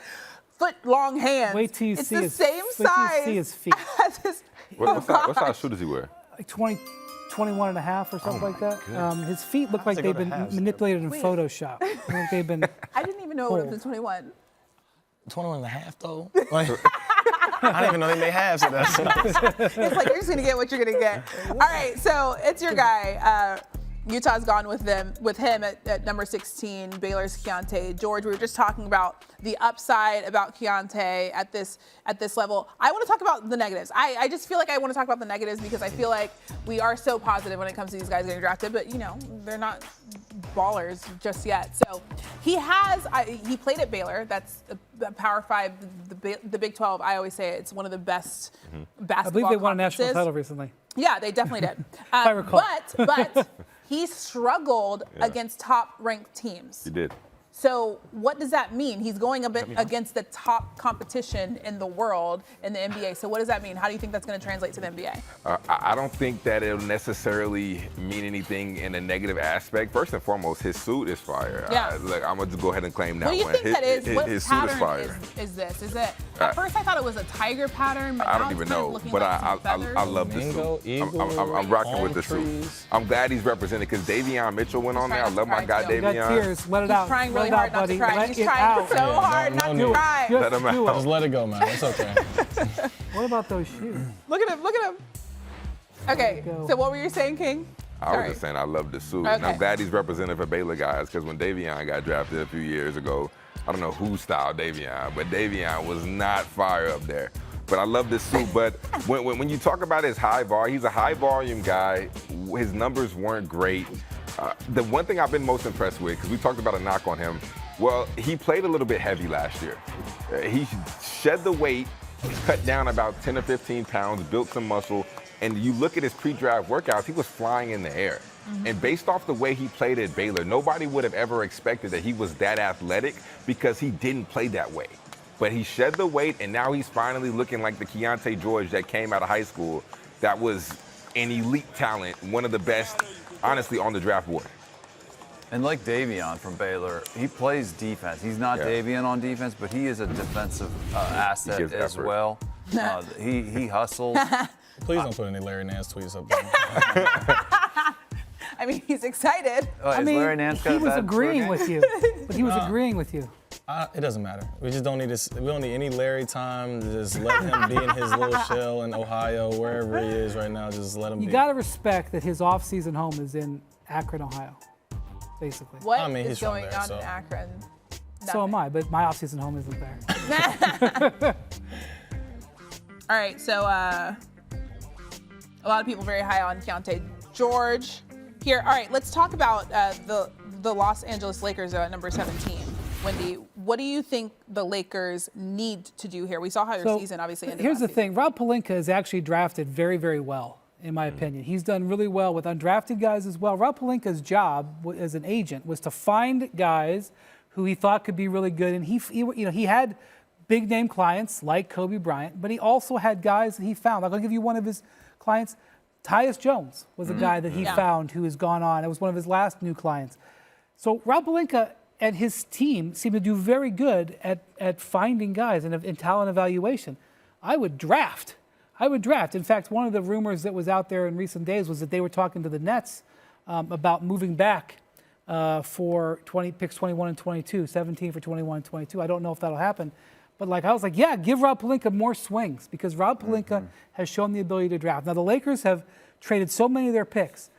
foot-long hands, wait till you it's see the his, same wait size. Till you see his feet. What size shoe does he wear? Like 21 and a half or something like that. His feet look like they've been manipulated in Photoshop. Like they've been. I didn't even know it was 21. 21 and a half, though? Like, I didn't even know they made halves of that. It's like you're just going to get what you're going to get. All right, so it's your guy. Utah's gone with him at number 16, Baylor's Keyonte George. We were just talking about the upside about Keyonte at this level. I want to talk about the negatives. I just feel like I want to talk about the negatives because I feel like we are so positive when it comes to these guys getting drafted, but, you know, they're not ballers just yet. So he played at Baylor. That's the Power 5, the Big 12. I always say it's one of the best basketball I believe they won a conferences. national title recently. Yeah, they definitely did. If I recall. But he struggled against top-ranked teams. He did. So what does that mean? He's going against the top competition in the world in the NBA. So what does that mean? How do you think that's going to translate to the NBA? I don't think that it'll necessarily mean anything in a negative aspect. First and foremost, his suit is fire. Yeah. Look, I'm going to go ahead and claim that What do you one. think that is? What his suit is pattern fire. is this? Is it? At first I thought it was a tiger pattern, but I now don't it's even kind of know, looking but like some I feathers. love the suit. Eagle, I'm rocking with the palm suit. I'm glad he's represented because Davion Mitchell went on there. I love my guy too. You got Davion. tears. Let it out. He's trying really Let it hard out, not to buddy. cry. Let He's it trying out. so hard not to cry. Let him out. Just let it go, man. It's okay. What about those shoes? Look at him. Look at him. Okay, so what were you saying, King? I was just saying I love the suit. And I'm glad he's represented for Baylor guys because when Davion got drafted a few years ago, I don't know who styled Davion, but Davion was not fire up there. But I love this suit. But when you talk about his high volume, he's a high volume guy. His numbers weren't great. The one thing I've been most impressed with, because we talked about a knock on him, well, he played a little bit heavy last year. He shed the weight, cut down about 10 or 15 pounds, built some muscle, and you look at his pre-draft workouts, he was flying in the air. And based off the way he played at Baylor, nobody would have ever expected that he was that athletic because he didn't play that way. But he shed the weight, and now he's finally looking like the Keyonte George that came out of high school that was an elite talent, one of the best, honestly, on the draft board. And like Davion from Baylor, he plays defense. He's not Davion on defense, but he is a defensive asset as effort. well. He hustles. Please don't put any Larry Nance tweets up there. I mean, he's excited. I mean, Larry Nance got he was agreeing with you. But he was agreeing with you. It doesn't matter. We just don't need we don't need any Larry time. Just let him be in his little shell in Ohio, wherever he is right now. Just let him be. You got to respect that his off-season home is in Akron, Ohio, basically. What is going on in Akron? So am I, but my off-season home isn't there. All right, so a lot of people very high on Keyonte George here. All right, let's talk about the Los Angeles Lakers at number 17. Wendy, what do you think the Lakers need to do here? We saw how your season obviously ended. Here's the thing. Rob Pelinka is actually drafted very, very well, in my opinion. He's done really well with undrafted guys as well. Rob Pelinka's job as an agent was to find guys who he thought could be really good. And he had big name clients like Kobe Bryant, but he also had guys that he found. I'll give you one of his clients. Tyus Jones was a guy that he found who has gone on. It was one of his last new clients. So Rob Pelinka and his team seem to do very good at finding guys and in talent evaluation. I would draft. In fact, one of the rumors that was out there in recent days was that they were talking to the Nets about moving back for picks 21 and 22, 17 for 21 and 22. I don't know if that'll happen. But I was like, yeah, give Rob Pelinka more swings because Rob Pelinka has shown the ability to draft. Now, the Lakers have traded so many of their picks.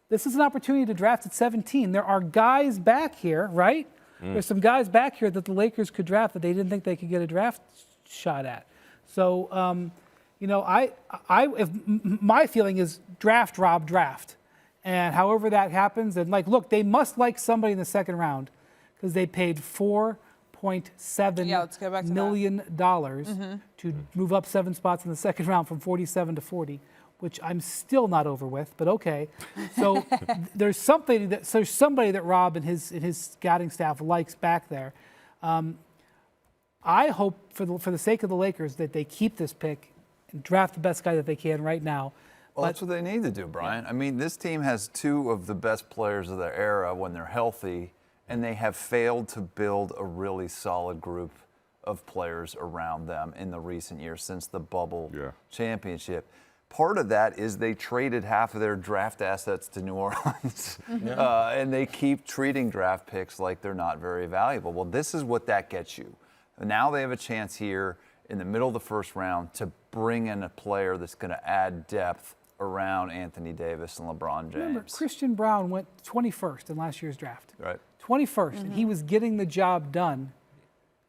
This is an opportunity to draft at 17. There are guys back here, right? There's some guys back here that the Lakers could draft that they didn't think they could get a draft shot at. So, my feeling is draft, Rob, draft. And however that happens, and look, they must like somebody in the second round because they paid $4.7 million to move up 7 spots in the second round from 47 to 40, which I'm still not over with, but okay. So there's somebody that Rob and his scouting staff likes back there. I hope for the sake of the Lakers that they keep this pick and draft the best guy that they can right now. Well, that's what they need to do, Brian. I mean, this team has two of the best players of their era when they're healthy, and they have failed to build a really solid group of players around them in the recent years since the bubble championship. Part of that is they traded half of their draft assets to New Orleans, and they keep treating draft picks like they're not very valuable. Well, this is what that gets you. Now they have a chance here in the middle of the first round to bring in a player that's going to add depth around Anthony Davis and LeBron James. Remember, Christian Brown went 21st in last year's draft. Right. 21st, and he was getting the job done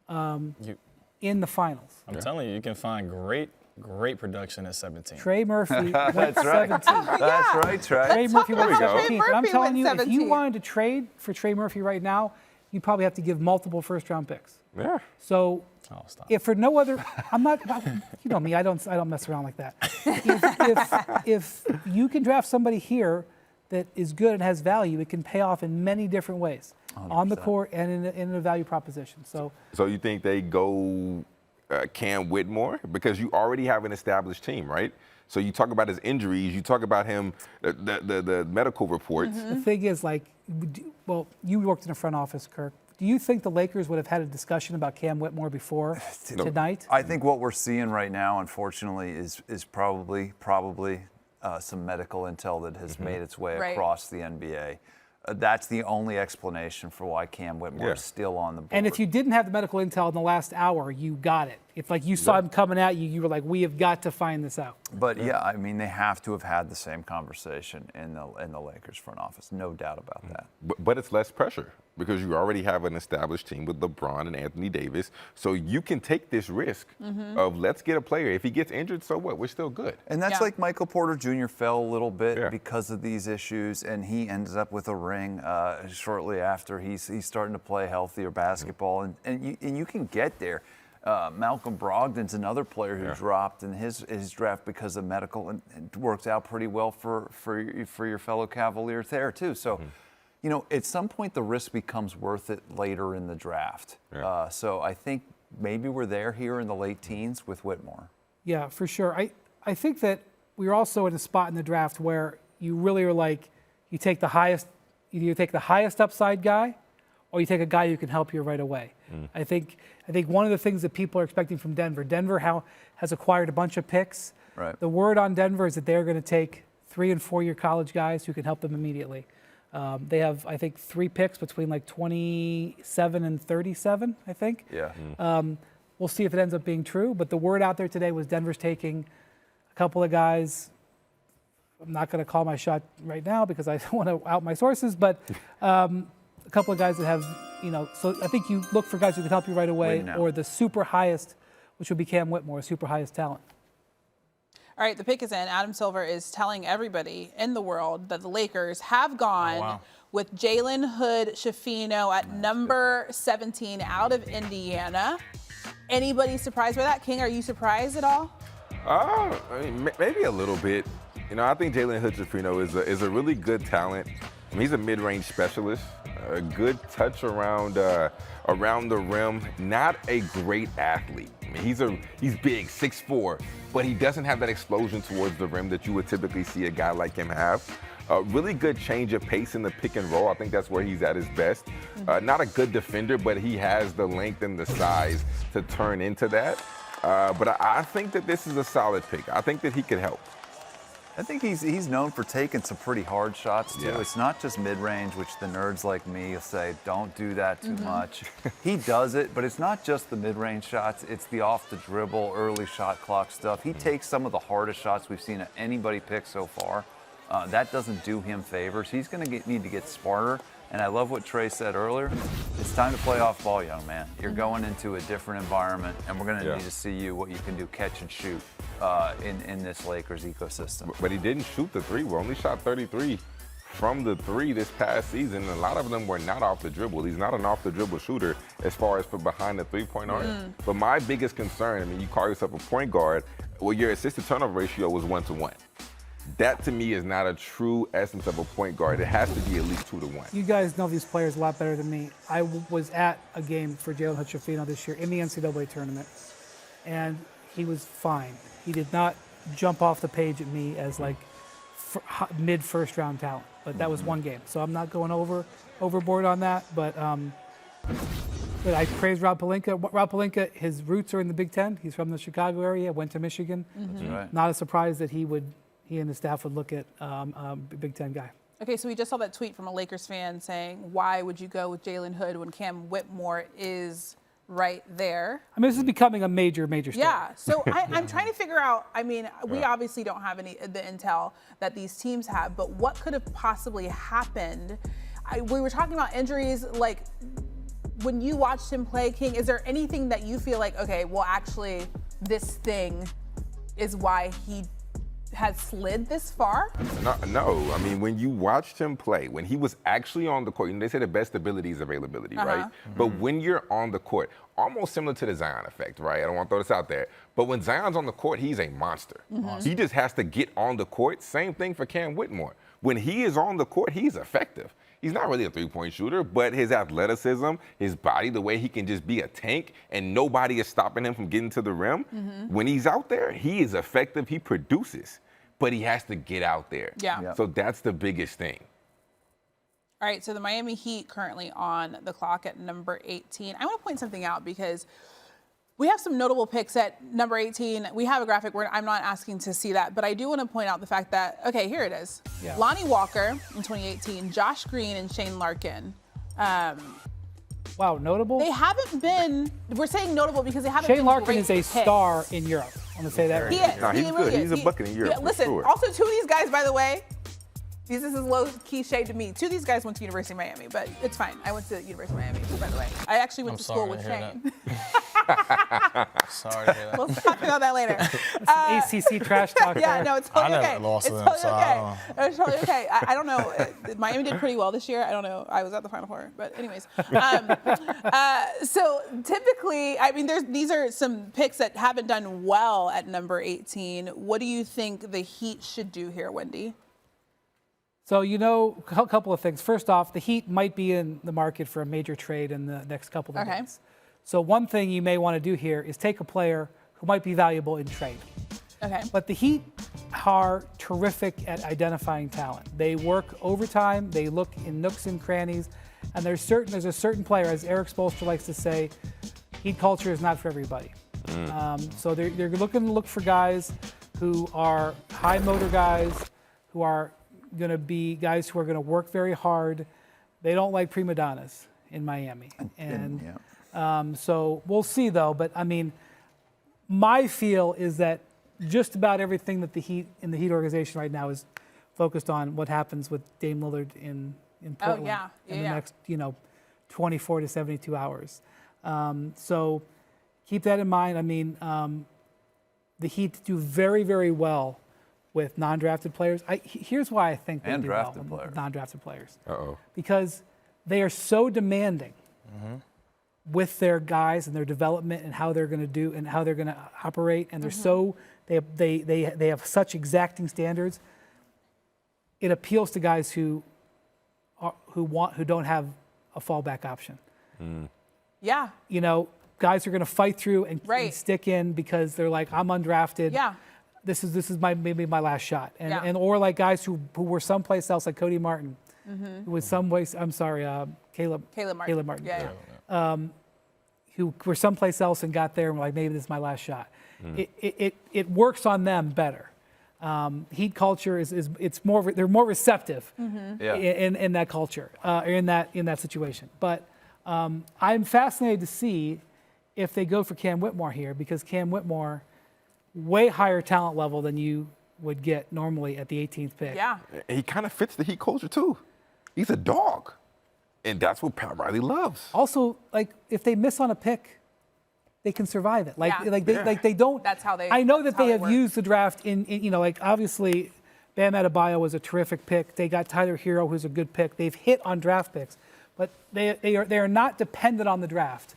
in the finals. I'm telling you, you can find great production at 17. Trey Murphy went 17. That's right, Trey. Trey Murphy went 17. Murphy I'm telling you, 17. if you wanted to trade for Trey Murphy right now, you probably have to give multiple first-round picks. Yeah. So, if for no other, I'm not. You know me, I don't mess around like that. If you can draft somebody here that is good and has value, it can pay off in many different ways, 100%. On the court and in a value proposition. So you think they go Cam Whitmore? Because you already have an established team, right? So you talk about his injuries, you talk about him, the medical reports. The thing is, well, you worked in a front office, Kirk. Do you think the Lakers would have had a discussion about Cam Whitmore before tonight? I think what we're seeing right now, unfortunately, is probably some medical intel that has made its way across the NBA. That's the only explanation for why Cam Whitmore is still on the board. And if you didn't have the medical intel in the last hour, you got it. If you saw him coming at you, you were like, we have got to find this out. But I mean, they have to have had the same conversation in the Lakers front office, no doubt about that. But it's less pressure because you already have an established team with LeBron and Anthony Davis, so you can take this risk of let's get a player. If he gets injured, so what? We're still good. And that's like Michael Porter Jr. fell a little bit because of these issues, and he ends up with a ring shortly after he's starting to play healthier basketball, and you can get there. Malcolm Brogdon's another player who dropped in his draft because of medical, and it worked out pretty well for your fellow Cavaliers there too. So, at some point the risk becomes worth it later in the draft. So I think maybe we're here in the late teens with Whitmore. Yeah, for sure. I think that we're also in a spot in the draft where you really are like, you take the highest, either you take the highest upside guy, or you take a guy who can help you right away. I think one of the things that people are expecting from Denver has acquired a bunch of picks. Right. The word on Denver is that they're going to take 3- and 4-year college guys who can help them immediately. They have, I think, 3 picks between like 27 and 37, I think. Yeah. We'll see if it ends up being true, but the word out there today was Denver's taking a couple of guys. I'm not going to call my shot right now because I don't want to out my sources, but a couple of guys that have, so I think you look for guys who can help you right away, or the super highest, which would be Cam Whitmore, super highest talent. All right, the pick is in. Adam Silver is telling everybody in the world that the Lakers have gone with Jalen Hood-Schifino at number 17 out of Indiana. Anybody surprised by that? King, are you surprised at all? I mean, maybe a little bit. I think Jalen Hood-Schifino is a really good talent. I mean, he's a mid-range specialist, a good touch around the rim. Not a great athlete. I mean, he's big, 6'4", but he doesn't have that explosion towards the rim that you would typically see a guy like him have. Really good change of pace in the pick and roll. I think that's where he's at his best. Not a good defender, but he has the length and the size to turn into that. But I think that this is a solid pick. I think that he could help. I think he's known for taking some pretty hard shots, too. Yeah. It's not just mid-range, which the nerds like me will say, don't do that too much. He does it, but it's not just the mid-range shots. It's the off-the-dribble, early shot clock stuff. He takes some of the hardest shots we've seen anybody pick so far. That doesn't do him favors. He's going to need to get smarter. And I love what Trey said earlier. It's time to play off ball, young man. You're going into a different environment, and we're going to need to see what you can do, catch and shoot in this Lakers ecosystem. But he didn't shoot the 3. We only shot 33 from the 3 this past season. A lot of them were not off the dribble. He's not an off the dribble shooter as far as for behind the 3-point arc. But my biggest concern, I mean, you call yourself a point guard, well, your assist to turnover ratio was 1-to-1. That, to me, is not a true essence of a point guard. It has to be at least 2-to-1. You guys know these players a lot better than me. I was at a game for Jalen Hood-Schifino this year in the NCAA tournament, and he was fine. He did not jump off the page at me as like mid-first round talent, but that was one game. So I'm not going overboard on that, but I praise Rob Pelinka. Rob Pelinka, his roots are in the Big Ten. He's from the Chicago area, went to Michigan. That's right. Not a surprise that he and the staff would look at Big Ten guy. Okay, so we just saw that tweet from a Lakers fan saying, why would you go with Jalen Hood when Cam Whitmore is right there? I mean, this is becoming a major story. Yeah, so I'm trying to figure out, I mean, we obviously don't have any the intel that these teams have, but what could have possibly happened? We were talking about injuries, like when you watched him play, King, is there anything that you feel like, okay, well, actually, this thing is why he has slid this far? No. I mean, when you watched him play, when he was actually on the court, they say the best ability is availability, right? But when you're on the court, almost similar to the Zion effect, right? I don't want to throw this out there. But when Zion's on the court, he's a monster. He just has to get on the court. Same thing for Cam Whitmore. When he is on the court, he's effective. He's not really a three-point shooter, but his athleticism, his body, the way he can just be a tank and nobody is stopping him from getting to the rim, when he's out there, he is effective. He produces. But he has to get out there. Yeah. So that's the biggest thing. All right, so the Miami Heat currently on the clock at number 18. I want to point something out because we have some notable picks at number 18. We have a graphic where I'm not asking to see that, but I do want to point out the fact that, okay, here it is. Yeah. Lonnie Walker in 2018, Josh Green and Shane Larkin. Wow, notable? They haven't been, we're saying notable because they haven't been Shane Larkin is a picks. Star in Europe. I'm going to say that. He is. No, he's good. He's a bucket in Europe. Yeah, listen, for sure. Also, two of these guys, by the way, this is low-key shade to me. Two of these guys went to University of Miami, but it's fine. I went to University of Miami, by the way. I actually went to school with Shane. Sorry to hear that. We'll talk about that later. ACC trash talk. Yeah, no, it's totally okay. I never lost it's to them, totally so okay. It's totally okay. I don't know. Miami did pretty well this year. I don't know. I was at the Final Four, but anyways. So typically, I mean, these are some picks that haven't done well at number 18. What do you think the Heat should do here, Wendy? So, a couple of things. First off, the Heat might be in the market for a major trade in the next couple of days. So one thing you may want to do here is take a player who might be valuable in trade. Okay. But the Heat are terrific at identifying talent. They work overtime. They look in nooks and crannies. And there's a certain player, as Eric Spoelstra likes to say, Heat culture is not for everybody. So they're looking to look for guys who are high motor guys, who are going to be guys who are going to work very hard. They don't like prima donnas in Miami. So we'll see, though. But, I mean, my feel is that just about everything that the Heat organization right now is focused on what happens with Dame Lillard in Portland in the next 24 to 72 hours. So keep that in mind. I mean, the Heat do very, very well with non-drafted players. Here's why I think they do well with non-drafted players. Because they are so demanding with their guys and their development and how they're going to do and how they're going to operate, and they're so they have such exacting standards. It appeals to guys who don't have a fallback option. Yeah. Guys are going to fight through and stick in because they're like, I'm undrafted. Yeah. This is maybe my last shot. And or like guys who were someplace else, like Cody Martin, who was Caleb Martin. Yeah. Who were someplace else and got there and were like, maybe this is my last shot. It works on them better. Heat culture they're more receptive in that culture, in that situation. But I'm fascinated to see if they go for Cam Whitmore here, because Cam Whitmore, way higher talent level than you would get normally at the 18th pick. Yeah. He kind of fits the Heat culture too. He's a dog, and that's what Pat Riley loves. Also, like if they miss on a pick, they can survive it. They don't. That's how they. I know that they have used the draft in obviously, Bam Adebayo was a terrific pick. They got Tyler Hero, who's a good pick. They've hit on draft picks, but they are not dependent on the draft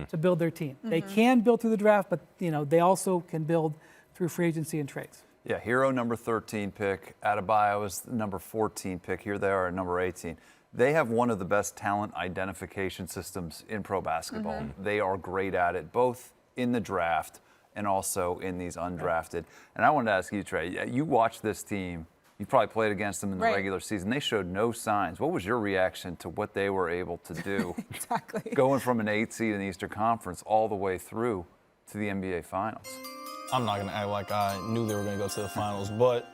to build their team. They can build through the draft, but they also can build through free agency and trades. Yeah, Hero number 13 pick. Adebayo is the number 14 pick. Here they are at number 18. They have one of the best talent identification systems in pro basketball. They are great at it, both in the draft and also in these undrafted. And I wanted to ask you, Trey, you watched this team. You probably played against them in the regular season. They showed no signs. What was your reaction to what they were able to do? Going from an 8 seed in the Eastern Conference all the way through to the NBA Finals. I'm not going to act like I knew they were going to go to the finals, but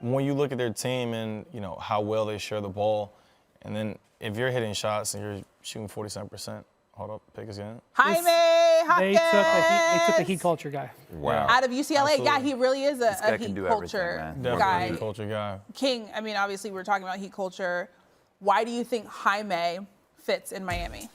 when you look at their team and how well they share the ball, and then if you're hitting shots and you're shooting 47%, hold up, pick again. Jaime Hawkins. They took a Heat culture guy. Wow. Out of UCLA. Absolutely. Yeah, he really is a guy Heat can do culture everything, Definitely guy. a Heat culture guy. King, I mean, obviously we're talking about Heat culture. Why do you think Jaime fits in Miami?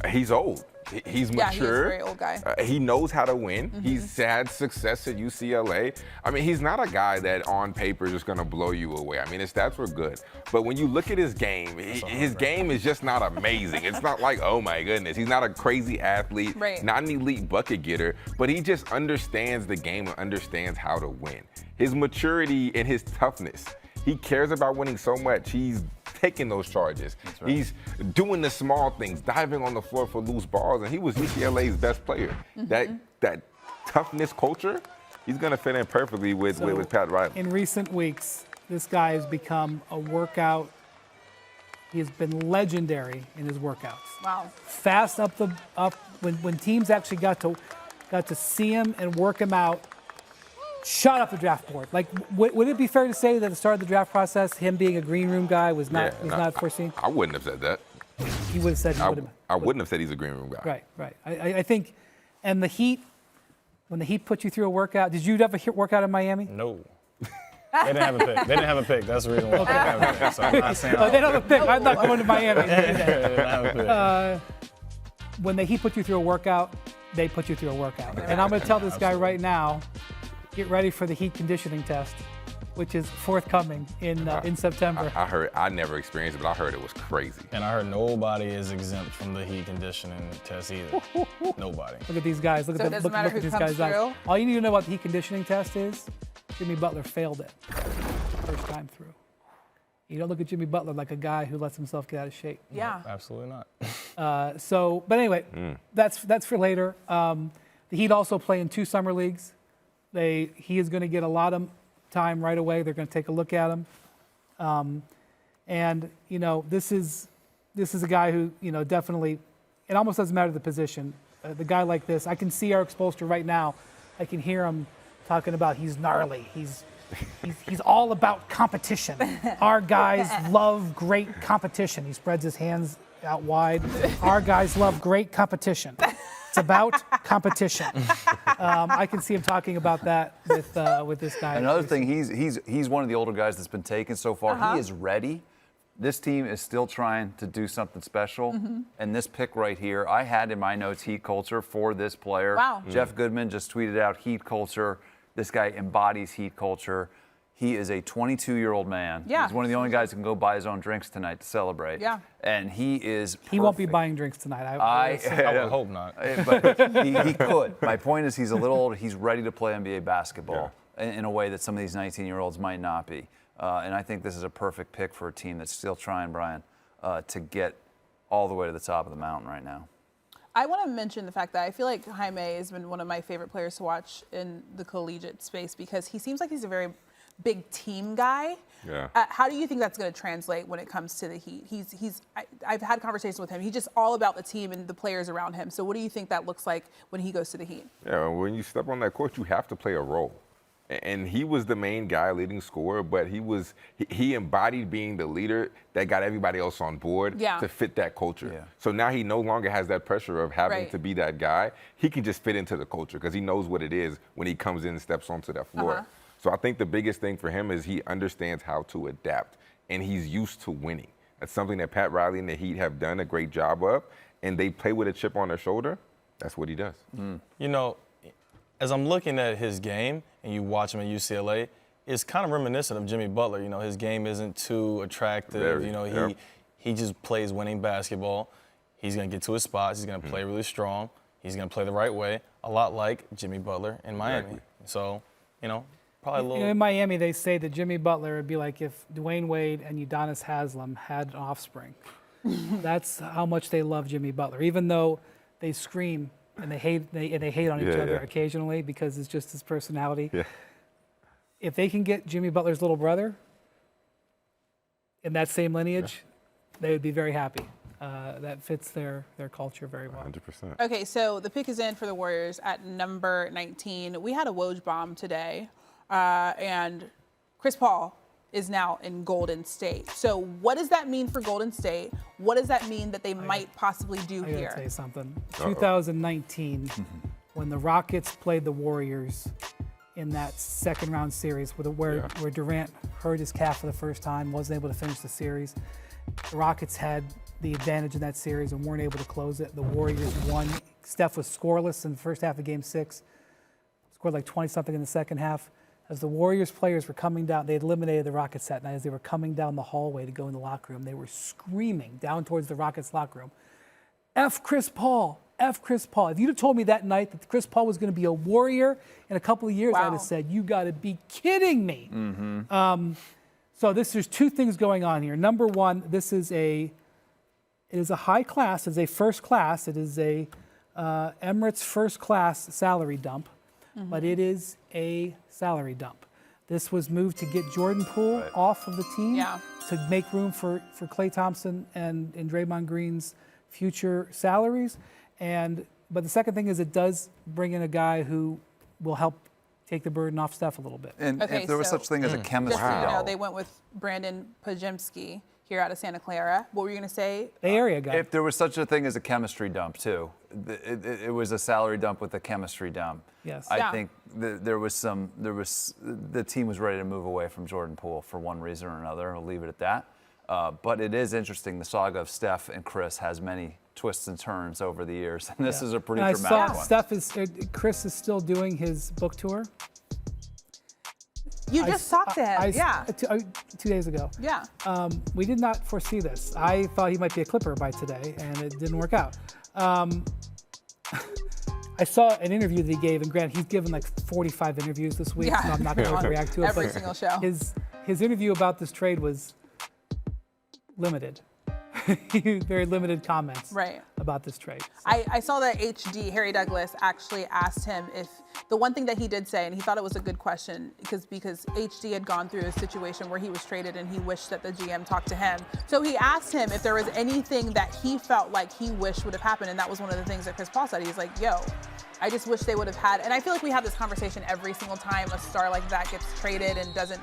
He's old. He's mature. Yeah, he's a very old guy. He knows how to win. He's had success at UCLA. I mean, he's not a guy that on paper is just going to blow you away. I mean, his stats were good. But when you look at his game, his game is just not amazing. It's not like, oh my goodness. He's not a crazy athlete, not an elite bucket getter, but he just understands the game and understands how to win. His maturity and his toughness. He cares about winning so much. He's taking those charges. Right. He's doing the small things, diving on the floor for loose balls, and he was UCLA's best player. That toughness culture, he's going to fit in perfectly with Pat Riley. In recent weeks, this guy has become a workout. He has been legendary in his workouts. Wow. Fast up when teams actually got to see him and work him out. Shot up the draft board. Like, would it be fair to say that at the start of the draft process, him being a green room guy was not foreseen? I wouldn't have said that. He would have said I wouldn't have said he's a green room guy. Right. I think, and the Heat, when the Heat put you through a workout, did you ever workout in Miami? No. They didn't have a pick. They didn't have a pick. That's the reason why they didn't have a pick. So I'm not saying they don't have a pick. I'm not going to Miami. They didn't have a pick. When the Heat put you through a workout, they put you through a workout. And I'm going to tell this guy right now, get ready for the Heat conditioning test, which is forthcoming in September. I heard, I never experienced it, but I heard it was crazy. And I heard nobody is exempt from the Heat conditioning test either. Nobody. Look at these guys. Look at these guys' eyes. All you need to know about the Heat conditioning test is Jimmy Butler failed it first time through. You don't look at Jimmy Butler like a guy who lets himself get out of shape. Yeah. No, absolutely not. But anyway, that's for later. The Heat also play in 2 summer leagues. He is going to get a lot of time right away. They're going to take a look at him. And, you know, this is a guy who, you know, definitely, it almost doesn't matter the position. The guy like this, I can see Eric Spoelstra right now. I can hear him talking about he's gnarly. He's all about competition. Our guys love great competition. He spreads his hands out wide. Our guys love great competition. It's about competition. I can see him talking about that with this guy. Another thing, he's one of the older guys that's been taken so far. He is ready. This team is still trying to do something special. And this pick right here, I had in my notes Heat culture for this player. Wow. Jeff Goodman just tweeted out Heat culture. This guy embodies Heat culture. He is a 22-year-old man. Yeah. He's one of the only guys who can go buy his own drinks tonight to celebrate. Yeah. And he is perfect. He won't be buying drinks tonight. I would hope not. But he could. My point is he's a little older. He's ready to play NBA basketball in a way that some of these 19-year-olds might not be. And I think this is a perfect pick for a team that's still trying, Brian, to get all the way to the top of the mountain right now. I want to mention the fact that I feel like Jaime has been one of my favorite players to watch in the collegiate space because he seems like he's a very big team guy. Yeah. How do you think that's going to translate when it comes to the Heat? I've had conversations with him. He's just all about the team and the players around him. So what do you think that looks like when he goes to the Heat? Yeah, when you step on that court, you have to play a role. And he was the main guy, leading scorer, but he embodied being the leader that got everybody else on board to fit that culture. Yeah. So now he no longer has that pressure of having to be that guy. He can just fit into the culture because he knows what it is when he comes in and steps onto that floor. So I think the biggest thing for him is he understands how to adapt, and he's used to winning. That's something that Pat Riley and the Heat have done a great job of, and they play with a chip on their shoulder. That's what he does. You know, as I'm looking at his game and you watch him at UCLA, it's kind of reminiscent of Jimmy Butler. You know, his game isn't too attractive. You know, he just plays winning basketball. He's going to get to his spots. He's going to play really strong. He's going to play the right way, a lot like Jimmy Butler in Miami. Exactly. So, you know, probably a little. You know, in Miami, they say that Jimmy Butler would be like if Dwayne Wade and Udonis Haslem had an offspring. That's how much they love Jimmy Butler, even though they scream and they hate on each other occasionally because it's just his personality. Yeah. If they can get Jimmy Butler's little brother in that same lineage, they would be very happy. That fits their culture very well. 100%. Okay, so the pick is in for the Warriors at number 19. We had a Woj bomb today, and Chris Paul is now in Golden State. So what does that mean for Golden State? What does that mean that they might possibly do here? I gotta tell you something. 2019, when the Rockets played the Warriors in that second round series where Durant hurt his calf for the first time, wasn't able to finish the series. The Rockets had the advantage in that series and weren't able to close it. The Warriors won. Steph was scoreless in the first half of Game 6. Scored like 20-something in the second half. As the Warriors players were coming down, they had eliminated the Rockets that night. As they were coming down the hallway to go in the locker room, they were screaming down towards the Rockets locker room, F Chris Paul, F Chris Paul. If you'd have told me that night that Chris Paul was going to be a Warrior in a couple of years, I'd have said, you got to be kidding me. So there's two things going on here. Number one, it is a high class, it's a first class, it is a Emirates first class salary dump, but it is a salary dump. This was moved to get Jordan Poole off of the team to make room for Klay Thompson and Draymond Green's future salaries. But the second thing is it does bring in a guy who will help take the burden off Steph a little bit. And if there was such thing as a chemistry just so you know, they went with Brandin Podziemski here out of Santa Clara. What were you going to say? Bay Area guy. If there was such a thing as a chemistry dump, too, it was a salary dump with a chemistry dump. Yes. I think the team was ready to move away from Jordan Poole for one reason or another. I'll leave it at that. But it is interesting. The saga of Steph and Chris has many twists and turns over the years, and this is a pretty dramatic one. Chris is still doing his book tour. You just talked to him, 2 days ago. Yeah. We did not foresee this. I thought he might be a Clipper by today, and it didn't work out. I saw an interview that he gave, and granted, he's given like 45 interviews this week, so I'm not going to react to it. Every single show. His interview about this trade was limited. Very limited comments about this trade. So. I saw that Harry Douglas, actually asked him if the one thing that he did say, and he thought it was a good question, because HD had gone through a situation where he was traded and he wished that the GM talked to him. So he asked him if there was anything that he felt like he wished would have happened, and that was one of the things that Chris Paul said. He's like, yo, I just wish they would have had, and I feel like we have this conversation every single time a star like that gets traded and doesn't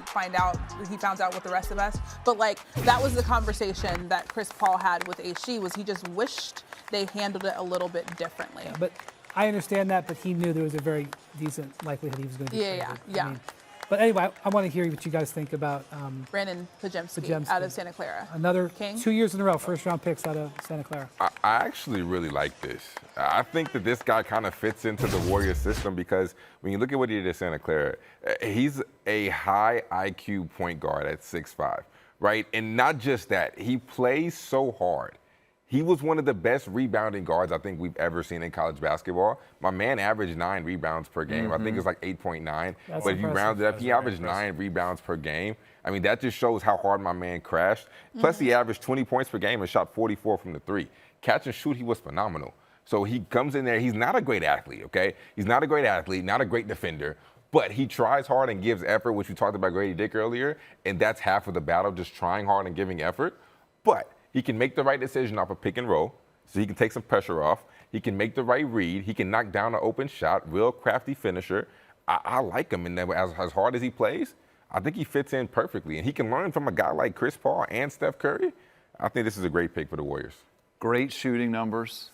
he finds out with the rest of us. But like, that was the conversation that Chris Paul had with HG, was he just wished they handled it a little bit differently. Yeah, but I understand that, but he knew there was a very decent likelihood he was going to be traded. Yeah. I mean, but anyway, I want to hear what you guys think about Brandin Podziemski out of Santa Clara. Another King? 2 years in a row, first-round picks out of Santa Clara. I actually really like this. I think that this guy kind of fits into the Warriors system because when you look at what he did at Santa Clara, he's a high IQ point guard at 6'5", right? And not just that, he plays so hard. He was one of the best rebounding guards I think we've ever seen in college basketball. My man averaged 9 rebounds per game. I think it's like 8.9. But if you round it up, he averaged 9 rebounds per game. I mean, that just shows how hard my man crashed. Plus, he averaged 20 points per game and shot 44 from the 3. Catch and shoot, he was phenomenal. So he comes in there. He's not a great athlete, okay? He's not a great athlete, not a great defender. But he tries hard and gives effort, which we talked about Gradey Dick earlier. And that's half of the battle, just trying hard and giving effort. But he can make the right decision off a pick and roll, so he can take some pressure off. He can make the right read. He can knock down an open shot, real crafty finisher. I like him, and as hard as he plays, I think he fits in perfectly. And he can learn from a guy like Chris Paul and Steph Curry. I think this is a great pick for the Warriors. Great shooting numbers.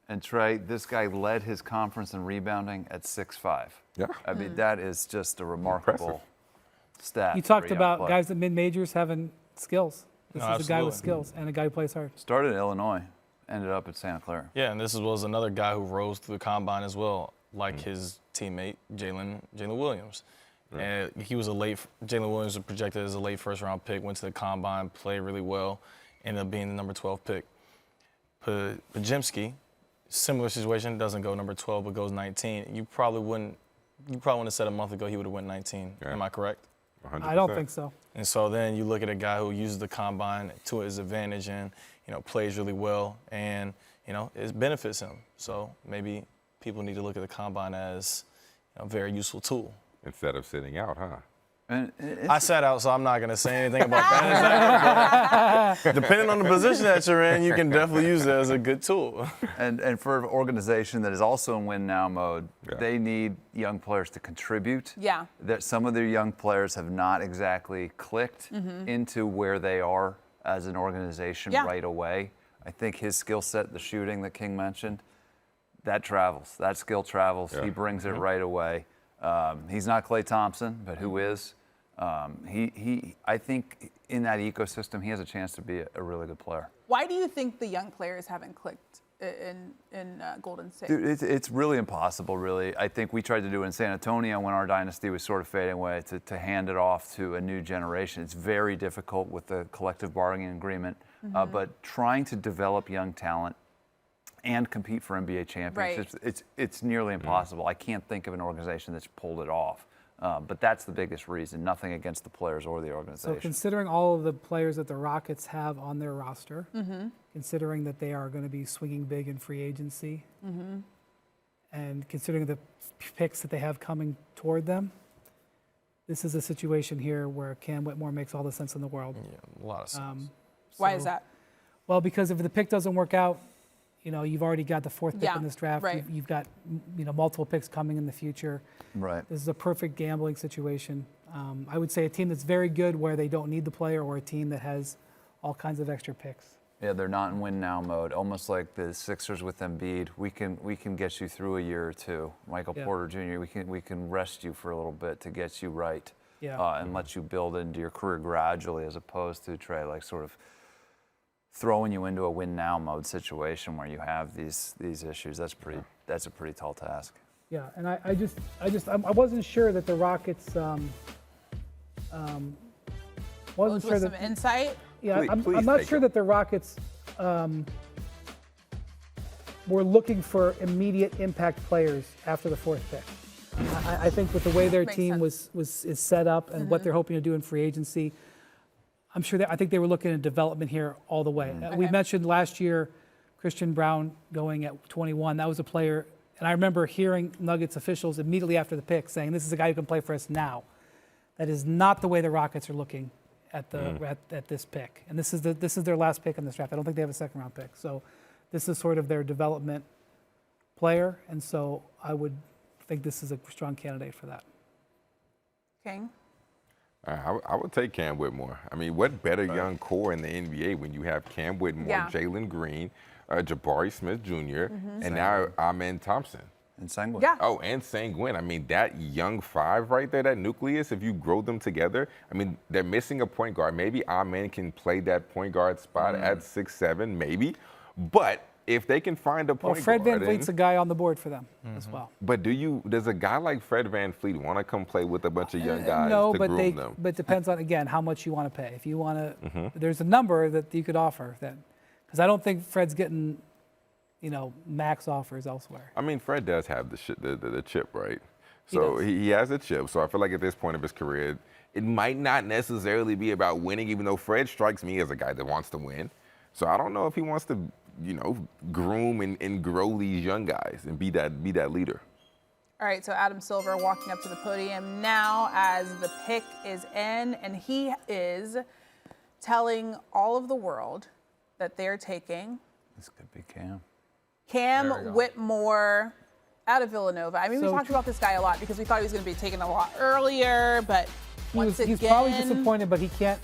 And Trey, this guy led his conference in rebounding at 6'5". Yeah. I mean, that is just a remarkable stat. You talked about guys at mid-majors having skills. This is a guy with skills and a guy who plays hard. Started in Illinois, ended up at Santa Clara. Yeah, and this was another guy who rose through the combine as well, like his teammate, Jalen Williams. And Jalen Williams was projected as a late first-round pick, went to the combine, played really well, ended up being the number 12 pick. Podziemski, similar situation, doesn't go number 12 but goes 19. You probably wouldn't have said a month ago he would have went 19. Yeah. Am I correct? 100%. I don't think so. And so then you look at a guy who uses the combine to his advantage and, plays really well and, it benefits him. So maybe people need to look at the combine as a very useful tool. Instead of sitting out, huh? And I sat out, so I'm not going to say anything about that. Depending on the position that you're in, you can definitely use it as a good tool. And for an organization that is also in win now mode, they need young players to contribute. Yeah. That some of their young players have not exactly clicked into where they are as an organization right away. I think his skill set, the shooting that King mentioned, that travels. That skill travels. Yeah. He brings it right away. He's not Klay Thompson, but who is? I think in that ecosystem, he has a chance to be a really good player. Why do you think the young players haven't clicked in Golden State? Dude, it's really impossible, really. I think we tried to do it in San Antonio when our dynasty was sort of fading away to hand it off to a new generation. It's very difficult with the collective bargaining agreement, but trying to develop young talent and compete for NBA championships, it's nearly impossible. I can't think of an organization that's pulled it off. But that's the biggest reason, nothing against the players or the organization. So considering all of the players that the Rockets have on their roster, considering that they are going to be swinging big in free agency, and considering the picks that they have coming toward them, this is a situation here where Cam Whitmore makes all the sense in the world. Yeah, a lot of sense. Why is that? Well, because if the pick doesn't work out, you've already got the 4th pick in this draft. Right. You've got, multiple picks coming in the future. Right. This is a perfect gambling situation. I would say a team that's very good where they don't need the player, or a team that has all kinds of extra picks. Yeah, they're not in win now mode. Almost like the Sixers with Embiid. We can get you through a year or two. Michael Porter Jr. We can rest you for a little bit to get you right. Yeah. And let you build into your career gradually, as opposed to Trey, like sort of throwing you into a win now mode situation where you have these issues. That's a pretty tall task. Yeah, and I wasn't sure that the Rockets wasn't sure that some insight. Yeah, I'm not sure that the Rockets were looking for immediate impact players after the 4th pick. I think with the way their team is set up and what they're hoping to do in free agency, I think they were looking at development here all the way. We mentioned last year Christian Brown going at 21. That was a player, and I remember hearing Nuggets officials immediately after the pick saying, this is a guy who can play for us now. That is not the way the Rockets are looking at this pick. And this is their last pick in this draft. I don't think they have a second-round pick. So this is sort of their development player, and so I would think this is a strong candidate for that. King? I would take Cam Whitmore. I mean, what better young core in the NBA when you have Cam Whitmore, Jalen Green, Jabari Smith Jr., and now Amen Thompson. And Sengun. Yeah. Oh, and Sengun. I mean, that young five right there, that nucleus, if you grow them together, I mean, they're missing a point guard. Maybe Amen can play that point guard spot at 6'7", maybe. But if they can find a point Fred guard. Van Vliet's a guy on the board for them as well. But does a guy like Fred Van Vliet want to come play with a bunch of young guys No, to but groom them? but it depends on, again, how much you want to pay. If you want to, there's a number that you could offer then. Because I don't think Fred's getting, max offers elsewhere. I mean, Fred does have the chip, right? So he has a chip. So I feel like at this point of his career, it might not necessarily be about winning, even though Fred strikes me as a guy that wants to win. So I don't know if he wants to, groom and grow these young guys and be that leader. All right, so Adam Silver walking up to the podium now as the pick is in, and he is telling all of the world that they're taking This could be Cam. Cam Whitmore out of Villanova. I mean, we talked about this guy a lot because we thought he was going to be taken a lot earlier, but He's probably disappointed, but he can't.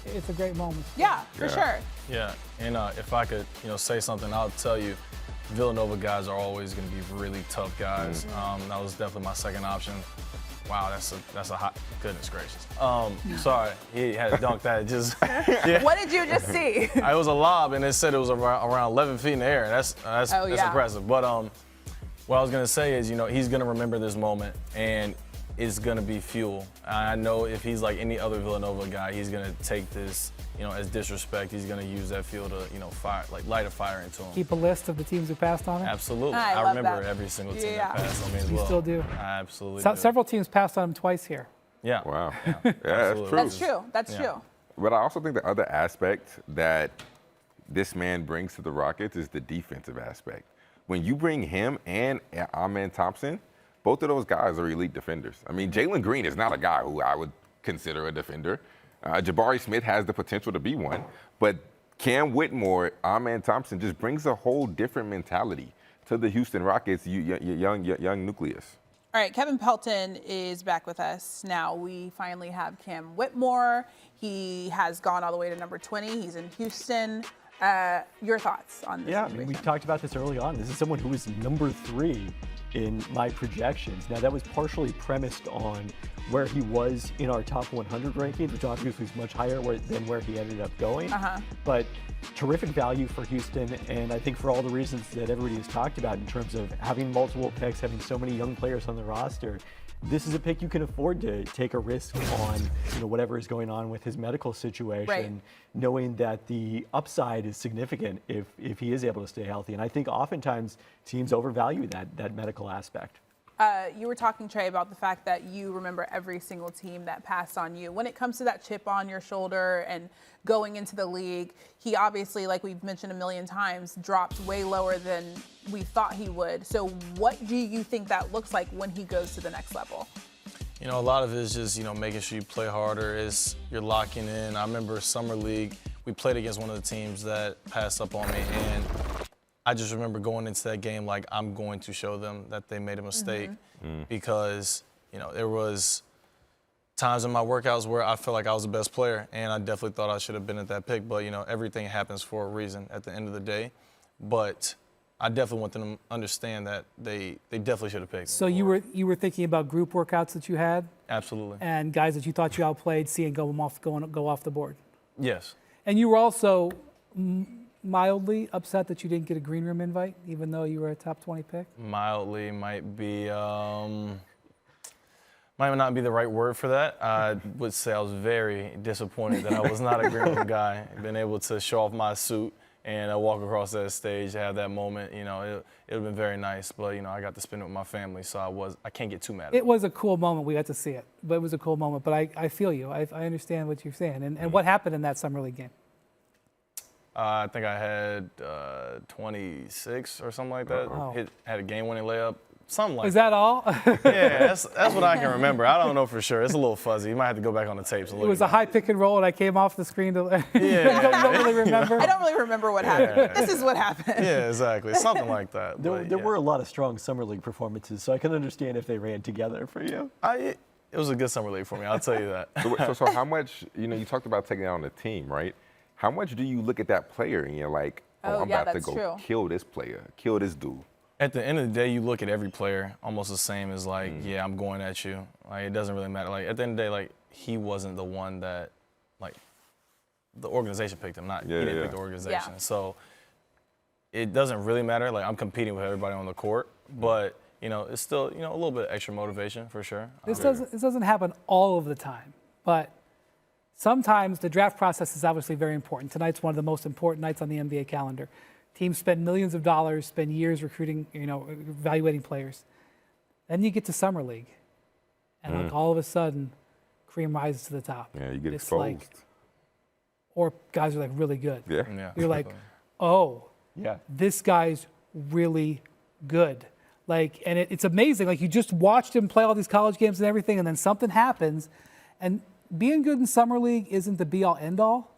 It's a great moment. Yeah, for sure. Yeah, and if I could, say something, I'll tell you, Villanova guys are always going to be really tough guys. That was definitely my second option. Wow, that's a hot, goodness gracious. Sorry, he had to dunk that. Just. Yeah. What did you just see? It was a lob, and it said it was around 11 feet in the air. That's impressive. But what I was going to say is, he's going to remember this moment, and it's going to be fuel. I know if he's like any other Villanova guy, he's going to take this, as disrespect. He's going to use that fuel to, light a fire into him. Keep a list of the teams who passed on him? Absolutely. I remember every single team that passed on me as well. You still do? I absolutely do. Several teams passed on him twice here. Yeah. Wow. Yeah, that's true. That's true. That's true. But I also think the other aspect that this man brings to the Rockets is the defensive aspect. When you bring him and Amen Thompson, both of those guys are elite defenders. I mean, Jalen Green is not a guy who I would consider a defender. Jabari Smith has the potential to be one. But Cam Whitmore, Amen Thompson just brings a whole different mentality to the Houston Rockets, young nucleus. All right, Kevin Pelton is back with us. Now we finally have Cam Whitmore. He has gone all the way to number 20. He's in Houston. Your thoughts on this? Yeah, I mean, we talked about this early on. This is someone who was number 3 in my projections. Now, that was partially premised on where he was in our top 100 rankings, which obviously was much higher than where he ended up going. But terrific value for Houston, and I think for all the reasons that everybody has talked about in terms of having multiple picks, having so many young players on the roster, this is a pick you can afford to take a risk on, whatever is going on with his medical situation, knowing that the upside is significant if he is able to stay healthy. And I think oftentimes teams overvalue that medical aspect. You were talking, Trey, about the fact that you remember every single team that passed on you. When it comes to that chip on your shoulder and going into the league, he obviously, like we've mentioned a million times, dropped way lower than we thought he would. So what do you think that looks like when he goes to the next level? A lot of it is just, making sure you play harder. You're locking in. I remember Summer League, we played against one of the teams that passed up on me, and I just remember going into that game like I'm going to show them that they made a mistake because, there was times in my workouts where I felt like I was the best player, and I definitely thought I should have been at that pick. But, everything happens for a reason at the end of the day. But I definitely want them to understand that they definitely should have picked. So you were thinking about group workouts that you had? Absolutely. And guys that you thought you outplayed, seeing go off the board? Yes. And you were also mildly upset that you didn't get a green room invite, even though you were a top 20 pick? Mildly might not be the right word for that. I would say I was very disappointed that I was not a green room guy. Been able to show off my suit and walk across that stage, have that moment, it would have been very nice. But, I got to spend it with my family, so I can't get too mad at it. It was a cool moment. We got to see it. But it was a cool moment. But I feel you. I understand what you're saying. And what happened in that Summer League game? I think I had 26 or something like that. Oh. Had a game-winning layup, something like that. Is that all? Yeah, that's what I can remember. I don't know for sure. It's a little fuzzy. You might have to go back on the tapes. It was a high pick and roll, and I came off the screen to. You don't really remember. I don't really remember what happened. This is what happened. Yeah, exactly. Something like that. There were a lot of strong summer league performances, so I can understand if they ran together for you. It was a good summer league for me. I'll tell you that. So how much? You talked about taking on the team, right? How much do you look at that player and you're like, I'm about to go kill this player, kill this dude? At the end of the day, you look at every player almost the same as like, yeah, I'm going at you. Like, it doesn't really matter. Like, at the end of the day, like, he wasn't the one that, like, the organization picked him, he didn't pick the organization. Yeah. So it doesn't really matter. Like, I'm competing with everybody on the court, but, it's still, a little bit extra motivation for sure. This doesn't happen all of the time, but sometimes the draft process is obviously very important. Tonight's one of the most important nights on the NBA calendar. Teams spend millions of dollars, spend years recruiting, evaluating players. Then you get to Summer League, and like all of a sudden, cream rises to the top. Yeah, you get it's exposed. like, or guys are like really good. Yeah. You're like, oh, this guy's really good. Like, and it's amazing. Like, you just watched him play all these college games and everything, and then something happens, and being good in Summer League isn't the be-all, end-all.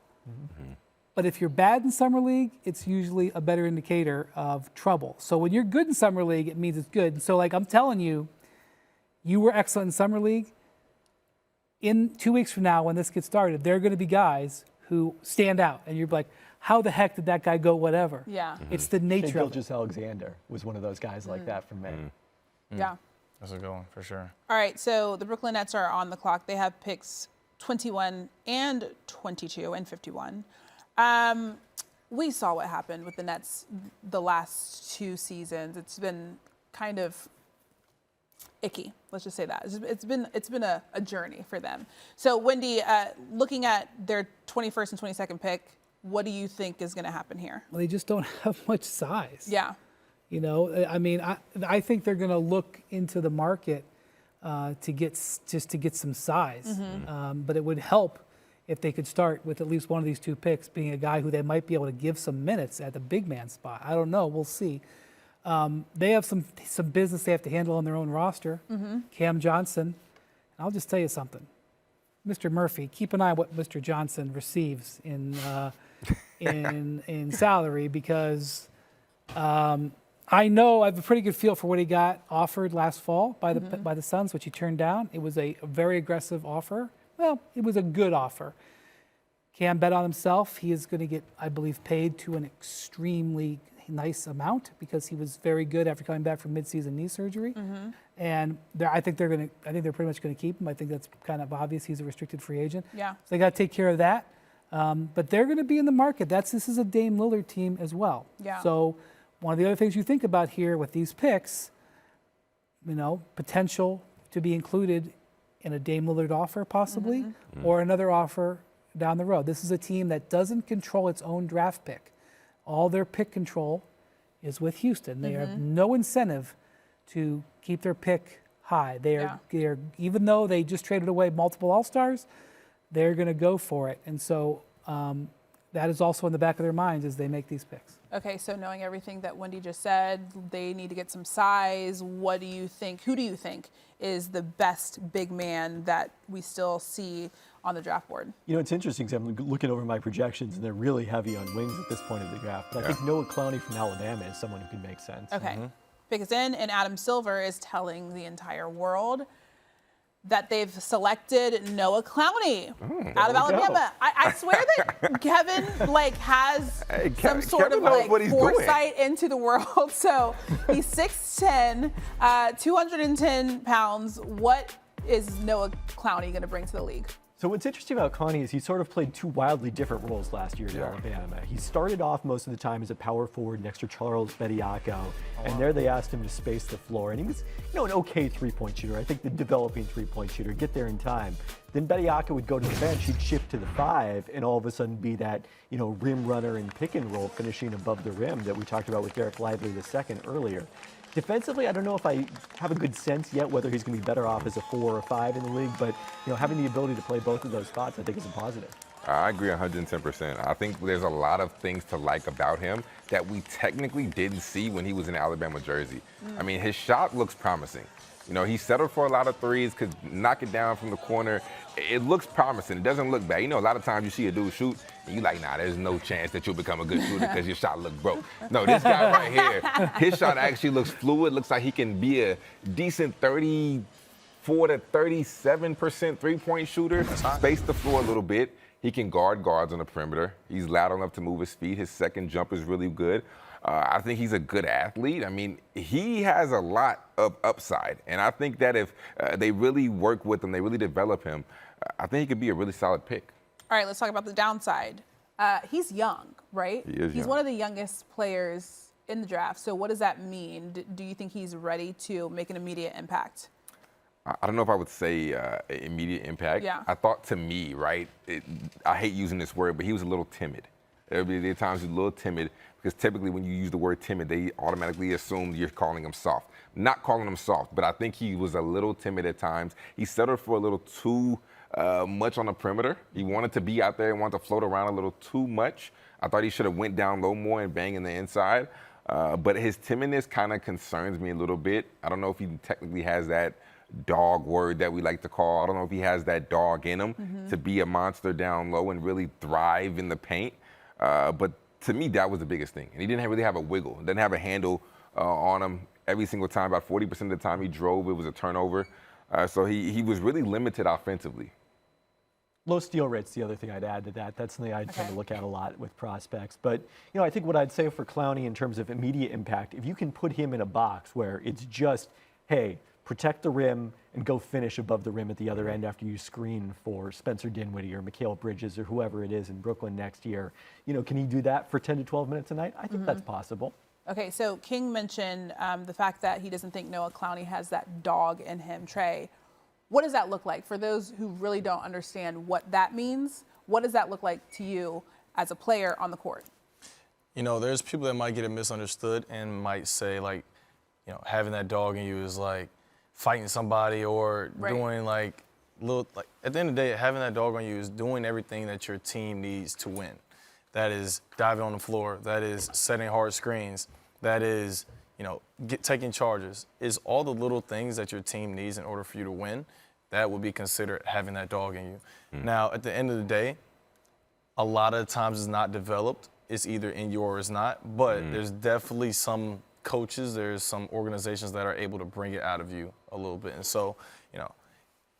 But if you're bad in Summer League, it's usually a better indicator of trouble. So when you're good in Summer League, it means it's good. So, like, I'm telling you, you were excellent in Summer League. In 2 weeks from now, when this gets started, there are going to be guys who stand out. And you're like, how the heck did that guy go whatever? Yeah. It's the nature of it. Gilgeous-Alexander was one of those guys like that from Maine. Yeah. That's a good one, for sure. All right, so the Brooklyn Nets are on the clock. They have picks 21 and 22 and 51. We saw what happened with the Nets the last 2 seasons. It's been kind of icky. Let's just say that. It's been a journey for them. So, Wendy, looking at their 21st and 22nd pick, what do you think is going to happen here? Well, they just don't have much size. Yeah. I mean, I think they're going to look into the market to get some size. But it would help if they could start with at least one of these 2 picks being a guy who they might be able to give some minutes at the big man spot. I don't know. We'll see. They have some business they have to handle on their own roster. Cam Johnson. And I'll just tell you something. Mr. Murphy, keep an eye on what Mr. Johnson receives in salary, because I know I have a pretty good feel for what he got offered last fall by the Suns, which he turned down. It was a very aggressive offer. Well, it was a good offer. Cam bet on himself. He is going to get, I believe, paid to an extremely nice amount because he was very good after coming back from midseason knee surgery. And I think they're pretty much going to keep him. I think that's kind of obvious. He's a restricted free agent. Yeah. So they got to take care of that. But they're going to be in the market. This is a Dame Lillard team as well. Yeah. So one of the other things you think about here with these picks, potential to be included in a Dame Lillard offer possibly, or another offer down the road. This is a team that doesn't control its own draft pick. All their pick control is with Houston. They have no incentive to keep their pick high. They're even though they just traded away multiple All-Stars, they're going to go for it. And so that is also in the back of their minds as they make these picks. Okay, so knowing everything that Wendy just said, they need to get some size. What do you think? Who do you think is the best big man that we still see on the draft board? It's interesting because I'm looking over my projections, and they're really heavy on wings at this point of the draft. But I think Noah Clowney from Alabama is someone who can make sense. Okay. Pick is in, and Adam Silver is telling the entire world that they've selected Noah Clowney out of Alabama. I swear that Kevin has some sort of foresight into the world. So he's 6'10", 210 pounds. What is Noah Clowney going to bring to the league? So what's interesting about Connie is he sort of played 2 wildly different roles last year at Alabama. He started off most of the time as a power forward next to Charles Bediako, and there they asked him to space the floor. And he was, an okay three-point shooter. I think the developing three-point shooter, get there in time. Then Bediako would go to the bench, he'd shift to the 5, and all of a sudden be that, rim runner and pick and roll, finishing above the rim that we talked about with Dereck Lively II earlier. Defensively, I don't know if I have a good sense yet whether he's going to be better off as a 4 or a 5 in the league, but having the ability to play both of those spots, I think is a positive. I agree 110%. I think there's a lot of things to like about him that we technically didn't see when he was in Alabama jersey. I mean, his shot looks promising. You know, he settled for a lot of threes, could knock it down from the corner. It looks promising. It doesn't look bad. You know, a lot of times you see a dude shoot, and you're like, nah, there's no chance that you'll become a good shooter because your shot look broke. No, this guy right here, his shot actually looks fluid. Looks like he can be a decent 34 to 37% three-point shooter. Space the floor a little bit. He can guard guards on the perimeter. He's lateral enough to move his feet. His second jump is really good. I think he's a good athlete. I mean, he has a lot of upside. And I think that if they really work with him, they really develop him, I think he could be a really solid pick. All right, let's talk about the downside. He's young, right? He is He's young. one of the youngest players in the draft. So what does that mean? Do you think he's ready to make an immediate impact? I don't know if I would say immediate impact. Yeah. I thought to me, right, I hate using this word, but he was a little timid. There are times he's a little timid because typically when you use the word timid, they automatically assume you're calling him soft. Not calling him soft, but I think he was a little timid at times. He settled for a little too much on the perimeter. He wanted to be out there and wanted to float around a little too much. I thought he should have went down low more and bang in the inside. But his timidness kind of concerns me a little bit. I don't know if he technically has that dog word that we like to call. I don't know if he has that dog in him to be a monster down low and really thrive in the paint. But to me, that was the biggest thing. And he didn't really have a wiggle. Didn't have a handle on him every single time. About 40% of the time he drove, it was a turnover. So he was really limited offensively. Low steal rate's the other thing I'd add to that. That's something I tend to look at a lot with prospects. But, you know, I think what I'd say for Clowney in terms of immediate impact, if you can put him in a box where it's just, hey, protect the rim and go finish above the rim at the other end after you screen for Spencer Dinwiddie or Mikal Bridges or whoever it is in Brooklyn next year. You know, can he do that for 10 to 12 minutes a night? I think that's possible. Okay, so King mentioned the fact that he doesn't think Noah Clowney has that dog in him. Trey, what does that look like? For those who really don't understand what that means, what does that look like to you as a player on the court? You know, there's people that might get it misunderstood and might say, like, you know, having that dog in you is like fighting somebody or doing like little, like at the end of the day, having that dog on you is doing everything that your team needs to win. That is diving on the floor. That is setting hard screens. That is, you know, taking charges. Is all the little things that your team needs in order for you to win. That would be considered having that dog in you. Now, at the end of the day, a lot of times it's not developed. It's either in you or it's not. But there's definitely some coaches, there's some organizations that are able to bring it out of you a little bit. And so, you know,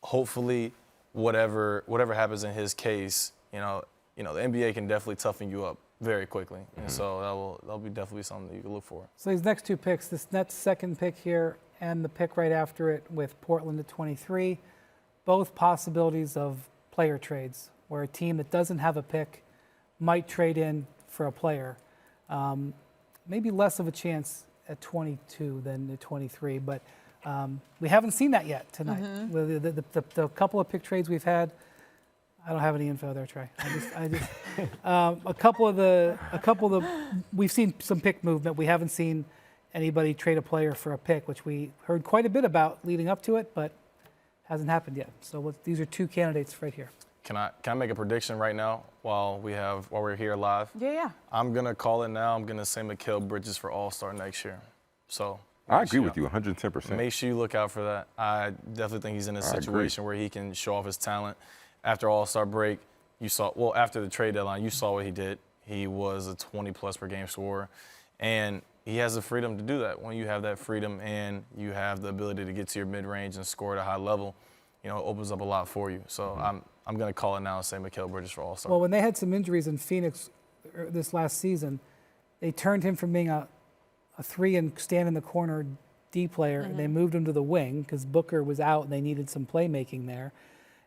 hopefully whatever happens in his case, you know, the NBA can definitely toughen you up very quickly. And so that'll be definitely something that you can look for. So these next two picks, this next second pick here and the pick right after it with Portland at 23, both possibilities of player trades where a team that doesn't have a pick might trade in for a player. Maybe less of a chance at 22 than at 23, but we haven't seen that yet tonight. With the couple of pick trades we've had, I don't have any info there, Trey. A couple of the we've seen some pick movement. We haven't seen anybody trade a player for a pick, which we heard quite a bit about leading up to it, but hasn't happened yet. So these are two candidates right here. Can I make a prediction right now while we're here live? Yeah. I'm gonna call it now. I'm gonna say Mikal Bridges for All-Star next year. So I agree with you 110%. Make sure you look out for that. I definitely think he's in a situation where he can show off his talent. After All-Star break, after the trade deadline, you saw what he did. He was a 20-plus per game scorer, and he has the freedom to do that. When you have that freedom and you have the ability to get to your mid-range and score at a high level, you know, it opens up a lot for you. So I'm going to call it now and say Mikal Bridges for All-Star. Well, when they had some injuries in Phoenix this last season, they turned him from being a 3 and stand in the corner D player, and they moved him to the wing because Booker was out and they needed some playmaking there.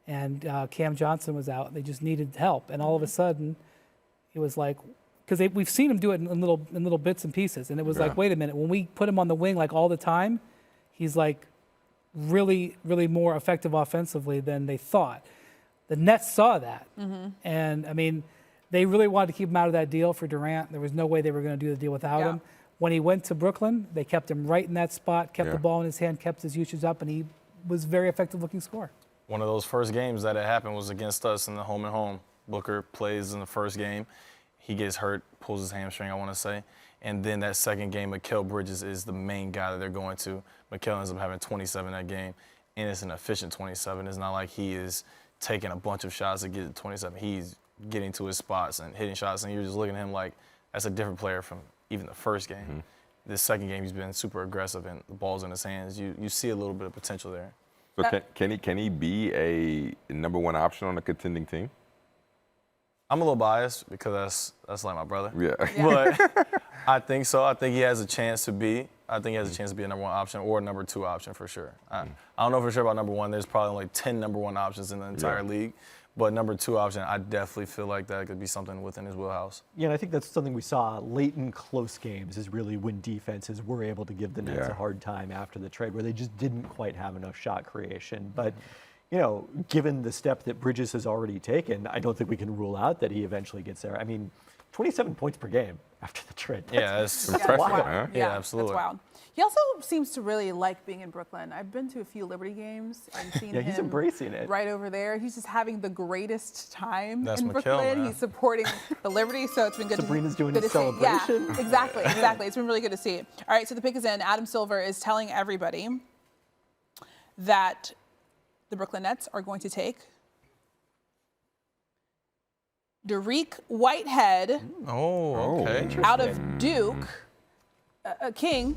And Cam Johnson was out. They just needed help. And all of a sudden, it was like, because we've seen him do it in little bits and pieces. And it was like, wait a minute, when we put him on the wing like all the time, he's like really, really more effective offensively than they thought. The Nets saw that. And, I mean, they really wanted to keep him out of that deal for Durant. There was no way they were going to do the deal without him. When he went to Brooklyn, they kept him right in that spot, kept the ball in his hand, kept his usage up, and he was a very effective looking scorer. One of those first games that it happened was against us in the home and home. Booker plays in the first game. He gets hurt, pulls his hamstring, I want to say. And then that second game, Mikal Bridges is the main guy that they're going to. Mikal ends up having 27 that game, and it's an efficient 27. It's not like he is taking a bunch of shots to get to 27. He's getting to his spots and hitting shots, and you're just looking at him like that's a different player from even the first game. Mm-hmm. This second game, he's been super aggressive, and the ball's in his hands. You see a little bit of potential there. So can he be a number one option on a contending team? I'm a little biased because that's like my brother. Yeah. But I think so. I think he has a chance to be. I think he has a chance to be a number one option or a number two option for sure. I don't know for sure about number one. There's probably only 10 number one options in the entire league. But number two option, I definitely feel like that could be something within his wheelhouse. Yeah, and I think that's something we saw late in close games is really when defenses were able to give the Nets a hard time after the trade, where they just didn't quite have enough shot creation. But, you know, given the step that Bridges has already taken, I don't think we can rule out that he eventually gets there. I mean, 27 points per game after the trade. That's impressive, wild. huh? Yeah, absolutely. That's wild. He also seems to really like being in Brooklyn. I've been to a few Liberty games and seen him he's embracing it. right over there. He's just having the greatest time That's in Mikal, Brooklyn. man. He's supporting the Liberty, so it's been good Sabrina's to doing good his to see. celebration. Yeah, exactly. It's been really good to see. All right, so the pick is in. Adam Silver is telling everybody that the Brooklyn Nets are going to take Dereck Whitehead out of Duke. King,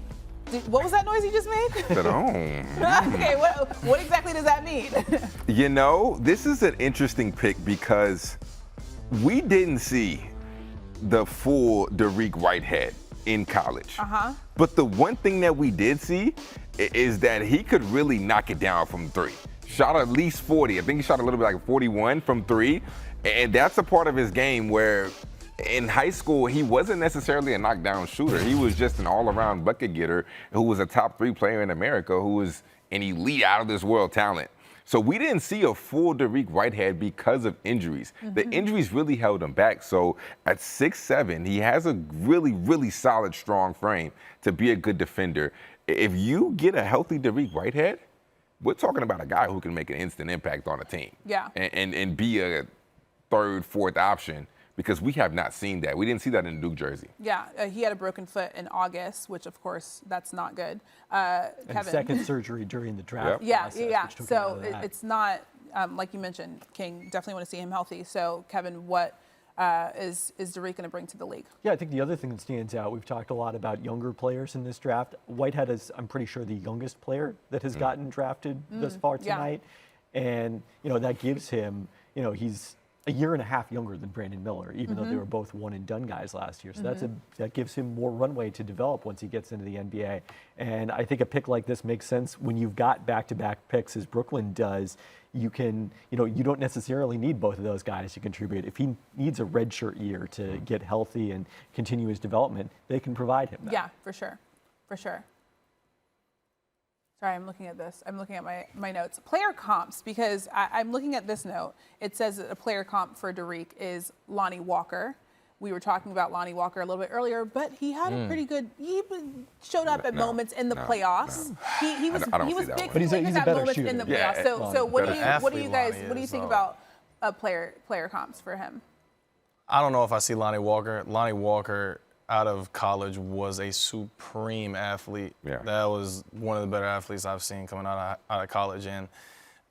what was that noise you just made? Okay, what exactly does that mean? You know, this is an interesting pick because we didn't see the full Dereck Whitehead in college. But the one thing that we did see is that he could really knock it down from three. Shot at least 40. I think he shot a little bit like 41 from three. And that's a part of his game where in high school, he wasn't necessarily a knockdown shooter. He was just an all-around bucket getter who was a top 3 player in America, who was an elite out-of-this-world talent. So we didn't see a full Dereck Whitehead because of injuries. The injuries really held him back. So at 6'7", he has a really, really solid, strong frame to be a good defender. If you get a healthy Dereck Whitehead, we're talking about a guy who can make an instant impact on a team. Yeah. And be a third, fourth option, because we have not seen that. We didn't see that in the Duke jersey. Yeah, he had a broken foot in August, which of course that's not good. And Kevin. second surgery during the draft. Yeah. Process, which took him out So of that. it's not like you mentioned, King. Definitely want to see him healthy. So Kevin, what is Dereck going to bring to the league? Yeah, I think the other thing that stands out, we've talked a lot about younger players in this draft. Whitehead is, I'm pretty sure, the youngest player that has gotten drafted thus far tonight. And, you know, that gives him, you know, he's a year and a half younger than Brandon Miller, even though they were both one-and-done guys last year. So that gives him more runway to develop once he gets into the NBA. And I think a pick like this makes sense when you've got back-to-back picks, as Brooklyn does. You can, you know, you don't necessarily need both of those guys to contribute. If he needs a redshirt year to get healthy and continue his development, they can provide him that. Yeah, for sure. For sure. Sorry, I'm looking at this. I'm looking at my notes. Player comps, because I'm looking at this note. It says that a player comp for Dereck is Lonnie Walker. We were talking about Lonnie Walker a little bit earlier, but he had a pretty good. He showed up at moments in the playoffs. He was big. But he's a better moments shooter. in the Yeah, playoffs. So what do you guys Lonnie think is, about player comps for him? I don't know if I see Lonnie Walker. Lonnie Walker out of college was a supreme athlete. Yeah. That was one of the better athletes I've seen coming out of college. And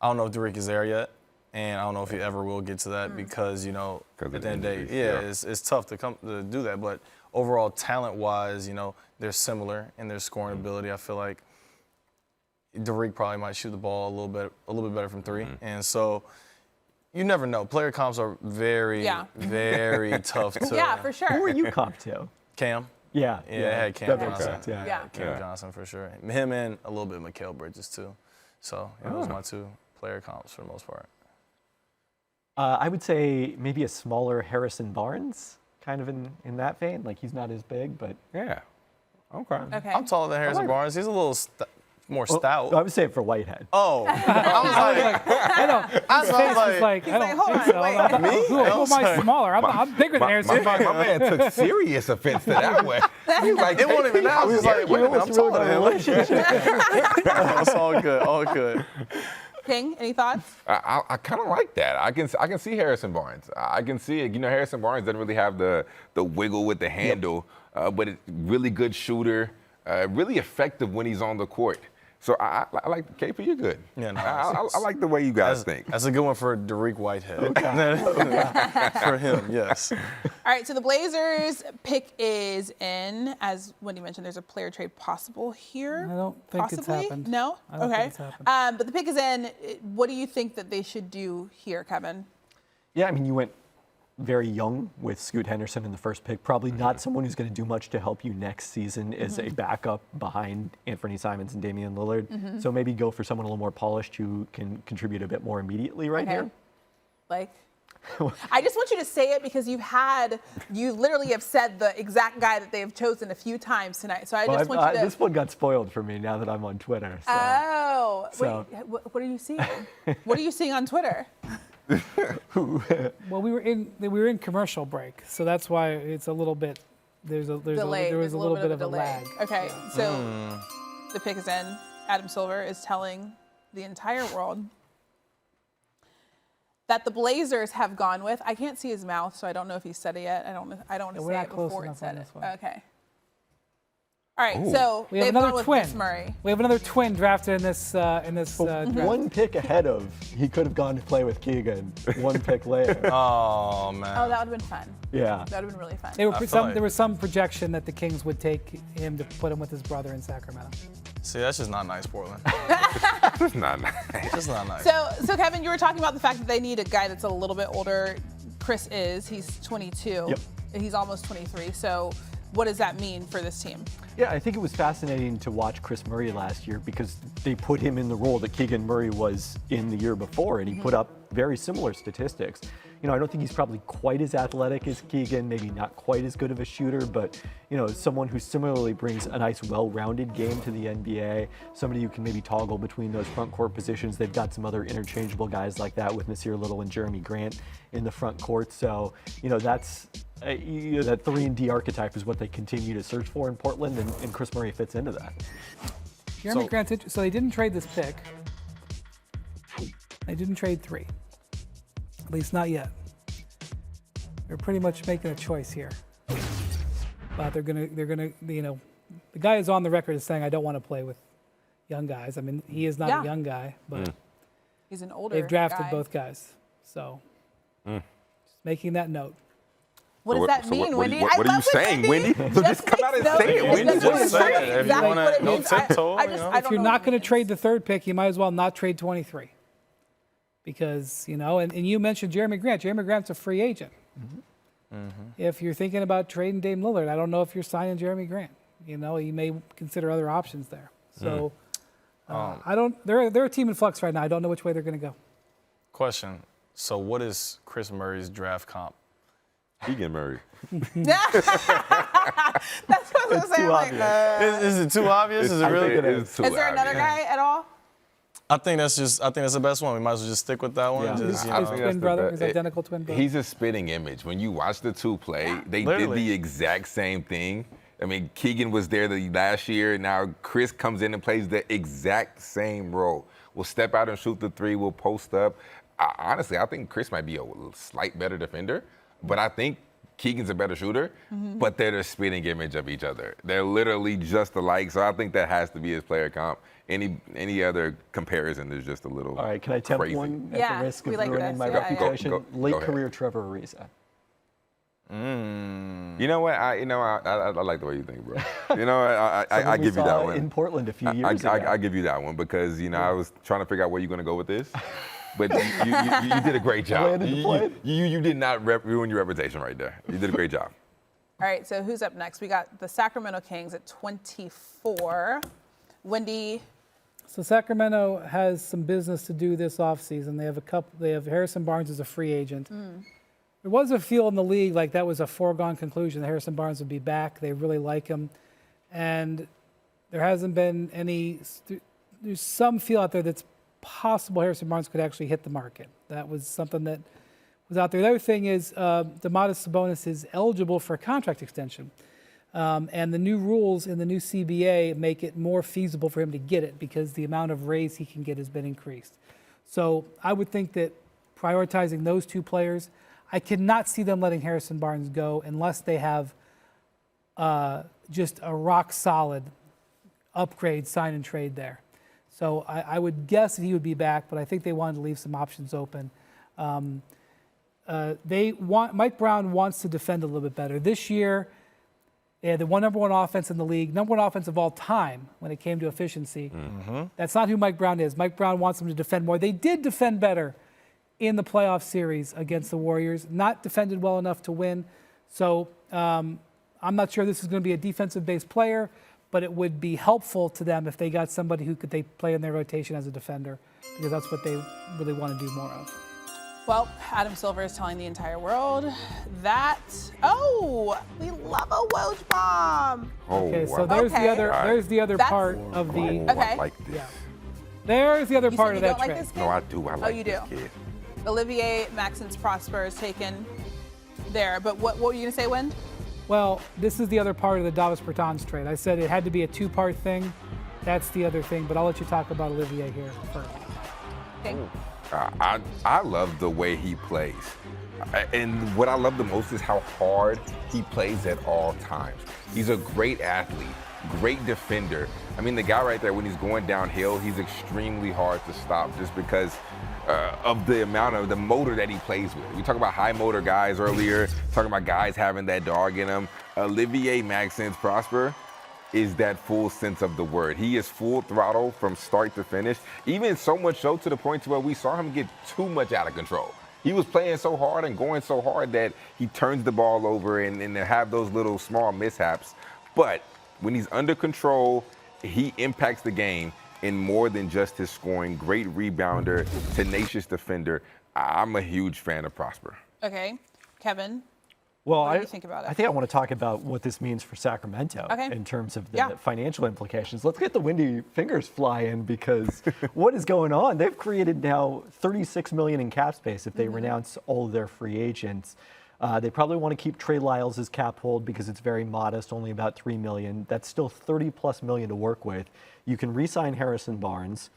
I don't know if Dereck is there yet. And I don't know if he ever will get to that because, you know, at the end of the day, it's tough to do that. But overall, talent-wise, you know, they're similar in their scoring ability. I feel like Dereck probably might shoot the ball a little bit better from three. And so you never know. Player comps are very, very tough to. Yeah, for sure. Who are you comp to? Cam. Yeah. I had Cam That makes Johnson. sense, Cam Johnson for sure. Him and a little bit of Mikal Bridges too. So those are my two player comps for the most part. I would say maybe a smaller Harrison Barnes, kind of in that vein. Like he's not as big, but Yeah. Okay. Okay. I'm taller than Harrison Barnes. He's a little more stout. I would say for Whitehead. Oh, I was like, I know. His face was like, I don't hold think on, so. wait. Who am I smaller? I'm bigger than Harrison. My man took serious offense to that one. He's like, it wasn't even that. I was like, wait a minute, I'm taller than him. relationship. It's all good. All good. King, any thoughts? I kind of like that. I can see Harrison Barnes. I can see it. You know, Harrison Barnes doesn't really have the wiggle with the handle, but it's really good shooter, really effective when he's on the court. So I like KP. You're good. Yeah, no, I like the way you guys think. That's a good one for Dereck Whitehead. For him, yes. All right, so the Blazers pick is in. As Wendy mentioned, there's a player trade possible here. I don't think Possibly? it's happened. No? I don't Okay. think it's happened. But the pick is in. What do you think that they should do here, Kevin? Yeah, I mean, you went very young with Scoot Henderson in the first pick. Probably not someone who's going to do much to help you next season as a backup behind Anthony Simons and Damian Lillard. So maybe go for someone a little more polished who can contribute a bit more immediately right here. Like? I just want you to say it because you literally have said the exact guy that they have chosen a few times tonight. So I just want you to. This one got spoiled for me now that I'm on Twitter. So. Oh, So. wait, what are you seeing? What are you seeing on Twitter? Well, we were in commercial break, so that's why it's a little bit. There was a little bit of a lag. Okay, so the pick is in. Adam Silver is telling the entire world that the Blazers have gone with. I can't see his mouth, so I don't know if he said it yet. I don't want to say it before it said it. Okay. All right, so we have they've another gone with twin. Chris Murray. We have another twin drafted in this draft. One pick ahead of, he could have gone to play with Keegan. One pick later. Oh, man. Oh, that would have been fun. Yeah. That would have been really fun. There was some projection that the Kings would take him to put him with his brother in Sacramento. See, that's just not nice, Portland. It's not nice. It's just not nice. So Kevin, you were talking about the fact that they need a guy that's a little bit older. Chris he's 22. Yep. He's almost 23. So what does that mean for this team? Yeah, I think it was fascinating to watch Chris Murray last year because they put him in the role that Keegan Murray was in the year before, and he put up very similar statistics. You know, I don't think he's probably quite as athletic as Keegan, maybe not quite as good of a shooter, but, you know, someone who similarly brings a nice, well-rounded game to the NBA, somebody who can maybe toggle between those front court positions. They've got some other interchangeable guys like that with Nasir Little and Jeremy Grant in the front court. So, you know, that's that 3-and-D archetype is what they continue to search for in Portland, and Chris Murray fits into that. Jeremy Grant, so they didn't trade this pick. They didn't trade 3. At least not yet. They're pretty much making a choice here. But they're gonna, you know, the guy is on the record as saying, I don't want to play with young guys. I mean, he is not a young guy, but he's an older they've drafted guy. both guys. So just making that note. What does that mean, Wendy? What are you saying, Wendy? So just come out and say it, Wendy. Just say it. If you want to go tiptoe, If you're not going to trade the 3rd pick, you might as well not trade 23. Because, you know, and you mentioned Jeremy Grant. Jeremy Grant's a free agent. If you're thinking about trading Dame Lillard, I don't know if you're signing Jeremy Grant. You know, you may consider other options there. So they're a team in flux right now. I don't know which way they're going to go. Question. So what is Chris Murray's draft comp? Keegan Murray. That's what I was saying. Like, Is it too obvious? Is it really? is there another guy at all? I think that's the best one. We might as well just stick with that one. Yeah. Just, you His know. twin brother, his identical twin brother. He's a spitting image. When you watch the two play, they Literally. did the exact same thing. I mean, Keegan was there the last year. Now Chris comes in and plays the exact same role. We'll step out and shoot the 3. We'll post up. Honestly, I think Chris might be a slight better defender, but I think Keegan's a better shooter, but they're the spitting image of each other. They're literally just alike, so I think that has to be his player comp. Any other comparison is just a little All right, can I attempt crazy. one at the risk of ruining my reputation? Go Late ahead. career Trevor Ariza. You know what? I like the way you think, bro. You know, I give you that one. In Portland a few years ago. I give you that one because, you know, I was trying to figure out where you're going to go with this. But you did a great job. You did not ruin your reputation right there. You did a great job. All right, so who's up next? We got the Sacramento Kings at 24. Wendy. So Sacramento has some business to do this offseason. They have Harrison Barnes as a free agent. There was a feel in the league like that was a foregone conclusion that Harrison Barnes would be back. They really like him. And there hasn't been there's some feel out there that's possible Harrison Barnes could actually hit the market. That was something that was out there. The other thing is Domantas Sabonis is eligible for a contract extension. And the new rules in the new CBA make it more feasible for him to get it because the amount of raise he can get has been increased. So I would think that prioritizing those two players, I cannot see them letting Harrison Barnes go unless they have just a rock solid upgrade, sign and trade there. So I would guess that he would be back, but I think they wanted to leave some options open. Mike Brown wants to defend a little bit better. This year, they had the number one offense in the league, number one offense of all time when it came to efficiency. That's not who Mike Brown is. Mike Brown wants them to defend more. They did defend better in the playoff series against the Warriors, not defended well enough to win. So I'm not sure this is going to be a defensive-based player, but it would be helpful to them if they got somebody who could they play in their rotation as a defender, because that's what they really want to do more of. Well, Adam Silver is telling the entire world that, we love a Woj bomb. Okay, so there's the other part of the. I like this. Yeah. There's the other part of that trade. trade. Like this kid? No, I do. I like you this do. kid. Olivier-Maxence Prosper is taken there, but what were you going to say, Wind? Well, this is the other part of the Davis Bertans trade. I said it had to be a two-part thing. That's the other thing, but I'll let you talk about Olivier here first. Okay. I love the way he plays. And what I love the most is how hard he plays at all times. He's a great athlete, great defender. I mean, the guy right there, when he's going downhill, he's extremely hard to stop just because of the amount of the motor that he plays with. We talked about high motor guys earlier, talking about guys having that dog in them. Olivier-Maxence Prosper is that full sense of the word. He is full throttle from start to finish, even so much so to the point to where we saw him get too much out of control. He was playing so hard and going so hard that he turns the ball over and have those little small mishaps. But when he's under control, he impacts the game in more than just his scoring. Great rebounder, tenacious defender. I'm a huge fan of Prosper. Okay, Kevin. Well, what do you think about it? I think I want to talk about what this means for Sacramento in terms of the financial implications. Let's get the windy fingers flying, because what is going on? They've created now $36 million in cap space if they renounce all of their free agents. They probably want to keep Trey Lyles' cap hold because it's very modest, only about $3 million. That's still $30+ million to work with. You can re-sign Harrison Barnes.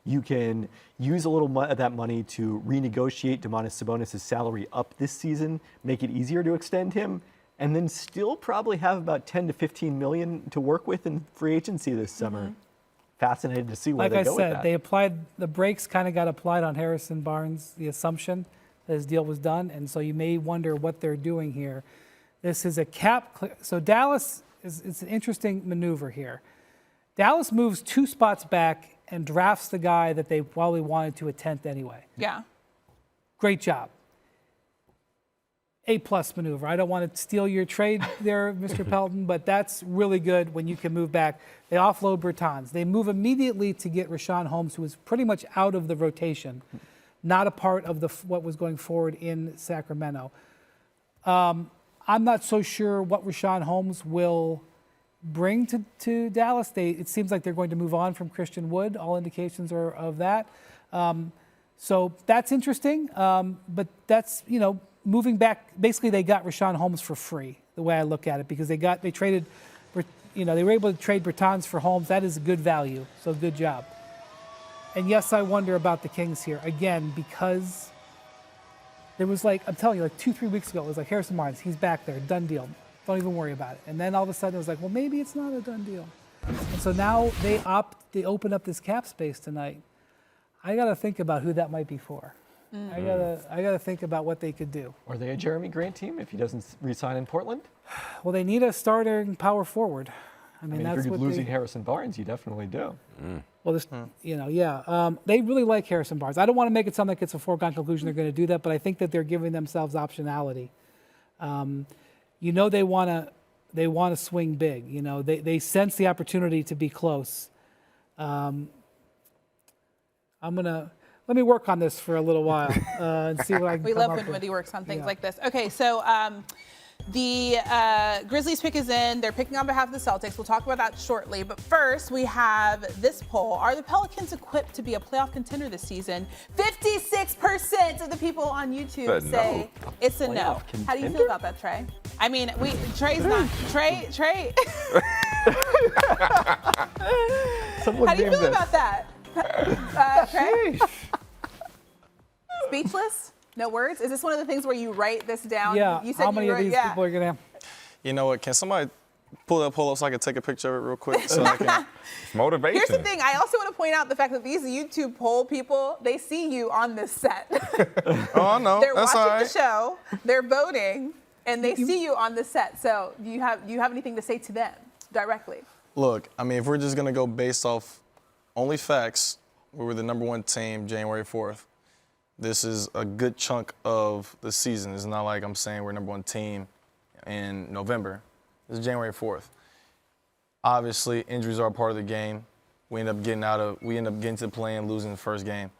You can use a little of that money to renegotiate Domantas Sabonis' salary up this season, make it easier to extend him, and then still probably have about 10 to 15 million to work with in free agency this summer. Fascinated to see where they go with that. Like I said, they applied, the brakes kind of got applied on Harrison Barnes, the assumption that his deal was done, and so you may wonder what they're doing here. This is a cap, so Dallas, it's an interesting maneuver here. Dallas moves 2 spots back and drafts the guy that they probably wanted to attempt anyway. Yeah. Great job. A+ maneuver. I don't want to steal your trade there, Mr. Pelton, but that's really good when you can move back. They offload Bertans. They move immediately to get Richaun Holmes, who was pretty much out of the rotation, not a part of what was going forward in Sacramento. I'm not so sure what Richaun Holmes will bring to Dallas. It seems like they're going to move on from Christian Wood. All indications are of that. So that's interesting. But that's, moving back. Basically, they got Richaun Holmes for free, the way I look at it, because they traded, they were able to trade Bertans for Holmes. That is a good value. So good job. And yes, I wonder about the Kings here again, because there was I'm telling you, 2-3 weeks ago, it was like Harrison Barnes, he's back there, done deal. Don't even worry about it. And then all of a sudden it was like, well, maybe it's not a done deal. And so now they open up this cap space tonight. I got to think about who that might be for. I gotta think about what they could do. Are they a Jeremy Grant team if he doesn't re-sign in Portland? Well, they need a starting power forward. I mean that's if you're what losing Harrison Barnes, you definitely do. Well, they really like Harrison Barnes. I don't want to make it sound like it's a foregone conclusion they're going to do that, but I think that they're giving themselves optionality. They want to swing big. They sense the opportunity to be close. Let me work on this for a little while and see what I can We come love up when with. Wendy works on things like this. Okay, so the Grizzlies pick is in. They're picking on behalf of the Celtics. We'll talk about that shortly. But first, we have this poll. Are the Pelicans equipped to be a playoff contender this season? 56% of the people on YouTube say it's a no. How do you feel about that, Trey? I mean, Trey's not. Trey. How do you feel about that? Trey? Speechless? No words? Is this one of the things where you write this down? Yeah. You said How many of these people are going to? You know what? Can somebody pull that poll up so I can take a picture of it real quick? So I can. It's motivation. Here's the thing. I also want to point out the fact that these YouTube poll people, they see you on this set. Oh, I know. They're That's watching all right. the show. They're voting, and they see you on the set. So do you have anything to say to them directly? Look, I mean, if we're just going to go based off only facts, we were the #1 team January 4th. This is a good chunk of the season. It's not like I'm saying we're #1 team in November. This is January 4th. Obviously, injuries are a part of the game. We end up getting to the play and losing the first game.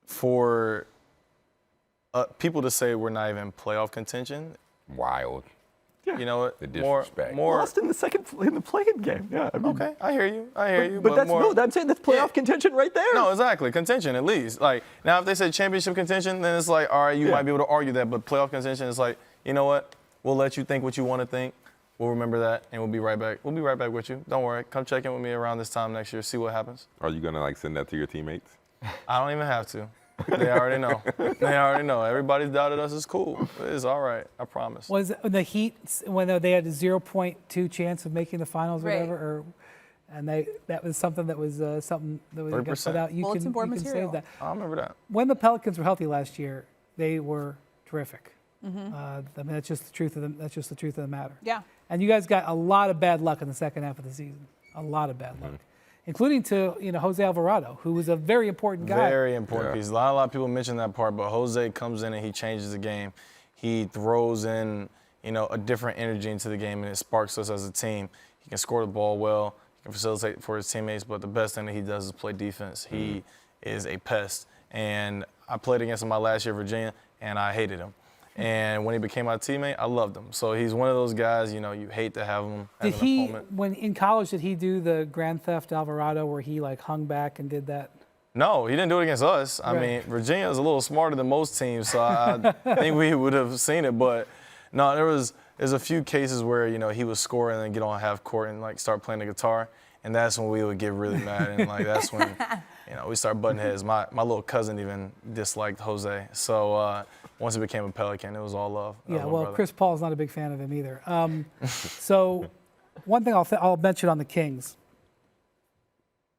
For people to say we're not even playoff contention, wild. Yeah. You know what? The disrespect. More lost in the play-in game. Yeah. I mean, okay, I hear you. But that's I'm saying that's playoff contention right there. No, exactly. Contention, at least. Like, now if they say championship contention, then it's like, all right, you might be able to argue that. But playoff contention is like, you know what? We'll let you think what you want to think. We'll remember that, and we'll be right back. We'll be right back with you. Don't worry. Come check in with me around this time next year. See what happens. Are you going to, like, send that to your teammates? I don't even have to. They already know. They already know. Everybody's doubted us. It's cool. It's all right. I promise. Was the Heat, when they had a 0.2 chance of making the finals or whatever, and that was something that was put out. You Bulletin board can material. save that. I remember that. When the Pelicans were healthy last year, they were terrific. Mm-hmm. I mean, that's just the truth of the matter. Yeah. And you guys got a lot of bad luck in the second half of the season. A lot of bad luck. Including to Jose Alvarado, who was a very important guy. Very important piece. A lot of people mention that part, but Jose comes in and he changes the game. He throws in, a different energy into the game, and it sparks us as a team. He can score the ball well. He can facilitate for his teammates, but the best thing that he does is play defense. He is a pest. And I played against him my last year at Virginia, and I hated him. And when he became my teammate, I loved him. So he's one of those guys, you hate to have him as an opponent. When in college, did he do the Grand Theft Alvarado where he hung back and did that? No, he didn't do it against us. I mean, Virginia is a little smarter than most teams, so I think we would have seen it. But no, there's a few cases where, he would score and then get on half court and start playing the guitar. And that's when we would get really mad. And that's when, we start butting heads. My little cousin even disliked Jose. So once he became a Pelican, it was all love. Yeah, well, Chris Paul's not a big fan of him either. So one thing I'll mention on the Kings,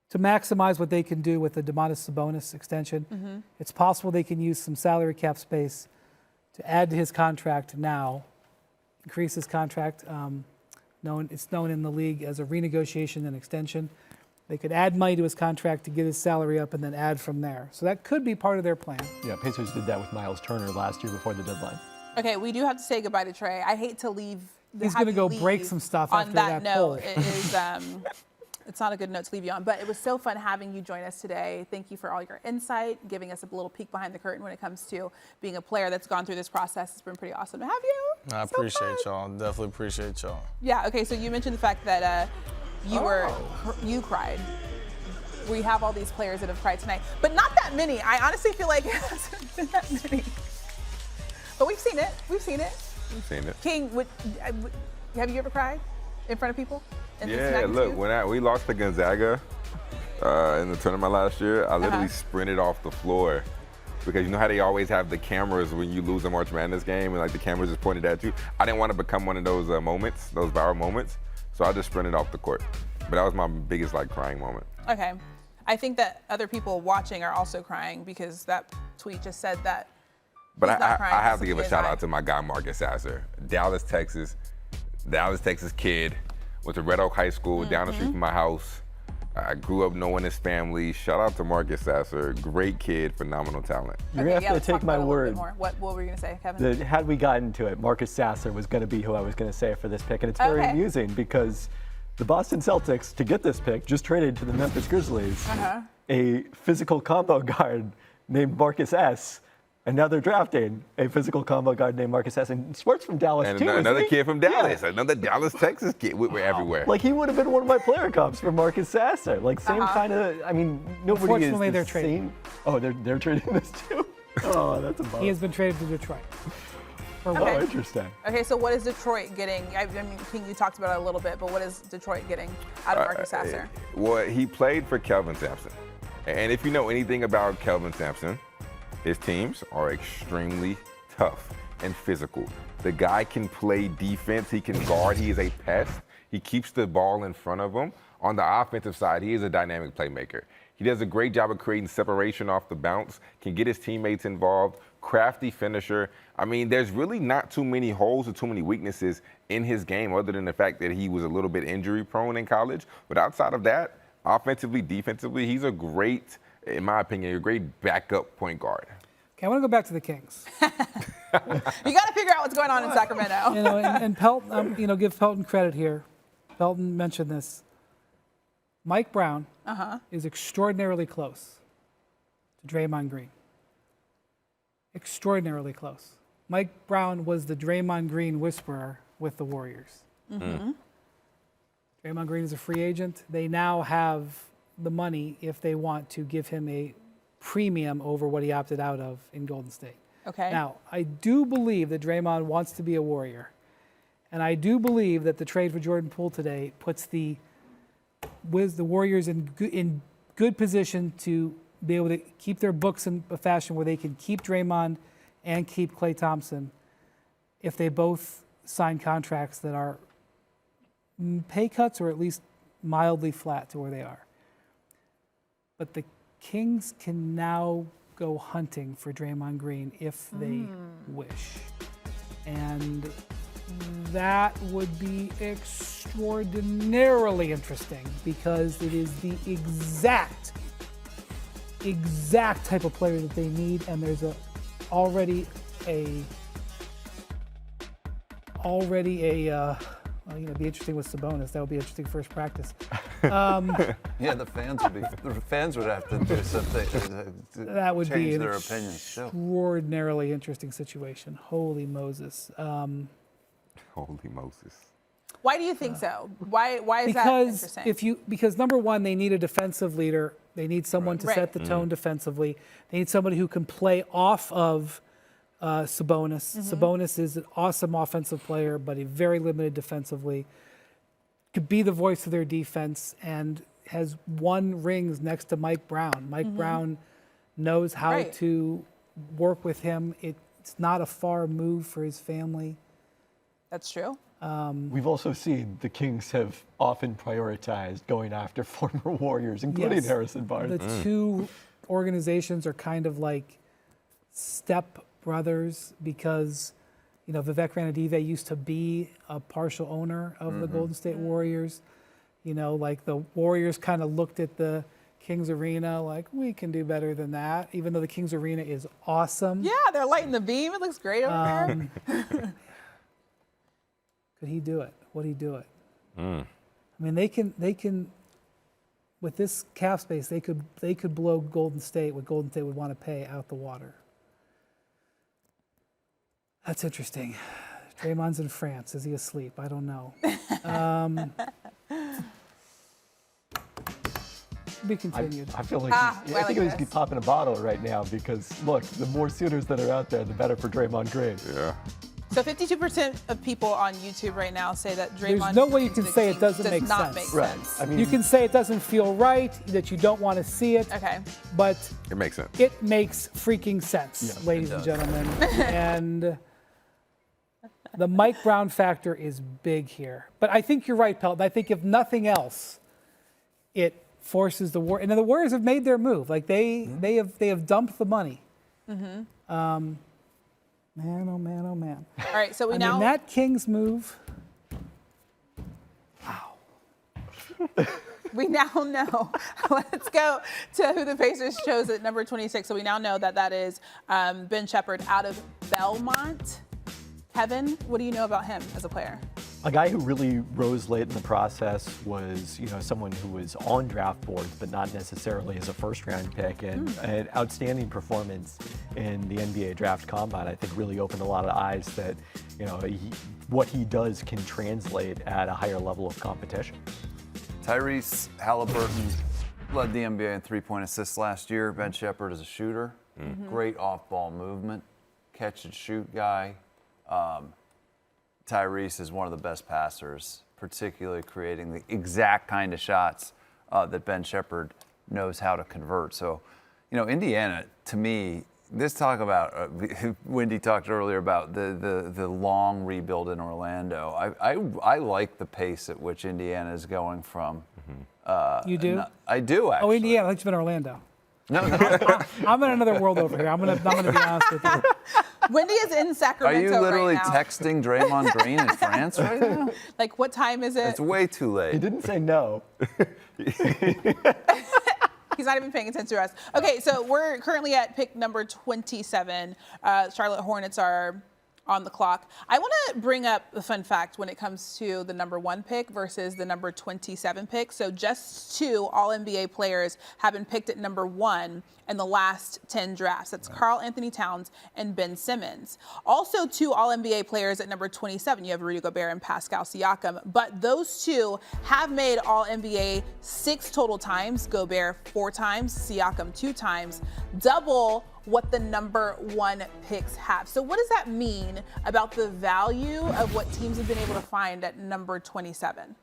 to maximize what they can do with the Domantas Sabonis extension, it's possible they can use some salary cap space to add to his contract now, increase his contract. It's known in the league as a renegotiation and extension. They could add money to his contract to get his salary up and then add from there. So that could be part of their plan. Yeah, Pacers did that with Miles Turner last year before the deadline. Okay, we do have to say goodbye to Trey. I hate to leave. He's going to go break some stuff on after that that poll. note. It is. It's not a good note to leave you on, but it was so fun having you join us today. Thank you for all your insight, giving us a little peek behind the curtain when it comes to being a player that's gone through this process. It's been pretty awesome to have you. I appreciate y'all. Definitely appreciate y'all. Yeah. Okay. So you mentioned the fact that you cried. We have all these players that have cried tonight, but not that many. I honestly feel like it hasn't been that many. But we've seen it. We've seen it. King, have you ever cried in front of people? Yeah, look, when we lost to Gonzaga in the tournament last year, I literally sprinted off the floor because you know how they always have the cameras when you lose a March Madness game and the cameras just pointed at you? I didn't want to become one of those moments, those viral moments, so I just sprinted off the court. But that was my biggest crying moment. Okay. I think that other people watching are also crying because that tweet just said that. But I have to give a shout out to my guy, Marcus Sasser. Dallas, Texas kid. Went to Red Oak High School, down the street from my house. I grew up knowing his family. Shout out to Marcus Sasser. Great kid, phenomenal talent. You're going to have to take my word. What were you going to say, Kevin? That had we gotten to it, Marcus Sasser was going to be who I was going to say for this pick. And it's very amusing because the Boston Celtics, to get this pick, just traded to the Memphis Grizzlies a physical combo guard named Marcus S. And now they're drafting a physical combo guard named Marcus S. And Smart's from Dallas, and too. Another kid from Dallas. Yeah. Another Dallas, Texas kid. We're everywhere. He would have been one of my player comps for Marcus Sasser. Same kind of, nobody is they're trading. Oh, they're trading this too? Oh, that's a bummer. He has been traded to Detroit. Oh, interesting. Okay, so what is Detroit getting? I mean, King, you talked about it a little bit, but what is Detroit getting out of Marcus Sasser? Well, he played for Kelvin Sampson. And if you know anything about Kelvin Sampson, His teams are extremely tough and physical. The guy can play defense. He can guard. He is a pest. He keeps the ball in front of him. On the offensive side, he is a dynamic playmaker. He does a great job of creating separation off the bounce, can get his teammates involved, crafty finisher. I mean, there's really not too many holes or too many weaknesses in his game other than the fact that he was a little bit injury prone in college. But outside of that, offensively, defensively, he's a great, in my opinion, a great backup point guard. Okay, I want to go back to the Kings. You got to figure out what's going on in Sacramento. And Pelton, give Pelton credit here. Pelton mentioned this. Mike Brown is extraordinarily close to Draymond Green. Extraordinarily close. Mike Brown was the Draymond Green whisperer with the Warriors. Draymond Green is a free agent. They now have the money if they want to give him a premium over what he opted out of in Golden State. Okay. Now, I do believe that Draymond wants to be a Warrior. And I do believe that the trade for Jordan Poole today puts the Warriors in good position to be able to keep their books in a fashion where they can keep Draymond and keep Klay Thompson if they both sign contracts that are pay cuts or at least mildly flat to where they are. But the Kings can now go hunting for Draymond Green if they wish. And that would be extraordinarily interesting because it is the exact type of player that they need, and there's already a well, it'd be interesting with Sabonis. That would be interesting first practice. Yeah, the fans would have to do something. That would change be an their opinions too. Extraordinarily interesting situation. Holy Moses. Holy Moses. Why do you think so? Why is that interesting? Because number one, they need a defensive leader. They need someone to set the tone defensively. They need somebody who can play off of Sabonis. Sabonis is an awesome offensive player, but a very limited defensively. Could be the voice of their defense and has won rings next to Mike Brown. Mike Brown knows how to work with him. It's not a far move for his family. That's true. We've also seen the Kings have often prioritized going after former Warriors, including Harrison Barnes. The two organizations are kind of like step brothers because, Vivek Ranadive used to be a partial owner of the Golden State Warriors. Like the Warriors kind of looked at the Kings Arena like, we can do better than that, even though the Kings Arena is awesome. Yeah, they're lighting the beam. It looks great over there. Could he do it? Would he do it? I mean, they can, with this cap space, they could blow Golden State what Golden State would want to pay out the water. That's interesting. Draymond's in France. Is he asleep? I don't know. Be continued. I feel like I think he's keep popping a bottle right now because look, the more suitors that are out there, the better for Draymond Green. Yeah. So 52% of people on YouTube right now say that Draymond. There's no way you can say it doesn't make sense. Right. I mean, you can say it doesn't feel right, that you don't want to see it. Okay. But it makes sense. It makes freaking sense, ladies and gentlemen. And the Mike Brown factor is big here. But I think you're right, Pelton. I think if nothing else, it forces the Warriors. And the Warriors have made their move. Like they have dumped the money. Man, oh man, oh man. All right, so In that Kings move, we now know. Let's go to who the Pacers chose at number 26. So we now know that is Ben Shepherd out of Belmont. Kevin, what do you know about him as a player? A guy who really rose late in the process was, someone who was on draft boards, but not necessarily as a first-round pick. And an outstanding performance in the NBA Draft Combine, I think, really opened a lot of eyes that, what he does can translate at a higher level of competition. Tyrese Halliburton led the NBA in three-point assists last year. Ben Shepherd is a shooter. Great off-ball movement, catch-and-shoot guy. Tyrese is one of the best passers, particularly creating the exact kind of shots that Ben Shepherd knows how to convert. So, Indiana, to me, this talk about Wendy talked earlier about the long rebuild in Orlando. I like the pace at which Indiana is going from. You do? I do actually. Oh, Indiana. I thought you meant Orlando. No. I'm in another world over here. I'm gonna be honest with you. Wendy is in Sacramento Are you literally right now. texting Draymond Green in France right now? Like, what time is it? It's way too late. He didn't say no. He's not even paying attention to us. Okay, so we're currently at pick number 27. Charlotte Hornets are on the clock. I want to bring up a fun fact when it comes to the number 1 pick versus the number 27 pick. So just 2 All-NBA players have been picked at number 1 in the last 10 drafts. That's Karl Anthony Towns and Ben Simmons. Also 2 All-NBA players at number 27. You have Rudy Gobert and Pascal Siakam. But those 2 have made All-NBA 6 total times. Gobert 4 times, Siakam 2 times. Double what the number 1 picks have. So what does that mean about the value of what teams have been able to find at number 27?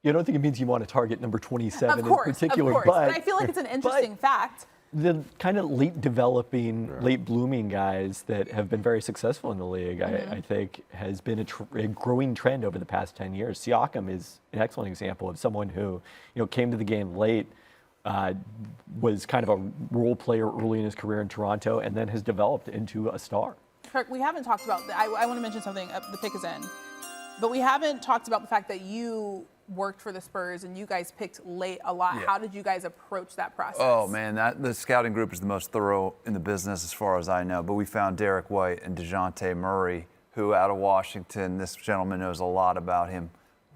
I don't think it means you want to target number 27 Of course, in particular. but I feel like it's an interesting fact. The kind of late developing, late blooming guys that have been very successful in the league, I think, has been a growing trend over the past 10 years. Siakam is an excellent example of someone who, came to the game late, was kind of a role player early in his career in Toronto, and then has developed into a star. Kirk, we haven't talked about, I want to mention something, the pick is in, but we haven't talked about the fact that you worked for the Spurs and you guys picked late a lot. Yeah. How did you guys approach that process? Oh man, the scouting group is the most thorough in the business as far as I know. But we found Dereck White and DeJounte Murray, who out of Washington, this gentleman knows a lot about him,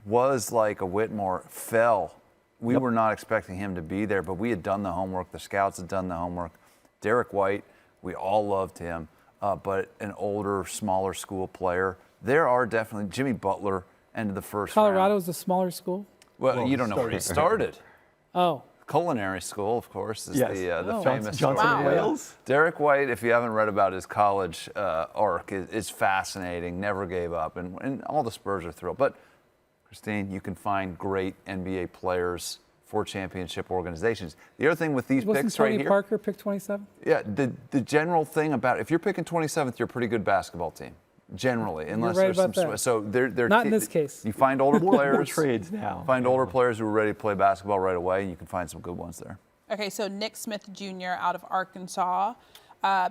was like a Whitmore, fell. We were not expecting him to be there, but we had done the homework. The scouts had done the homework. Dereck White, we all loved him, but an older, smaller school player. There are definitely Jimmy Butler. End of the first round. Colorado is a smaller school? Well, you don't know where he started. Oh. Culinary school, of course, is the famous Johnson story. Wales. Dereck White, if you haven't read about his college arc, is fascinating, never gave up, and all the Spurs are thrilled. But, Christine, you can find great NBA players for championship organizations. The other thing with these picks right here. Tony Parker pick 27? Yeah, the general thing about, if you're picking 27th, you're a pretty good basketball team. Generally, unless You're right there's some about that. so they're Not in this case. You find older players. More trades now. Find older players who are ready to play basketball right away, and you can find some good ones there. Okay, so Nick Smith Jr. out of Arkansas,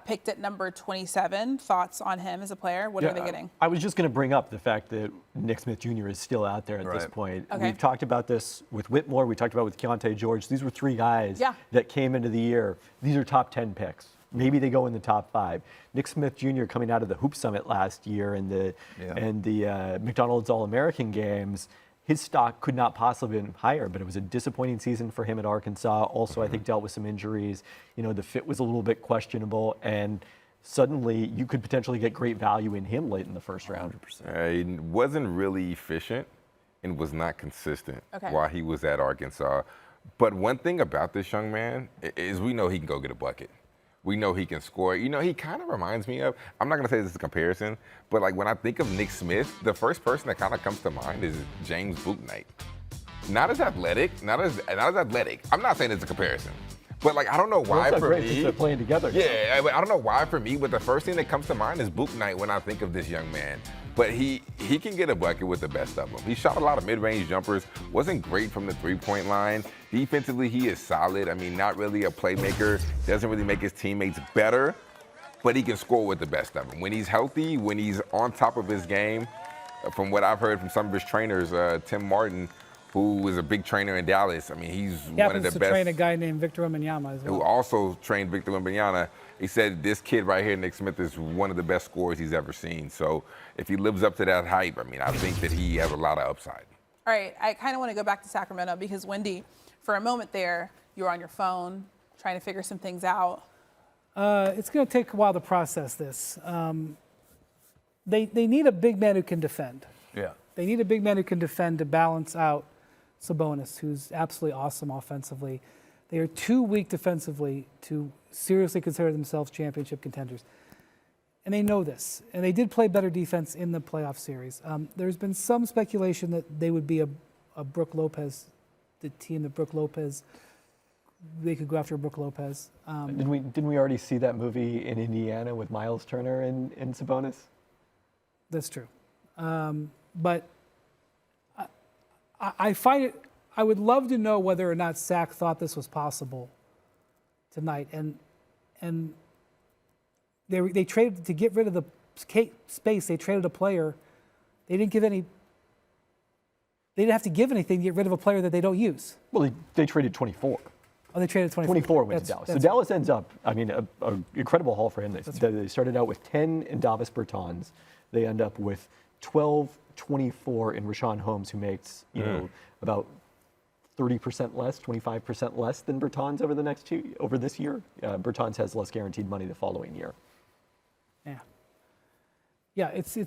picked at number 27. Thoughts on him as a player? What are they getting? I was just going to bring up the fact that Nick Smith Jr. is still out there at this point. Okay. We've talked about this with Whitmore. We talked about it with Keyonte George. These were 3 guys that came into the year. These are top 10 picks. Maybe they go in the top 5. Nick Smith Jr. coming out of the Hoop Summit last year and the McDonald's All-American games, his stock could not possibly have been higher, but it was a disappointing season for him at Arkansas. Also, I think dealt with some injuries. The fit was a little bit questionable, and suddenly you could potentially get great value in him late in the first round. He wasn't really efficient and was not consistent while he was at Arkansas. But one thing about this young man is we know he can go get a bucket. We know he can score. He kind of reminds me of, I'm not going to say this is a comparison, but like when I think of Nick Smith, the first person that kind of comes to mind is James Bouknight. Not as athletic, not as athletic. I'm not saying it's a comparison. But like I don't know why for me. They're playing together. Yeah, I don't know why for me, but the first thing that comes to mind is Bouknight when I think of this young man. But he can get a bucket with the best of them. He shot a lot of mid-range jumpers, wasn't great from the three-point line. Defensively, he is solid. I mean, not really a playmaker, doesn't really make his teammates better, but he can score with the best of them. When he's healthy, when he's on top of his game, from what I've heard from some of his trainers, Tim Martin, who is a big trainer in Dallas. I mean, he's one of the best. He happens to train a guy named Victor Wembanyama as well. Who also trained Victor Wembanyama. He said this kid right here, Nick Smith, is one of the best scorers he's ever seen. So if he lives up to that hype, I mean, I think that he has a lot of upside. All right, I kind of want to go back to Sacramento because, Wendy, for a moment there, you were on your phone trying to figure some things out. It's going to take a while to process this. They need a big man who can defend. Yeah. They need a big man who can defend to balance out Sabonis, who's absolutely awesome offensively. They are too weak defensively to seriously consider themselves championship contenders. And they know this. And they did play better defense in the playoff series. There's been some speculation that they would be a Brook Lopez, the team that Brook Lopez they could go after Brook Lopez. Didn't we already see that movie in Indiana with Miles Turner and Sabonis? That's true. But I find it, I would love to know whether or not Sack thought this was possible tonight. And they traded, to get rid of the space, they traded a player. They didn't have to give anything to get rid of a player that they don't use. Well, they traded 24. Oh, they traded 24. 24 went to Dallas. So Dallas ends up, I mean, an incredible haul for him. They started out with 10 in Davis Bertans. They end up with 12-24 in Rashawn Holmes, who makes, about 30% less, 25% less than Bertans over this year. Bertans has less guaranteed money the following year. Yeah, it's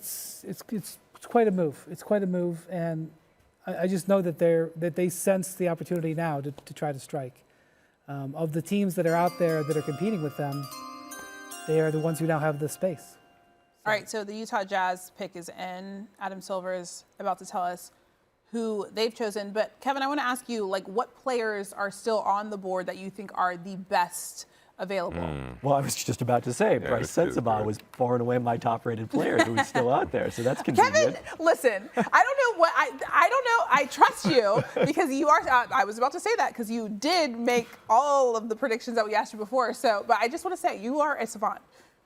quite a move. It's quite a move, and I just know that they sense the opportunity now to try to strike. Of the teams that are out there that are competing with them, they are the ones who now have the space. All right, so the Utah Jazz pick is in. Adam Silver is about to tell us who they've chosen. But Kevin, I want to ask you, what players are still on the board that you think are the best available? Well, I was just about to say, Bryce Sensabaugh was far and away my top-rated player who is still out there, so that's convenient. Kevin, listen, I don't know what I don't know. I trust you because you are. I was about to say that because you did make all of the predictions that we asked you before. So, but I just want to say you are a savant.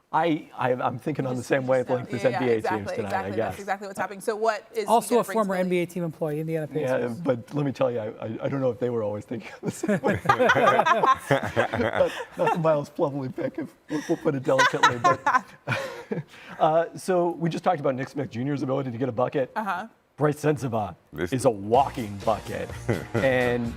I'm thinking on the same wavelength as NBA teams tonight, I guess. That's exactly what's happening. So what is also a former NBA team employee, Indiana Pacers? Yeah, but let me tell you, I don't know if they were always thinking of the same way. That's a Miles Plumlee pick, if we'll put it delicately. But, so we just talked about Nick Smith Jr.'s ability to get a bucket. Bryce Sensabaugh is a walking bucket. And,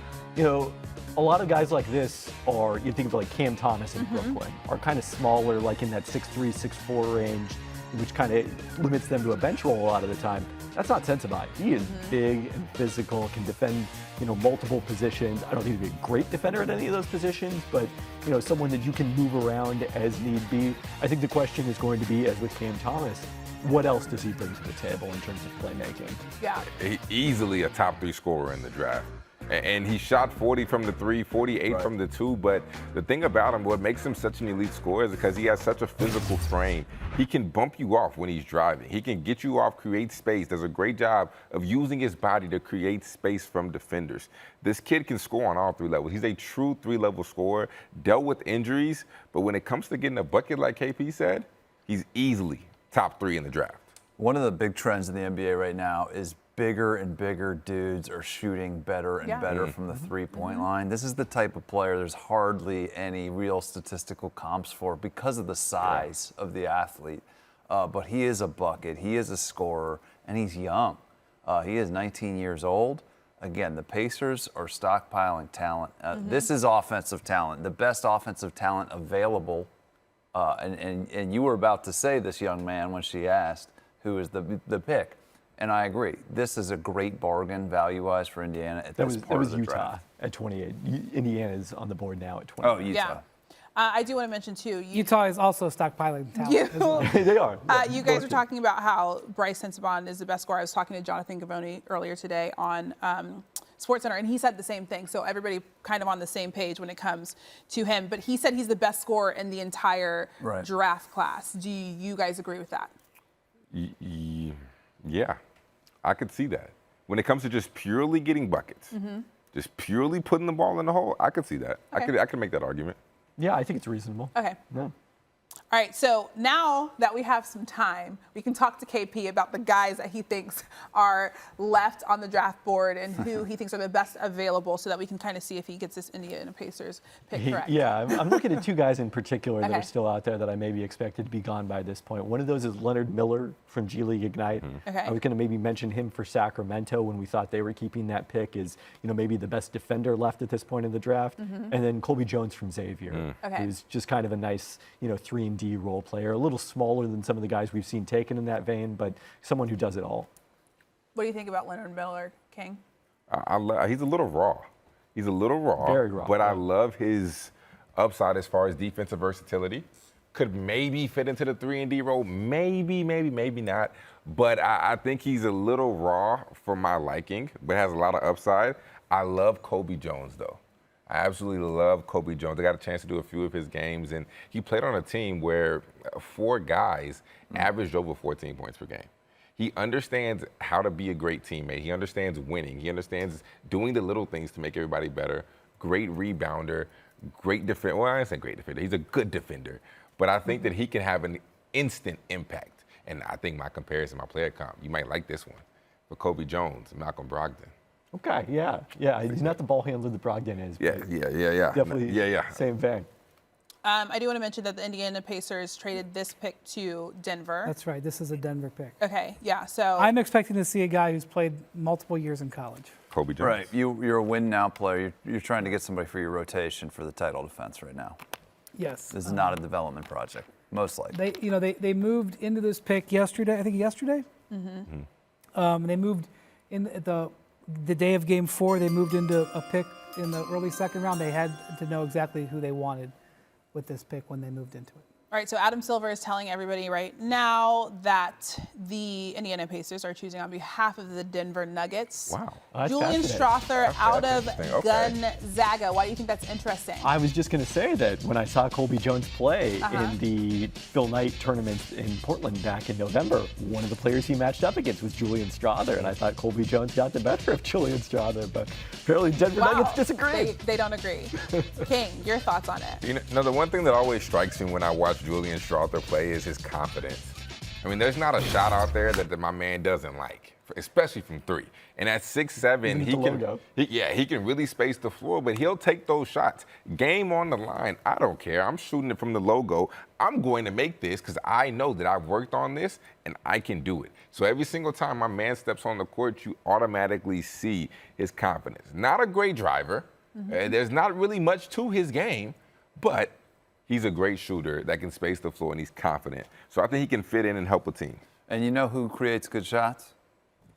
a lot of guys like this are, you think of Cam Thomas in Brooklyn, are kind of smaller, in that 6'3", 6'4" range, which kind of limits them to a bench role a lot of the time. That's not Sensabaugh. He is big and physical, can defend, multiple positions. I don't think he'd be a great defender at any of those positions, but, someone that you can move around as need be. I think the question is going to be, as with Cam Thomas, what else does he bring to the table in terms of playmaking? Yeah. Easily a top 3 scorer in the draft. And he shot 40 from the 3, 48 from the 2. But the thing about him, what makes him such an elite scorer is because he has such a physical frame. He can bump you off when he's driving. He can get you off, create space. Does a great job of using his body to create space from defenders. This kid can score on all 3 levels. He's a true 3-level scorer, dealt with injuries. But when it comes to getting a bucket, like KP said, he's easily top 3 in the draft. One of the big trends in the NBA right now is bigger and bigger dudes are shooting better and better from the three-point line. This is the type of player there's hardly any real statistical comps for because of the size of the athlete. But he is a bucket, he is a scorer, and he's young. He is 19 years old. Again, the Pacers are stockpiling talent. This is offensive talent, the best offensive talent available. And you were about to say this, young man, when she asked who is the pick. And I agree. This is a great bargain value-wise for Indiana at this part of the That was Utah draft. at 28. Indiana's on the board now at 28. Oh, Utah. Yeah. I do want to mention, too. Utah is also stockpiling talent. They are. You guys were talking about how Bryce Sensabaugh is the best scorer. I was talking to Jonathan Gavoni earlier today on SportsCenter, and he said the same thing. So everybody kind of on the same page when it comes to him. But he said he's the best scorer in the entire draft class. Do you guys agree with that? Yeah, I could see that. When it comes to just purely getting buckets, just purely putting the ball in the hole, I could see that. Okay. I could make that argument. Yeah, I think it's reasonable. Okay. Yeah. All right, so now that we have some time, we can talk to KP about the guys that he thinks are left on the draft board and who he thinks are the best available so that we can kind of see if he gets this Indiana Pacers pick correct. Yeah, I'm looking at 2 guys in particular that are still out there that I maybe expected to be gone by this point. One of those is Leonard Miller from G League Ignite. I was going to maybe mention him for Sacramento when we thought they were keeping that pick as, maybe the best defender left at this point in the draft. And then Colby Jones from Xavier, who's just kind of a nice, 3-and-D role player, a little smaller than some of the guys we've seen taken in that vein, but someone who does it all. What do you think about Leonard Miller, King? He's a little raw. He's a little raw. Very raw. But I love his upside as far as defensive versatility. Could maybe fit into the 3-and-D role. Maybe not. But I think he's a little raw for my liking, but has a lot of upside. I love Colby Jones, though. I absolutely love Kobe Jones. I got a chance to do a few of his games, and he played on a team where 4 guys averaged over 14 points per game. He understands how to be a great teammate. He understands winning. He understands doing the little things to make everybody better. Great rebounder, great defender. Well, I didn't say great defender. He's a good defender. But I think that he can have an instant impact. And I think my comparison, my player comp, you might like this one. For Kobe Jones, Malcolm Brogdon. Okay, yeah. He's not the ball handler that Brogdon is. Yeah. Definitely same vein. I do want to mention that the Indiana Pacers traded this pick to Denver. That's right. This is a Denver pick. Okay, yeah, so. I'm expecting to see a guy who's played multiple years in college. Kobe Jones. Right. You're a win now player. You're trying to get somebody for your rotation for the title defense right now. Yes. This is not a development project, most likely. They moved into this pick yesterday. I think yesterday. They moved in the day of Game 4. They moved into a pick in the early second round. They had to know exactly who they wanted with this pick when they moved into it. All right, so Adam Silver is telling everybody right now that the Indiana Pacers are choosing on behalf of the Denver Nuggets. Wow. Julian Strother out of Gonzaga. Why do you think that's interesting? I was just going to say that when I saw Kobe Jones play in the Phil Knight tournament in Portland back in November, one of the players he matched up against was Julian Strother, and I thought Kobe Jones got the better of Julian Strother, but apparently Denver Nuggets disagree. They don't agree. King, your thoughts on it? The one thing that always strikes me when I watch Julian Strother play is his confidence. I mean, there's not a shot out there that my man doesn't like, especially from 3. And at 6'7", he can really space the floor, but he'll take those shots. Game on the line, I don't care. I'm shooting it from the logo. I'm going to make this because I know that I've worked on this and I can do it. So every single time my man steps on the court, you automatically see his confidence. Not a great driver. There's not really much to his game, but he's a great shooter that can space the floor, and he's confident. So I think he can fit in and help a team. And you know who creates good shots?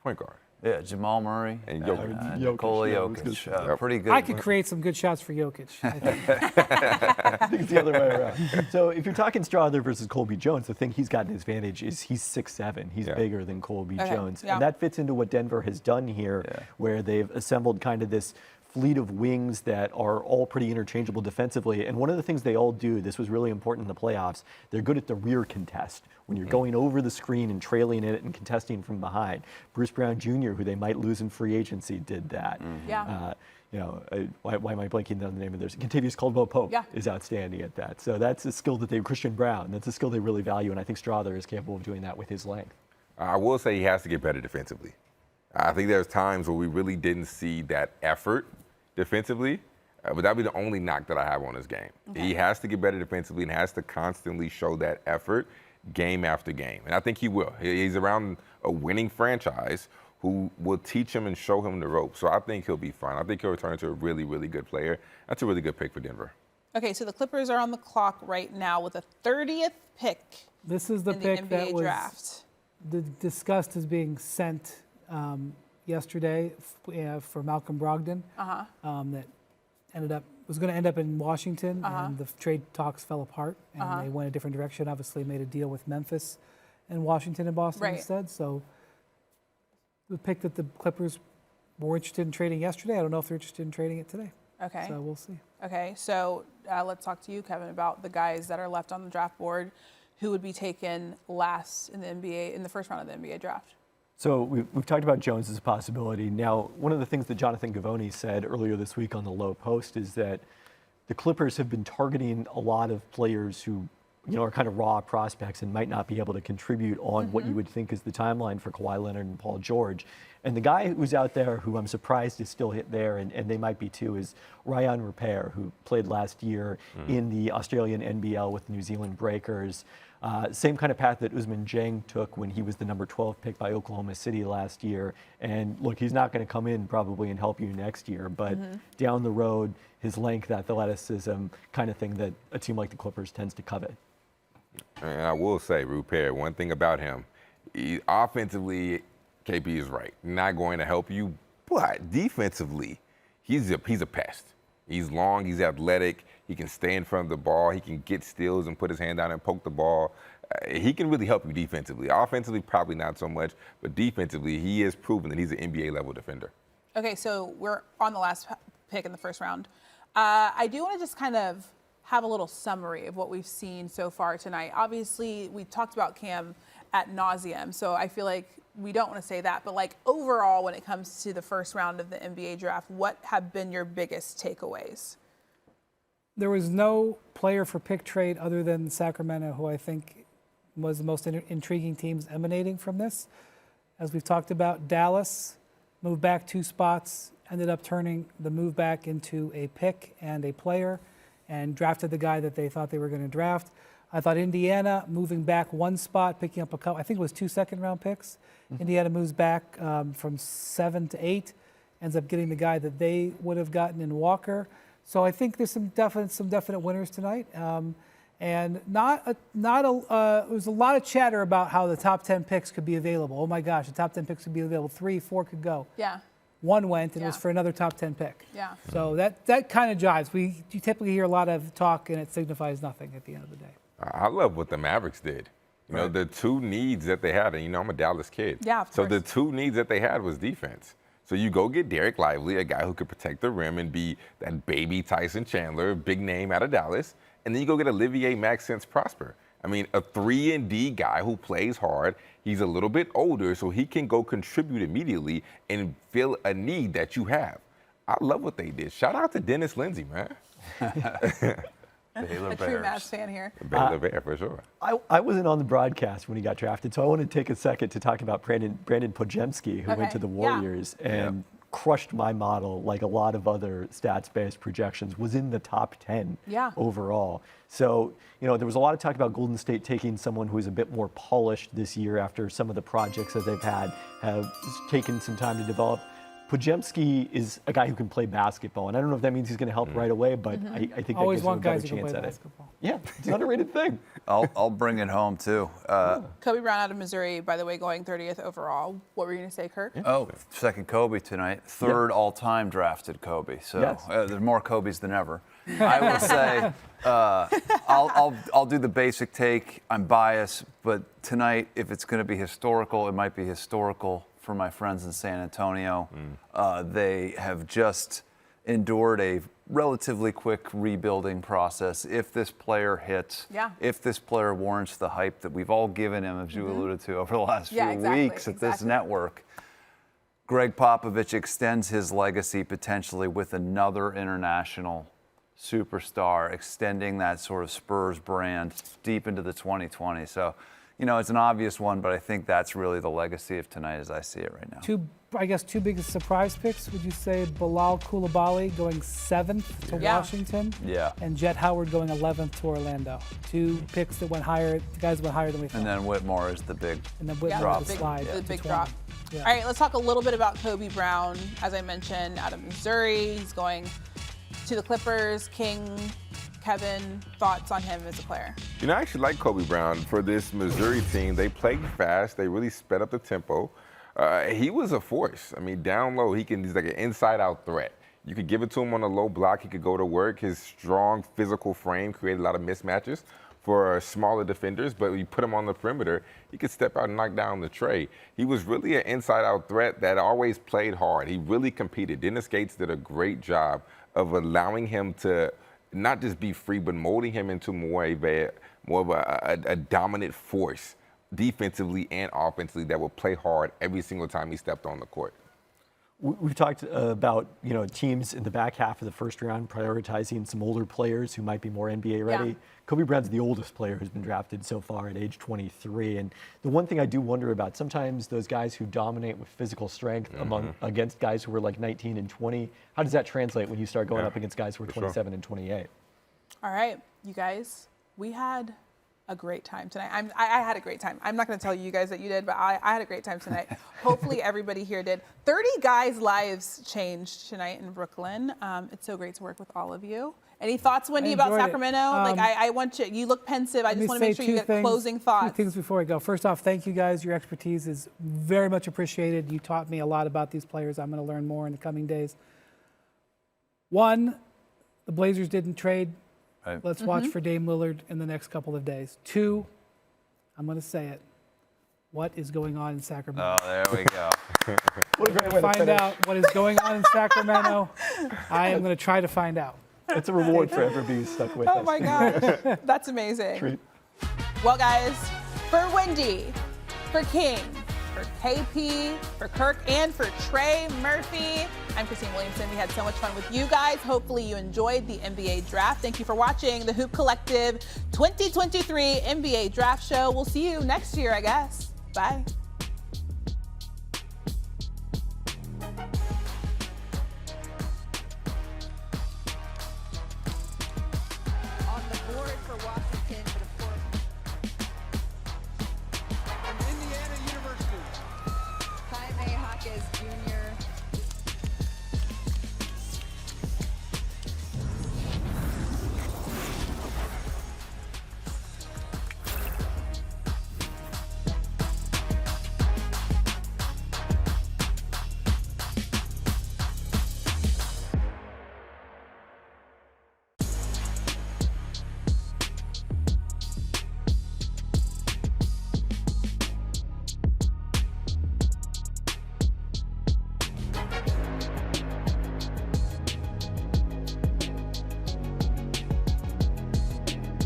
Point guard. Yeah, Jamal Murray. And Jokic. Nikola Jokic. Pretty good. I could create some good shots for Jokic. I think it's the other way around. So if you're talking Strother versus Kobe Jones, the thing he's got an advantage is he's 6'7". He's bigger than Kobe Jones. And that fits into what Denver has done here, where they've assembled kind of this fleet of wings that are all pretty interchangeable defensively. And one of the things they all do, this was really important in the playoffs, they're good at the rear contest. When you're going over the screen and trailing it and contesting from behind. Bruce Brown Jr., who they might lose in free agency, did that. Why am I blanking on the name of this? Kentavious Caldwell-Pope is outstanding at that. So that's a skill that Christian Brown, that's a skill they really value, and I think Strother is capable of doing that with his length. I will say he has to get better defensively. I think there's times where we really didn't see that effort defensively, but that'd be the only knock that I have on his game. He has to get better defensively and has to constantly show that effort game after game. And I think he will. He's around a winning franchise who will teach him and show him the ropes. So I think he'll be fine. I think he'll return into a really, really good player. That's a really good pick for Denver. Okay, so the Clippers are on the clock right now with a 30th pick. This is the pick NBA that was draft. discussed as being sent yesterday for Malcolm Brogdon. That was going to end up in Washington, and the trade talks fell apart, and they went a different direction. Obviously, made a deal with Memphis, and Washington and Boston instead. So the pick that the Clippers were interested in trading yesterday, I don't know if they're interested in trading it today. Okay. So we'll see. Okay, so let's talk to you, Kevin, about the guys that are left on the draft board who would be taken last in the NBA, in the first round of the NBA draft. So we've talked about Jones as a possibility. Now, one of the things that Jonathan Givony said earlier this week on the Low Post is that the Clippers have been targeting a lot of players who, are kind of raw prospects and might not be able to contribute on what you would think is the timeline for Kawhi Leonard and Paul George. And the guy who's out there who I'm surprised is still hit there, and they might be too, is Ryan Repair, who played last year in the Australian NBL with the New Zealand Breakers. Same kind of path that Ousmane Dieng took when he was the number 12 pick by Oklahoma City last year. And look, he's not going to come in probably and help you next year, but down the road, his length, athleticism, kind of thing that a team like the Clippers tends to covet. And I will say, Repair, one thing about him, offensively, KP is right. Not going to help you, but defensively, he's a pest. He's long, he's athletic, he can stay in front of the ball, he can get steals and put his hand down and poke the ball. He can really help you defensively. Offensively, probably not so much, but defensively, he has proven that he's an NBA-level defender. Okay, so we're on the last pick in the first round. I do want to just kind of have a little summary of what we've seen so far tonight. Obviously, we talked about Cam ad nauseum, so I feel like we don't want to say that. But like overall, when it comes to the first round of the NBA draft, what have been your biggest takeaways? There was no player for pick trade other than Sacramento, who I think was the most intriguing teams emanating from this. As we've talked about, Dallas moved back 2 spots, ended up turning the move back into a pick and a player, and drafted the guy that they thought they were going to draft. I thought Indiana moving back 1 spot, picking up a couple, I think it was 2 second-round picks. Indiana moves back from 7 to 8, ends up getting the guy that they would have gotten in Walker. So I think there's some definite winners tonight. And there was a lot of chatter about how the top 10 picks could be available. Oh my gosh, the top 10 picks could be available. 3, 4 could go. Yeah. 1 went, and it was for another top 10 pick. Yeah. So that kind of jives. You typically hear a lot of talk, and it signifies nothing at the end of the day. I love what the Mavericks did. You know, the 2 needs that they had, and you know I'm a Dallas kid. Yeah, of so course. the 2 needs that they had was defense. So you go get Dereck Lively, a guy who could protect the rim and be that baby Tyson Chandler, big name out of Dallas. And then you go get Olivier-Maxence Prosper. I mean, a 3-and-D guy who plays hard. He's a little bit older, so he can go contribute immediately and fill a need that you have. I love what they did. Shout out to Dennis Lindsey, man. A true Mavs fan here. Baylor Bear, for sure. I wasn't on the broadcast when he got drafted, so I want to take a second to talk about Brandin Podziemski, who went to the Warriors and crushed my model like a lot of other stats-based projections, was in the top 10 overall. So, you know, there was a lot of talk about Golden State taking someone who is a bit more polished this year after some of the projects that they've had have taken some time to develop. Podziemski is a guy who can play basketball, and I don't know if that means he's going to help right away, but I think that gives him a better chance at it. Yeah, it's an underrated thing. I'll bring it home, too. Kobe Brown out of Missouri, by the way, going 30th overall. What were you going to say, Kirk? Oh, second Kobe tonight. Third all-time drafted Kobe. So there's more Kobes than ever. I will say, I'll do the basic take. I'm biased, but tonight, if it's going to be historical, it might be historical for my friends in San Antonio. They have just endured a relatively quick rebuilding process. If this player hits, if this player warrants the hype that we've all given him, as you alluded to, over the last few weeks at this network, Greg Popovich extends his legacy potentially with another international superstar, extending that sort of Spurs brand deep into the 2020s. So, you know, it's an obvious one, but I think that's really the legacy of tonight as I see it right now. Two biggest surprise picks. Would you say Bilal Coulibaly going 7th to Washington? Yeah. And Jett Howard going 11th to Orlando. 2 picks that went higher. The guys went higher than we thought. And then Whitmore is the big drop. The big drop. Yeah. All right, let's talk a little bit about Kobe Brown. As I mentioned, out of Missouri, he's going to the Clippers. King, Kevin, thoughts on him as a player? You know, I actually like Kobe Brown for this Missouri team. They played fast. They really sped up the tempo. He was a force. I mean, down low, he's like an inside-out threat. You could give it to him on a low block. He could go to work. His strong physical frame created a lot of mismatches for smaller defenders, but when you put him on the perimeter, he could step out and knock down the tray. He was really an inside-out threat that always played hard. He really competed. Dennis Gates did a great job of allowing him to not just be free, but molding him into more of a dominant force defensively and offensively that will play hard every single time he stepped on the court. We've talked about, you know, teams in the back half of the first round prioritizing some older players who might be more NBA ready. Yeah. Kobe Brown's the oldest player who's been drafted so far at age 23. And the one thing I do wonder about, sometimes those guys who dominate with physical strength against guys who were like 19 and 20, how does that translate when you start going up against guys who are 27 and 28? All right, you guys, we had a great time tonight. I had a great time. I'm not going to tell you guys that you did, but I had a great time tonight. Hopefully everybody here did. 30 guys' lives changed tonight in Brooklyn. It's so great to work with all of you. Any thoughts, Wendy, about Sacramento? I want you look pensive. I just want to make sure you get closing thoughts. 2 things before I go. First off, thank you guys. Your expertise is very much appreciated. You taught me a lot about these players. I'm going to learn more in the coming days. 1, the Blazers didn't trade. Right. Let's watch for Dame Lillard in the next couple of days. 2, I'm going to say it. What is going on in Sacramento? Oh, there we go. What a great way to find out what is going on in Sacramento. I am going to try to find out. It's a reward for ever being stuck with us. Oh my gosh, that's amazing. Treat. Well, guys, for Wendy, for King, for KP, for Kirk, and for Trey Murphy, I'm Christine Williamson. We had so much fun with you guys. Hopefully you enjoyed the NBA Draft. Thank you for watching the Hoop Collective 2023 NBA Draft Show. We'll see you next year, I guess. Bye.